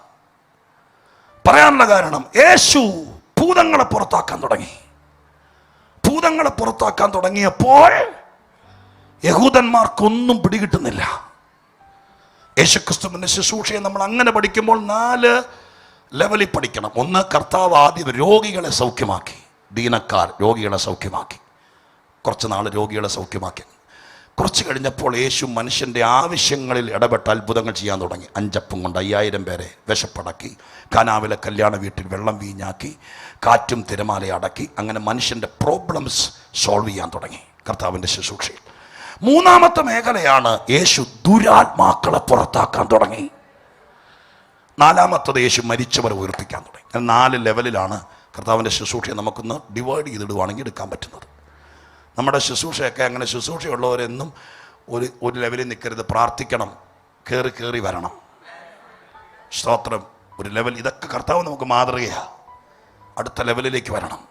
പറയാനുള്ള കാരണം, യേശു ഭൂതങ്ങളെ പുറത്താക്കാൻ തുടങ്ങി. ഭൂതങ്ങളെ പുറത്താക്കാൻ തുടങ്ങിയപ്പോൾ യഹൂദന്മാർക്കൊന്നും പിടികിട്ടുന്നില്ല. യേശുക്രിസ്തുവിന്റെ ശുശ്രൂഷയെ നമ്മൾ അങ്ങനെ പഠിക്കുമ്പോൾ 4 ലെവലിൽ പഠിക്കണം. 1, കർത്താവ് ആദ്യം രോഗികളെ സൗഖ്യമാക്കി. ദീനക്കാർ രോഗികളെ സൗഖ്യമാക്കി. കുറച്ച് നാൾ രോഗികളെ സൗഖ്യമാക്കി. കുറച്ച് കഴിഞ്ഞപ്പോൾ യേശു മനുഷ്യൻ്റെ ആവശ്യങ്ങളിൽ ഇടപെട്ട് അത്ഭുതങ്ങൾ ചെയ്യാൻ തുടങ്ങി. 5 അപ്പം കൊണ്ട് 5000 പേരെ വിശപ്പടക്കി. കാനാവിലെ കല്യാണ വീട്ടിൽ വെള്ളം വീഞ്ഞാക്കി. കാറ്റും തിരമാല അടക്കി. അങ്ങനെ മനുഷ്യൻ്റെ പ്രോബ്ലംസ് സോൾവ് ചെയ്യാൻ തുടങ്ങി കർത്താവിൻ്റെ ശുശ്രൂഷയിൽ. 3-ാമത്തെ മേഖലയാണ് യേശു ദുരാത്മാക്കളെ പുറത്താക്കാൻ തുടങ്ങി. 4-ാമത്തത് യേശു മരിച്ചവരെ ഉയർപ്പിക്കാൻ തുടങ്ങി. 4 ലെവലിലാണ് കർത്താവിൻ്റെ ശുശ്രൂഷയെ നമുക്കൊന്ന് ഡിവൈഡ് ചെയ്തിടുവാണെങ്കിൽ എടുക്കാൻ പറ്റുന്നത്. നമ്മുടെ ശുശ്രൂഷയൊക്കെ അങ്ങനെ, ശുശ്രൂഷയുള്ളവരെന്നും ഒരു ലെവലിൽ നിൽക്കരുത്. പ്രാർത്ഥിക്കണം, കയറി വരണം. സ്തോത്രം. ഒരു ലെവൽ. ഇതൊക്കെ കർത്താവ് നമുക്ക് മാതൃകയാണ്. അടുത്ത ലെവലിലേക്ക് വരണം.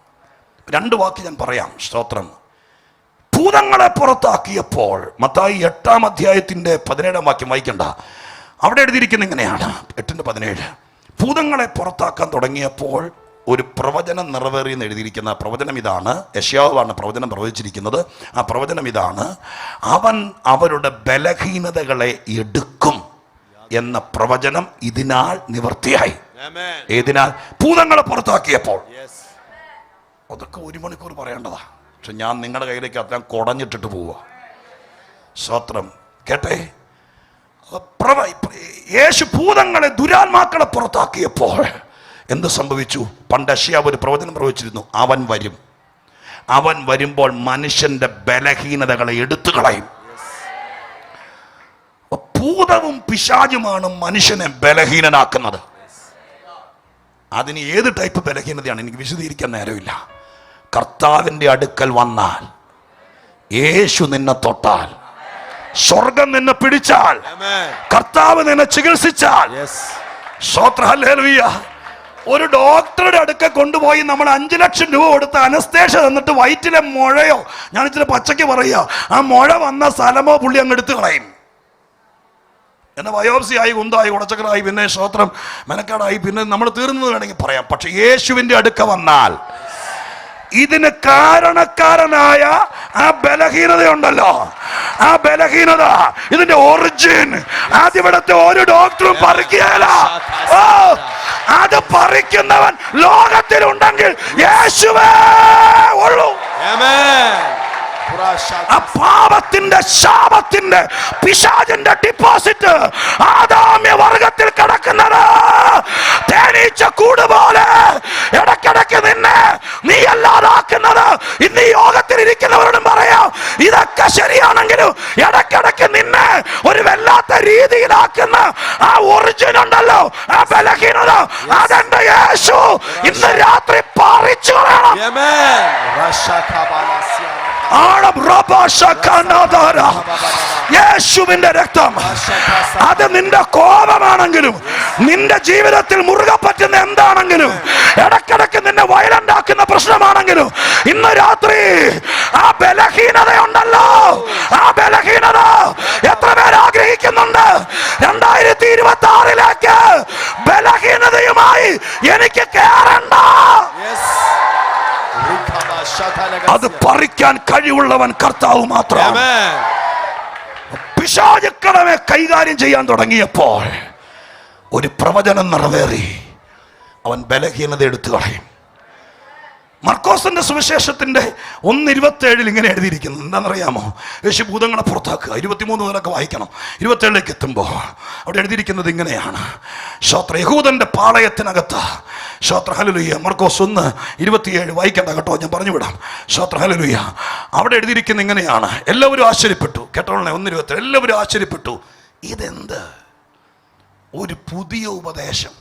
2 വാക്ക് ഞാൻ പറയാം. സ്തോത്രം. ഭൂതങ്ങളെ പുറത്താക്കിയപ്പോൾ മത്തായി 8-ാം അധ്യായത്തിന്റെ 17-ാം വാക്യം വായിക്കണ്ട. അവിടെ എഴുതിയിരിക്കുന്ന ഇങ്ങനെയാണ്. 8:17. ഭൂതങ്ങളെ പുറത്താക്കാൻ തുടങ്ങിയപ്പോൾ ഒരു പ്രവചനം നിറവേറിയെന്ന് എഴുതിയിരിക്കുന്ന പ്രവചനം ഇതാണ്. യെശയ്യാവാണ് പ്രവചനം പ്രവചിച്ചിരിക്കുന്നത്. ആ പ്രവചനം ഇതാണ്: അവൻ അവരുടെ ബലഹീനതകളെ എടുക്കും എന്ന പ്രവചനം ഇതിനാൽ നിവൃത്തിയായി. ഏതിനാൽ? ഭൂതങ്ങളെ പുറത്താക്കിയപ്പോൾ. അതൊക്കെ 1 മണിക്കൂർ പറയേണ്ടതാ. പക്ഷെ ഞാൻ നിങ്ങളുടെ കയ്യിലേക്ക് അത്രയും കുടഞ്ഞിട്ടിട്ട് പോവുക. സ്തോത്രം. കേട്ടെ, യേശു ഭൂതങ്ങളെ, ദുരാത്മാക്കളെ പുറത്താക്കിയപ്പോൾ എന്ത് സംഭവിച്ചു? പണ്ട് യെശയ്യാവ് ഒരു പ്രവചനം പ്രവചിച്ചിരുന്നു. അവൻ വരുമ്പോൾ മനുഷ്യന്റെ ബലഹീനതകളെ എടുത്തു കളയും. ഭൂതവും പിശാചുമാണ് മനുഷ്യനെ ബലഹീനനാക്കുന്നത്. അതിന് ഏത് ടൈപ്പ് ബലഹീനതയാണ് എനിക്ക് വിശദീകരിക്കാൻ നേരമില്ല. കർത്താവിന്റെ അടുക്കൽ വന്നാൽ, യേശു നിന്നെ തൊട്ടാൽ, സ്വർഗം നിന്നെ പിടിച്ചാൽ, കർത്താവ് നിന്നെ ചികിത്സിച്ചാൽ, സ്തോത്രം, ഹല്ലേലൂയ. ഒരു ഡോക്ടറുടെ അടുക്ക കൊണ്ടുപോയി നമ്മൾ 5 ലക്ഷം രൂപ കൊടുത്ത് അനസ്തേഷ്യ തന്നിട്ട് വയറ്റിലെ മുഴയോ, ഞാൻ ഇച്ചിരി പച്ചയ്ക്ക് പറയുക, ആ മുഴ വന്ന സ്ഥലമോ പുള്ളി അങ്ങ് എടുത്തു കളയും. എന്നെ ബയോപ്സി ആയി, കുന്തായി, ഉടച്ചക്കറായി, പിന്നെ സ്തോത്രം മെനക്കാടായി, പിന്നെ നമ്മൾ തീർന്നത് വേണമെങ്കിൽ പറയാം. പക്ഷെ യേശുവിന്റെ അടുക്ക വന്നാൽ ഇതിന് കാരണക്കാരനായ ആ ബലഹീനതയുണ്ടല്ലോ, ആ ബലഹീനത, ഇതിന്റെ ഒറിജിൻ ആദ്യവിടത്തെ ഒരു ഡോക്ടറും പറിക്കുകയില്ല. അത് പറിക്കുന്നവൻ ലോകത്തിലുണ്ടെങ്കിൽ യേശുവേ ഉള്ളൂ. ആ പാപത്തിന്റെ, ശാപത്തിന്റെ, പിശാചിന്റെ ഡിപ്പോസിറ്റ് ആദാമ്യ വർഗത്തിൽ കിടക്കുന്നത് തേനീച്ച കൂട് പോലെ ഇടയ്ക്കിടയ്ക്ക് നിന്നെ നീ അല്ലാതാക്കുന്നത്. ഇന്ന് ഈ യോഗത്തിൽ ഇരിക്കുന്നവരോടും പറയാം, ഇതൊക്കെ ശരിയാണെങ്കിലും ഇടയ്ക്കിടയ്ക്ക് നിന്നെ ഒരു വല്ലാത്ത രീതിയിലാക്കുന്ന ആ ഒറിജിൻ ഉണ്ടല്ലോ, ആ ബലഹീനത, അതെന്റെ യേശു ഇന്ന് രാത്രി പറിച്ചു കളയണം. യേശുവിന്റെ രക്തം അത് നിന്റെ കോപമാണ്. എന്താണെങ്കിലും, നിന്റെ ജീവിതത്തിൽ മുറുകെ പറ്റുന്ന എന്താണെങ്കിലും, ഇടക്കിടക്ക് നിന്നെ വയലന്റ് ആക്കുന്ന പ്രശ്നമാണെങ്കിലും, ഇന്ന് രാത്രി ആ ബലഹീനതയുണ്ടല്ലോ, ആ ബലഹീനത എത്ര പേർ ആഗ്രഹിക്കുന്നുണ്ട്? 2026 ബലഹീനതയുമായി എനിക്ക് കേറണ്ട. അത് പറിക്കാൻ കഴിവുള്ളവൻ കർത്താവ് മാത്രം. പിശാചുക്കളെ കൈകാര്യം ചെയ്യാൻ തുടങ്ങിയപ്പോൾ ഒരു പ്രവചനം നിറവേറി. അവൻ ബലഹീനത എടുത്തു കളയും. മർക്കോസിന്റെ സുവിശേഷത്തിന്റെ 1:27 ഇങ്ങനെ എഴുതിയിരിക്കുന്നു. എന്താണെന്നറിയാമോ? യേശു ഭൂതങ്ങളെ പുറത്താക്കുക. 23 മുതലൊക്കെ വായിക്കണം. 27 എത്തുമ്പോൾ അവിടെ എഴുതിയിരിക്കുന്നത് ഇങ്ങനെയാണ്. ശ്രോത്ര യഹൂദന്റെ പാളയത്തിനകത്ത്, ശ്രോത്ര ഹല്ലേലൂയ, മർക്കോസ് 1:27 വായിക്കണ്ട കേട്ടോ, ഞാൻ പറഞ്ഞു വിടാം. ശ്രോത്ര ഹല്ലേലൂയ, അവിടെ എഴുതിയിരിക്കുന്നത് ഇങ്ങനെയാണ്. എല്ലാവരും ആശ്ചര്യപ്പെട്ടു. കേട്ടോളെ, 1:27 എല്ലാവരും ആശ്ചര്യപ്പെട്ടു. ഇതെന്ത് ഒരു പുതിയ ഉപദേശം!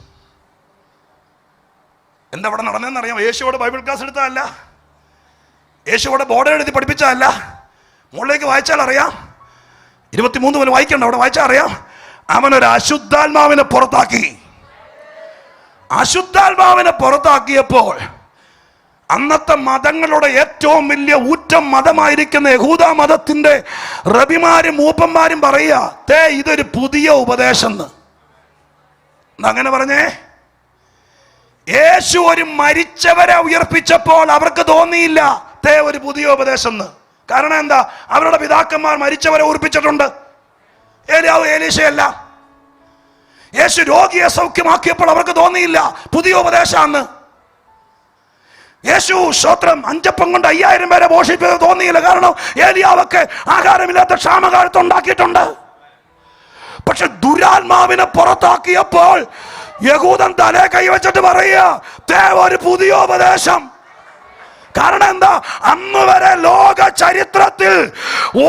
എന്താ അവിടെ നടന്നതെന്നറിയാം? യേശുവിടെ ബൈബിൾ ക്ലാസ് എടുത്തതല്ല, യേശുവിടെ ബോർഡ് എഴുതി പഠിപ്പിച്ചതല്ല. മുകളിലേക്ക് വായിച്ചാൽ അറിയാം. 23 മുതൽ വായിക്കണ്ട, അവിടെ വായിച്ചാൽ അറിയാം. അവനൊരു അശുദ്ധാത്മാവിനെ പുറത്താക്കി. അശുദ്ധാത്മാവിനെ പുറത്താക്കിയപ്പോൾ അന്നത്തെ മതങ്ങളുടെ ഏറ്റവും വലിയ ഊറ്റം മതമായിരിക്കുന്ന യഹൂദ മതത്തിന്റെ റബിമാരും മൂപ്പന്മാരും പറയുക, ഇതൊരു പുതിയ ഉപദേശം. അങ്ങനെ പറഞ്ഞേ. യേശു ഒരു മരിച്ചവരെ ഉയർപ്പിച്ചപ്പോൾ അവർക്ക് തോന്നിയില്ല ഒരു പുതിയ ഉപദേശം. കാരണം എന്താ? അവരുടെ പിതാക്കന്മാർ മരിച്ചവരെ ഉയർപ്പിച്ചിട്ടുണ്ട്. ഏലിയാവ് ഏലീശയല്ല. യേശു രോഗിയെ സൗഖ്യമാക്കിയപ്പോൾ അവർക്ക് തോന്നിയില്ല പുതിയ ഉപദേശാന്ന്. യേശു സ്തോത്രം 5 അപ്പം കൊണ്ട് 5000 പേരെ പോഷിപ്പിച്ചത് തോന്നിയില്ല. കാരണം ഏലിയാവൊക്കെ ആഹാരമില്ലാത്ത ക്ഷാമകാലത്ത് ഉണ്ടാക്കിയിട്ടുണ്ട്. പക്ഷെ ദുരാത്മാവിനെ പുറത്താക്കിയപ്പോൾ യഹൂദൻ തലേ കൈവച്ചിട്ട് പറയുക, ഒരു പുതിയ ഉപദേശം. കാരണം എന്താ? അന്ന് വരെ ലോക ചരിത്രത്തിൽ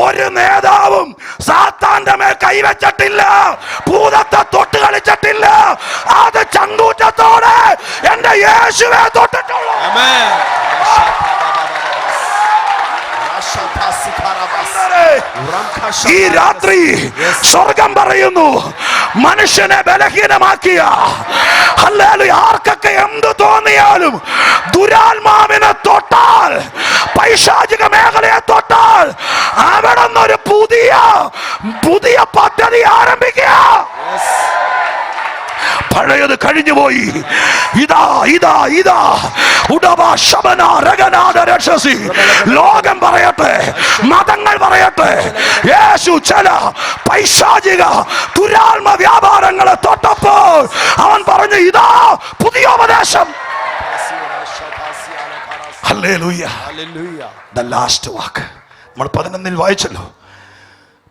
ഒരു നേതാവും സാത്താന്റെ മേൽ കൈവച്ചിട്ടില്ല, ഭൂതത്തെ തൊട്ട് കളിച്ചിട്ടില്ല. അത് ചങ്കൂറ്റത്തോടെ എന്റെ യേശുവെ തൊട്ടിട്ടുള്ളൂ. ഈ രാത്രി സ്വർഗം പറയുന്നു, മനുഷ്യനെ ബലഹീനമാക്കിയ ആർക്കൊക്കെ എന്ത് തോന്നിയാലും ദുരാത്മാവിനെ തൊട്ടാൽ, പൈശാചിക മേഖലയെ തൊട്ടാൽ, അവിടെ നിന്നൊരു പുതിയ പദ്ധതി ആരംഭിക്കുക. പഴയത് കഴിഞ്ഞുപോയി. ലോകം പറയട്ടെ, മതങ്ങൾ പറയട്ടെ, യേശു ചില പൈശാചിക ദുരാത്മ വ്യാപാരങ്ങളെ തൊട്ടപ്പോൾ അവൻ പറഞ്ഞു, ഇതാ പുതിയ ഉപദേശം. ഹല്ലേലൂയ. The last വാക്ക് നമ്മൾ 11 വായിച്ചല്ലോ.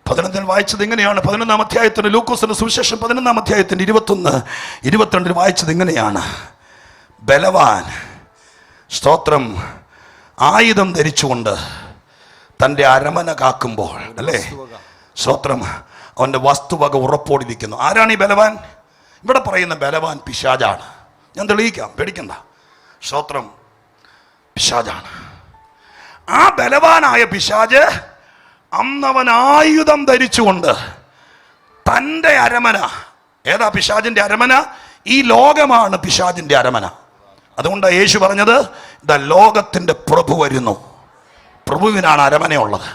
11 വായിച്ചത് ഇങ്ങനെയാണ്. 11-ാം അധ്യായത്തിന്, ലൂക്കോസിന്റെ സുവിശേഷം 11-ാം അധ്യായത്തിന്റെ 21, 22 വായിച്ചത് ഇങ്ങനെയാണ്. ബലവാൻ സ്തോത്രം ആയുധം ധരിച്ചുകൊണ്ട് തൻ്റെ അരമന കാക്കുമ്പോൾ, അല്ലേ, സ്തോത്രം, അവൻ്റെ വസ്തുവക ഉറപ്പോടിരിക്കുന്നു. ആരാണ് ഈ ബലവാൻ? ഇവിടെ പറയുന്ന ബലവാൻ പിശാചാണ്. ഞാൻ തെളിയിക്കാം, പേടിക്കണ്ട. സ്തോത്രം, പിശാചാണ്. ആ ബലവാനായ പിശാച് അന്നവൻ ആയുധം ധരിച്ചുകൊണ്ട് തൻ്റെ അരമന, ഏതാ പിശാചിന്റെ അരമന? ഈ ലോകമാണ് പിശാചിന്റെ അരമന. അതുകൊണ്ടാണ് യേശു പറഞ്ഞത്, ലോകത്തിന്റെ പ്രഭു വരുന്നു, പ്രഭുവിനാണ് അരമനയുള്ളത്.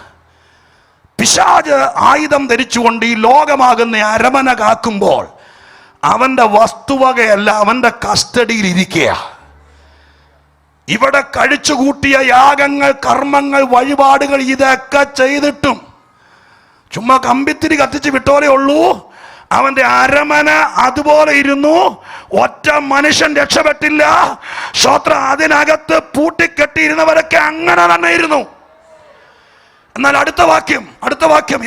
പിശാച് ആയുധം ധരിച്ചുകൊണ്ട് ഈ ലോകമാകുന്ന അരമന കാക്കുമ്പോൾ അവന്റെ വസ്തുവകയല്ല, അവന്റെ കസ്റ്റഡിയിൽ ഇരിക്കുക. ഇവിടെ കഴിച്ചുകൂട്ടിയ യാഗങ്ങൾ, കർമ്മങ്ങൾ, വഴിപാടുകൾ ഇതൊക്കെ ചെയ്തിട്ടും ചുമ്മാ കമ്പിത്തിരി കത്തിച്ച് വിട്ടോലേ ഉള്ളൂ. അവന്റെ അരമന അതുപോലെ ഇരുന്നു. ഒറ്റ മനുഷ്യൻ രക്ഷപ്പെട്ടില്ല. ശ്രോത്രം, അതിനകത്ത് പൂട്ടിക്കെട്ടിയിരുന്നവരൊക്കെ അങ്ങനെ തന്നെ ഇരുന്നു. എന്നാൽ അടുത്ത വാക്യം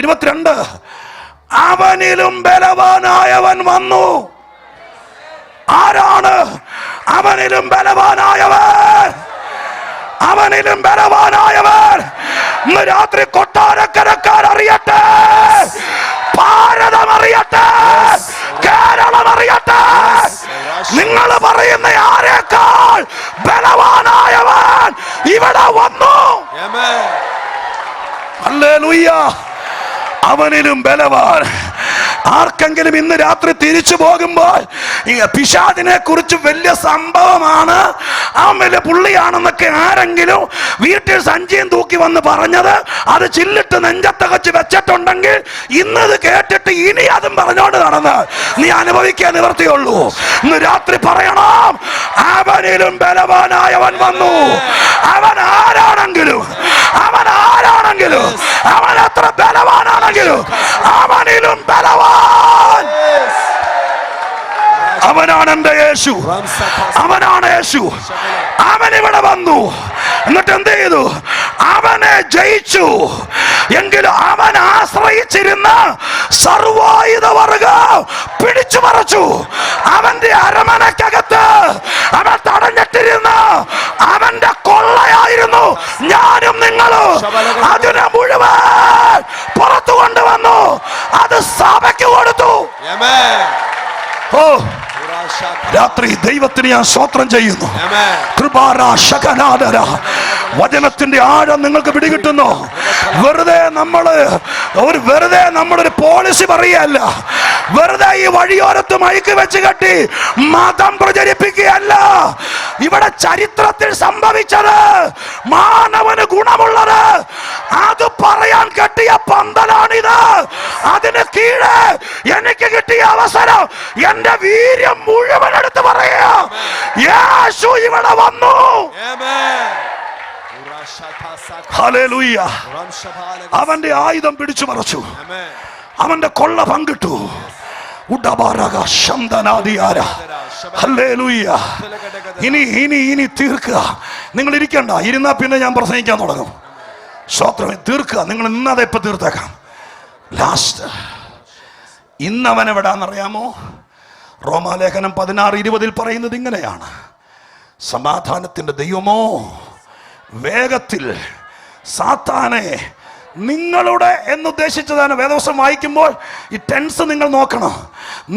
22, അവനിലും ബലവാനായവൻ വന്നു. ആരാണ് അവനിലും ബലവാനായവൻ? അവനിലും ബലവാനായവൻ ഇന്ന് രാത്രി കൊട്ടാരക്കരക്കാർ അറിയട്ടെ, ഭാരതം അറിയട്ടെ, കേരളം അറിയട്ടെ. നിങ്ങൾ പറയുന്ന ആരേക്കാൾ ബലവാനായവൻ ഇവിടെ വന്നു. ഹല്ലേലൂയ. അവനിലും ബലവാൻ, ആർക്കെങ്കിലും ഇന്ന് രാത്രി തിരിച്ചു പോകുമ്പോൾ ഈ പിശാചിനെ കുറിച്ച് വലിയ സംഭവമാണ്, അവൻ വലിയ പുള്ളിയാണെന്നൊക്കെ ആരെങ്കിലും വീട്ടിൽ സഞ്ചിയും തൂക്കി വന്ന് പറഞ്ഞത് അത് ചില്ലിട്ട് നെഞ്ചത്തകച്ച് വെച്ചിട്ടുണ്ടെങ്കിൽ ഇന്നത് കേട്ടിട്ട് ഇനി അതും പറഞ്ഞോണ്ട് നടന്ന് നീ അനുഭവിക്കാൻ നിവർത്തിയുള്ളൂ. ഇന്ന് രാത്രി പറയണം, അവനിലും ബലവാനായവൻ വന്നു. അവൻ ആരാണെങ്കിലും അവൻ എത്ര ബലവാനാണെങ്കിലും അവനിലും ബലവാൻ അവനാണ് എന്റെ യേശു. അവനാണ് യേശു. അവൻ ഇവിടെ വന്നു. എന്നിട്ട് എന്ത് ചെയ്തു? അവനെ ജയിച്ചു. എങ്കിലും അവൻ ആശ്രയിച്ചിരുന്ന സർവായുധ വർഗം പിടിച്ചു പറിച്ചു. അവന്റെ അരമനക്കകത്ത് അവൻ തടഞ്ഞിട്ടിരുന്ന അവന്റെ കൊള്ളയായിരുന്നു ഞാനും നിങ്ങളും. അതിനെ മുഴുവൻ പുറത്തു കൊണ്ടുവന്നു. അത് സഭയ്ക്ക് കൊടുത്തു. ഓ, രാത്രി ദൈവത്തിന് ഞാൻ സ്തോത്രം ചെയ്യുന്നു. വചനത്തിന്റെ ആഴം നിങ്ങൾക്ക് പിടികിട്ടുന്നു. വെറുതെ നമ്മളൊരു പോളിസി പറയല്ല, വെറുതെ ഈ വഴിയോരത്ത് മൈക്ക് വെച്ച് കെട്ടി മതം പ്രചരിപ്പിക്കുകയല്ല. ഇവിടെ ചരിത്രത്തിൽ സംഭവിച്ചത് മാനവന് ഗുണമുള്ളത് അത് പറയാൻ കെട്ടിയ പന്തലാണിത്. അതിന് കീഴെ എനിക്ക് കിട്ടിയ അവസരം എന്റെ വീര്യം മുഴുവൻ എടുത്ത് പറയാ, യേശു ഇവിടെ വന്നു. ഹല്ലേലൂയ. അവന്റെ ആയുധം പിടിച്ചു മറച്ചു. അവന്റെ കൊള്ള പങ്കിട്ടു. ഇനി തീർക്കുക. നിങ്ങൾ ഇരിക്കണ്ട, ഇരുന്നാ പിന്നെ ഞാൻ പ്രസംഗിക്കാൻ തുടങ്ങും. സ്വത്രം തീർക്കുക. നിങ്ങൾ നിന്നതെ ഇപ്പൊ തീർത്തേക്കാം. ലാസ്റ്റ് ഇന്നവൻ എവിടാന്നറിയാമോ? റോമാലേഖനം 16:20 പറയുന്നത് ഇങ്ങനെയാണ്: സമാധാനത്തിന്റെ ദൈവമോ വേഗത്തിൽ സാത്താനെ നിങ്ങളുടെ എന്നുദ്ദേശിച്ചതാണ്. വേദവസം വായിക്കുമ്പോൾ ഈ ടെൻസ് നിങ്ങൾ നോക്കണം.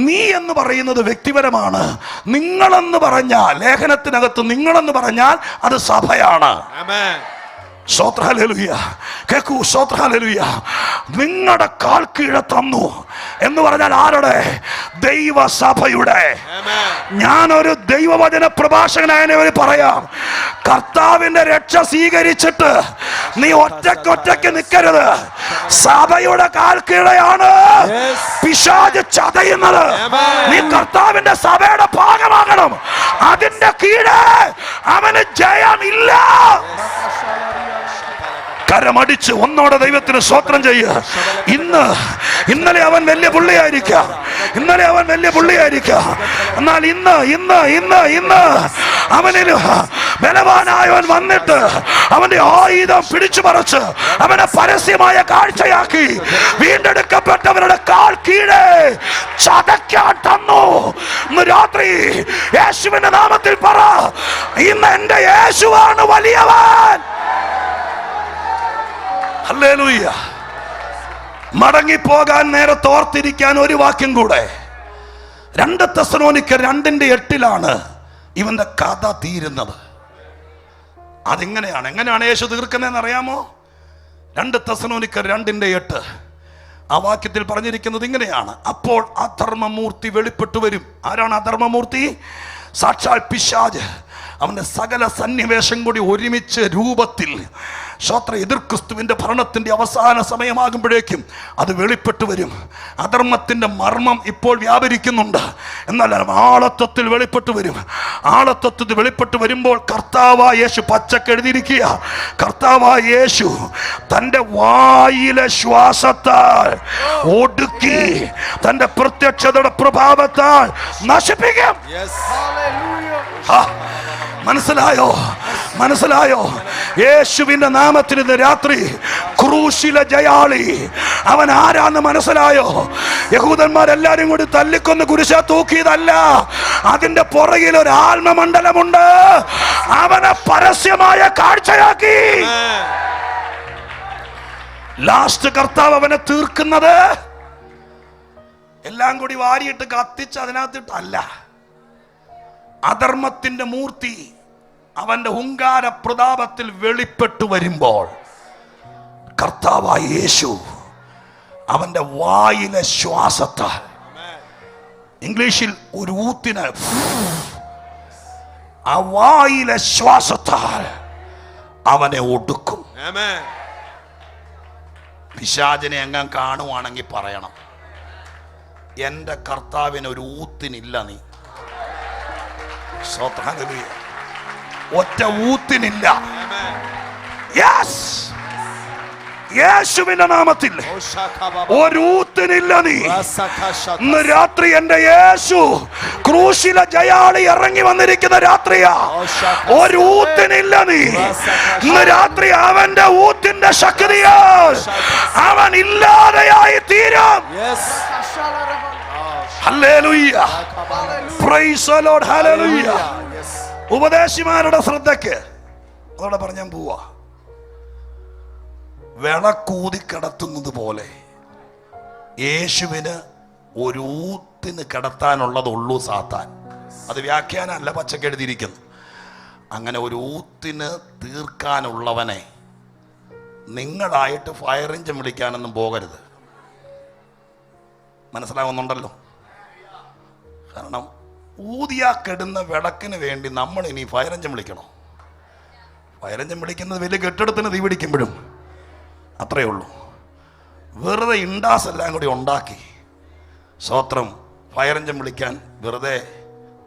നീ എന്ന് പറയുന്നത് വ്യക്തിപരമാണ്. നിങ്ങളെന്ന് പറഞ്ഞാൽ, ലേഖനത്തിനകത്ത് നിങ്ങളെന്ന് പറഞ്ഞാൽ അത് സഭയാണ്. കേക്കൂ, നിങ്ങളുടെ കാൽ കീഴെ തന്നു എന്ന് പറഞ്ഞാൽ ആരുടെ? ദൈവസഭയുടെ. ഞാനൊരു ദൈവവചന പ്രഭാഷകനായ പറയാം, കർത്താവിന്റെ രക്ഷ സ്വീകരിച്ചിട്ട് നീ ഒറ്റയ്ക്ക് നിൽക്കരുത്. സഭയുടെ കാൽ കീഴെയാണ് പിശാച് ചതയുന്നത്. നീ കർത്താവിന്റെ സഭയുടെ ഭാഗമാകണം. അതിന്റെ കീഴെ അവന് ജയമില്ല. കരമടിച്ച് ഒന്നോടെ ദൈവത്തിന് സ്തോത്രം ചെയ്യുക. ഇന്നലെ അവൻ വലിയ പുള്ളിയായിരിക്കാം, എന്നാൽ ഇന്ന് അവനിൽ ബലവാനായവൻ വന്നിട്ട് അവന്റെ ആയുധം പിടിച്ചു പറിച്ച് അവനെ പരസ്യമായ കാഴ്ചയാക്കി വീണ്ടെടുക്കപ്പെട്ടവരുടെ കാൽ കീഴെ ചതയ്ക്കാൻ തന്നു. ഇന്ന് രാത്രി യേശുവിന്റെ നാമത്തിൽ പറ, ഇന്ന് എന്റെ യേശുവാണ് വലിയവൻ. ഹല്ലേലൂയ. മടങ്ങിപ്പോകാൻ നേരത്ത് ഓർത്തിരിക്കാൻ ഒരു വാക്യം കൂടെ. 2 തെസ്സലോനിക്കർ 2:8 ഇവന്റെ കഥ തീരുന്നത്. എങ്ങനെയാണ് യേശു തീർക്കുന്നതെന്ന് അറിയാമോ? 2 തെസ്സലോനിക്കർ 2:8 ആ വാക്യത്തിൽ പറഞ്ഞിരിക്കുന്നത് ഇങ്ങനെയാണ്: അപ്പോൾ അധർമ്മമൂർത്തി വെളിപ്പെട്ടു വരും. ആരാണ് അധർമ്മമൂർത്തി? സാക്ഷാൽ പിശാച്. അവന്റെ സകല സന്നിവേശം കൂടി ഒരുമിച്ച് രൂപത്തിൽ എതിർ ക്രിസ്തുവിന്റെ ഭരണത്തിന്റെ അവസാന സമയമാകുമ്പോഴേക്കും അത് വെളിപ്പെട്ടു വരും. അധർമ്മത്തിന്റെ മർമ്മം ഇപ്പോൾ വ്യാപരിക്കുന്നുണ്ട്, എന്നാൽ ആളത്വത്തിൽ വെളിപ്പെട്ടു വരും. ആളത്വത്തിൽ വെളിപ്പെട്ടു വരുമ്പോൾ കർത്താവായ യേശു പച്ചക്കെഴുതിയിരിക്കുക, കർത്താവായ യേശു തന്റെ വായിലെ ശ്വാസത്താൽ ഒടുക്കി തന്റെ പ്രത്യക്ഷതയുടെ പ്രഭാവത്താൽ നശിപ്പിക്കും. മനസ്സിലായോ? യേശുവിന്റെ നാമത്തിൽ ഇന്ന് രാത്രി ക്രൂശിലെ ജയാളി അവൻ ആരാന്ന് മനസ്സിലായോ? യഹൂദന്മാരെല്ലാരും കൂടി തല്ലിക്കൊന്ന് കുരിശ തൂക്കിയതല്ല, അതിന്റെ പുറകിൽ ഒരു ആത്മമണ്ഡലമുണ്ട്. അവനെ പരസ്യമായ കാഴ്ചയാക്കി. ലാസ്റ്റ് കർത്താവ് അവനെ തീർക്കുന്നത് എല്ലാം കൂടി വാരിയിട്ട് കത്തിച്ച് അതിനകത്തിട്ടല്ല. അധർമ്മത്തിന്റെ മൂർത്തി അവന്റെ ഹുങ്കാര പ്രതാപത്തിൽ വെളിപ്പെട്ടു വരുമ്പോൾ കർത്താവായ യേശു അവന്റെ വായിലെ ശ്വാസത്താൽ, ഇംഗ്ലീഷിൽ ഒരു ഊത്തിന്, ആ വായിലെ ശ്വാസത്താൽ അവനെ ഒടുക്കും. പിശാചിനെ എങ്ങാൻ കാണുവാണെങ്കിൽ പറയണം, എന്റെ കർത്താവിന് ഒരു ഊത്തിനില്ല. നീ ഒറ്റ ഊത്തിനില്ല. യേശുവിന്റെ നാമത്തിൽ ഒരു ഊത്തിനില്ല. നീ ഇന്ന് രാത്രി എന്റെ യേശു ക്രൂശിലെ ജയാളി ഇറങ്ങി വന്നിരിക്കുന്ന രാത്രിയാ. ഒരു ഊത്തിനില്ല. നീ ഇന്ന് രാത്രി അവന്റെ ഊത്തിന്റെ ശക്തിയാൽ അവൻ ഇല്ലാതെയായി തീരും. Hallelujah, praise the Lord, hallelujah. ഉപദേശിമാരുടെ ശ്രദ്ധയ്ക്ക് അതോടെ പറഞ്ഞാൻ പോവാ. വിളക്കൂതി കിടത്തുന്നത് പോലെ യേശുവിന് ഒരു ഊത്തിന് കിടത്താനുള്ളതുള്ളൂ സാത്താൻ. അത് വ്യാഖ്യാനമല്ല, പച്ചക്ക് എഴുതിയിരിക്കുന്നു. അങ്ങനെ ഒരു ഊത്തിന് തീർക്കാനുള്ളവനെ നിങ്ങളായിട്ട് ഫയർ എഞ്ചിൻ വിളിക്കാനൊന്നും പോകരുത്. മനസ്സിലാവുന്നുണ്ടല്ലോ? കാരണം ഊതിയാ കെടുന്ന വിളക്കിന് വേണ്ടി നമ്മൾ ഇനി ഫയർ എഞ്ചിൻ വിളിക്കണോ? ഫയർ എഞ്ചിൻ വിളിക്കുന്നത് വലിയ കെട്ടിടത്തിന് തീ പിടിക്കുമ്പോഴും അത്രയേ ഉള്ളൂ. വെറുതെ ഇണ്ടാസ് എല്ലാം കൂടി ഉണ്ടാക്കി സ്വത്രം ഫയർ എഞ്ചിൻ വിളിക്കാൻ വെറുതെ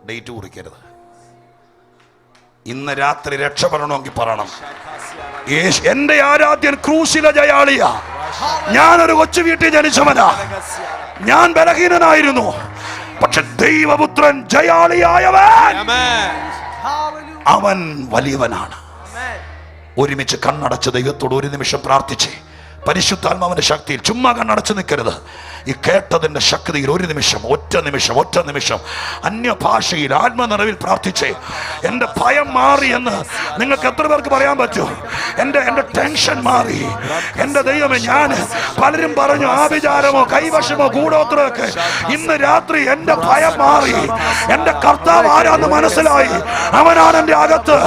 ഡേറ്റ് കുറിക്കരുത്. ഇന്ന് രാത്രി രക്ഷപ്പെടണമെങ്കിൽ പറയണം, എന്റെ ആരാധ്യൻ ക്രൂശിലെ ജയാളിയാ. ഞാനൊരു കൊച്ചു വീട്ടിൽ ജനിച്ചവനാ. ഞാൻ ബലഹീനനായിരുന്നു, പക്ഷെ ദൈവപുത്രൻ ജയാളിയായവൻ, അവൻ വലിയവനാണ്. ഒരുമിച്ച് കണ്ണടച്ച് ദൈവത്തോട് ഒരു നിമിഷം പ്രാർത്ഥിച്ച് പരിശുദ്ധാത്മാവിന്റെ ശക്തിയിൽ ചുമ്മാ കണ്ണടച്ച് നിൽക്കരുത്. ഈ കേട്ടതിന്റെ ശക്തിയിൽ ഒരു നിമിഷം, ഒറ്റ നിമിഷം അന്യഭാഷയിൽ ആത്മനിറവിൽ പ്രാർത്ഥിച്ചേ. എൻ്റെ ഭയം മാറി എന്ന് നിങ്ങൾക്ക് എത്ര പേർക്ക് പറയാൻ പറ്റും? എൻ്റെ ടെൻഷൻ മാറി. എൻ്റെ ദൈവമേ, ഞാൻ പലരും പറഞ്ഞു ആഭിചാരമോ കൈവശമോ കൂടോത്രമൊക്കെ. ഇന്ന് രാത്രി എൻ്റെ ഭയം മാറി. എൻ്റെ കർത്താവ് ആരാന്ന് മനസ്സിലായി. അവനാണ് എൻ്റെ അകത്ത്.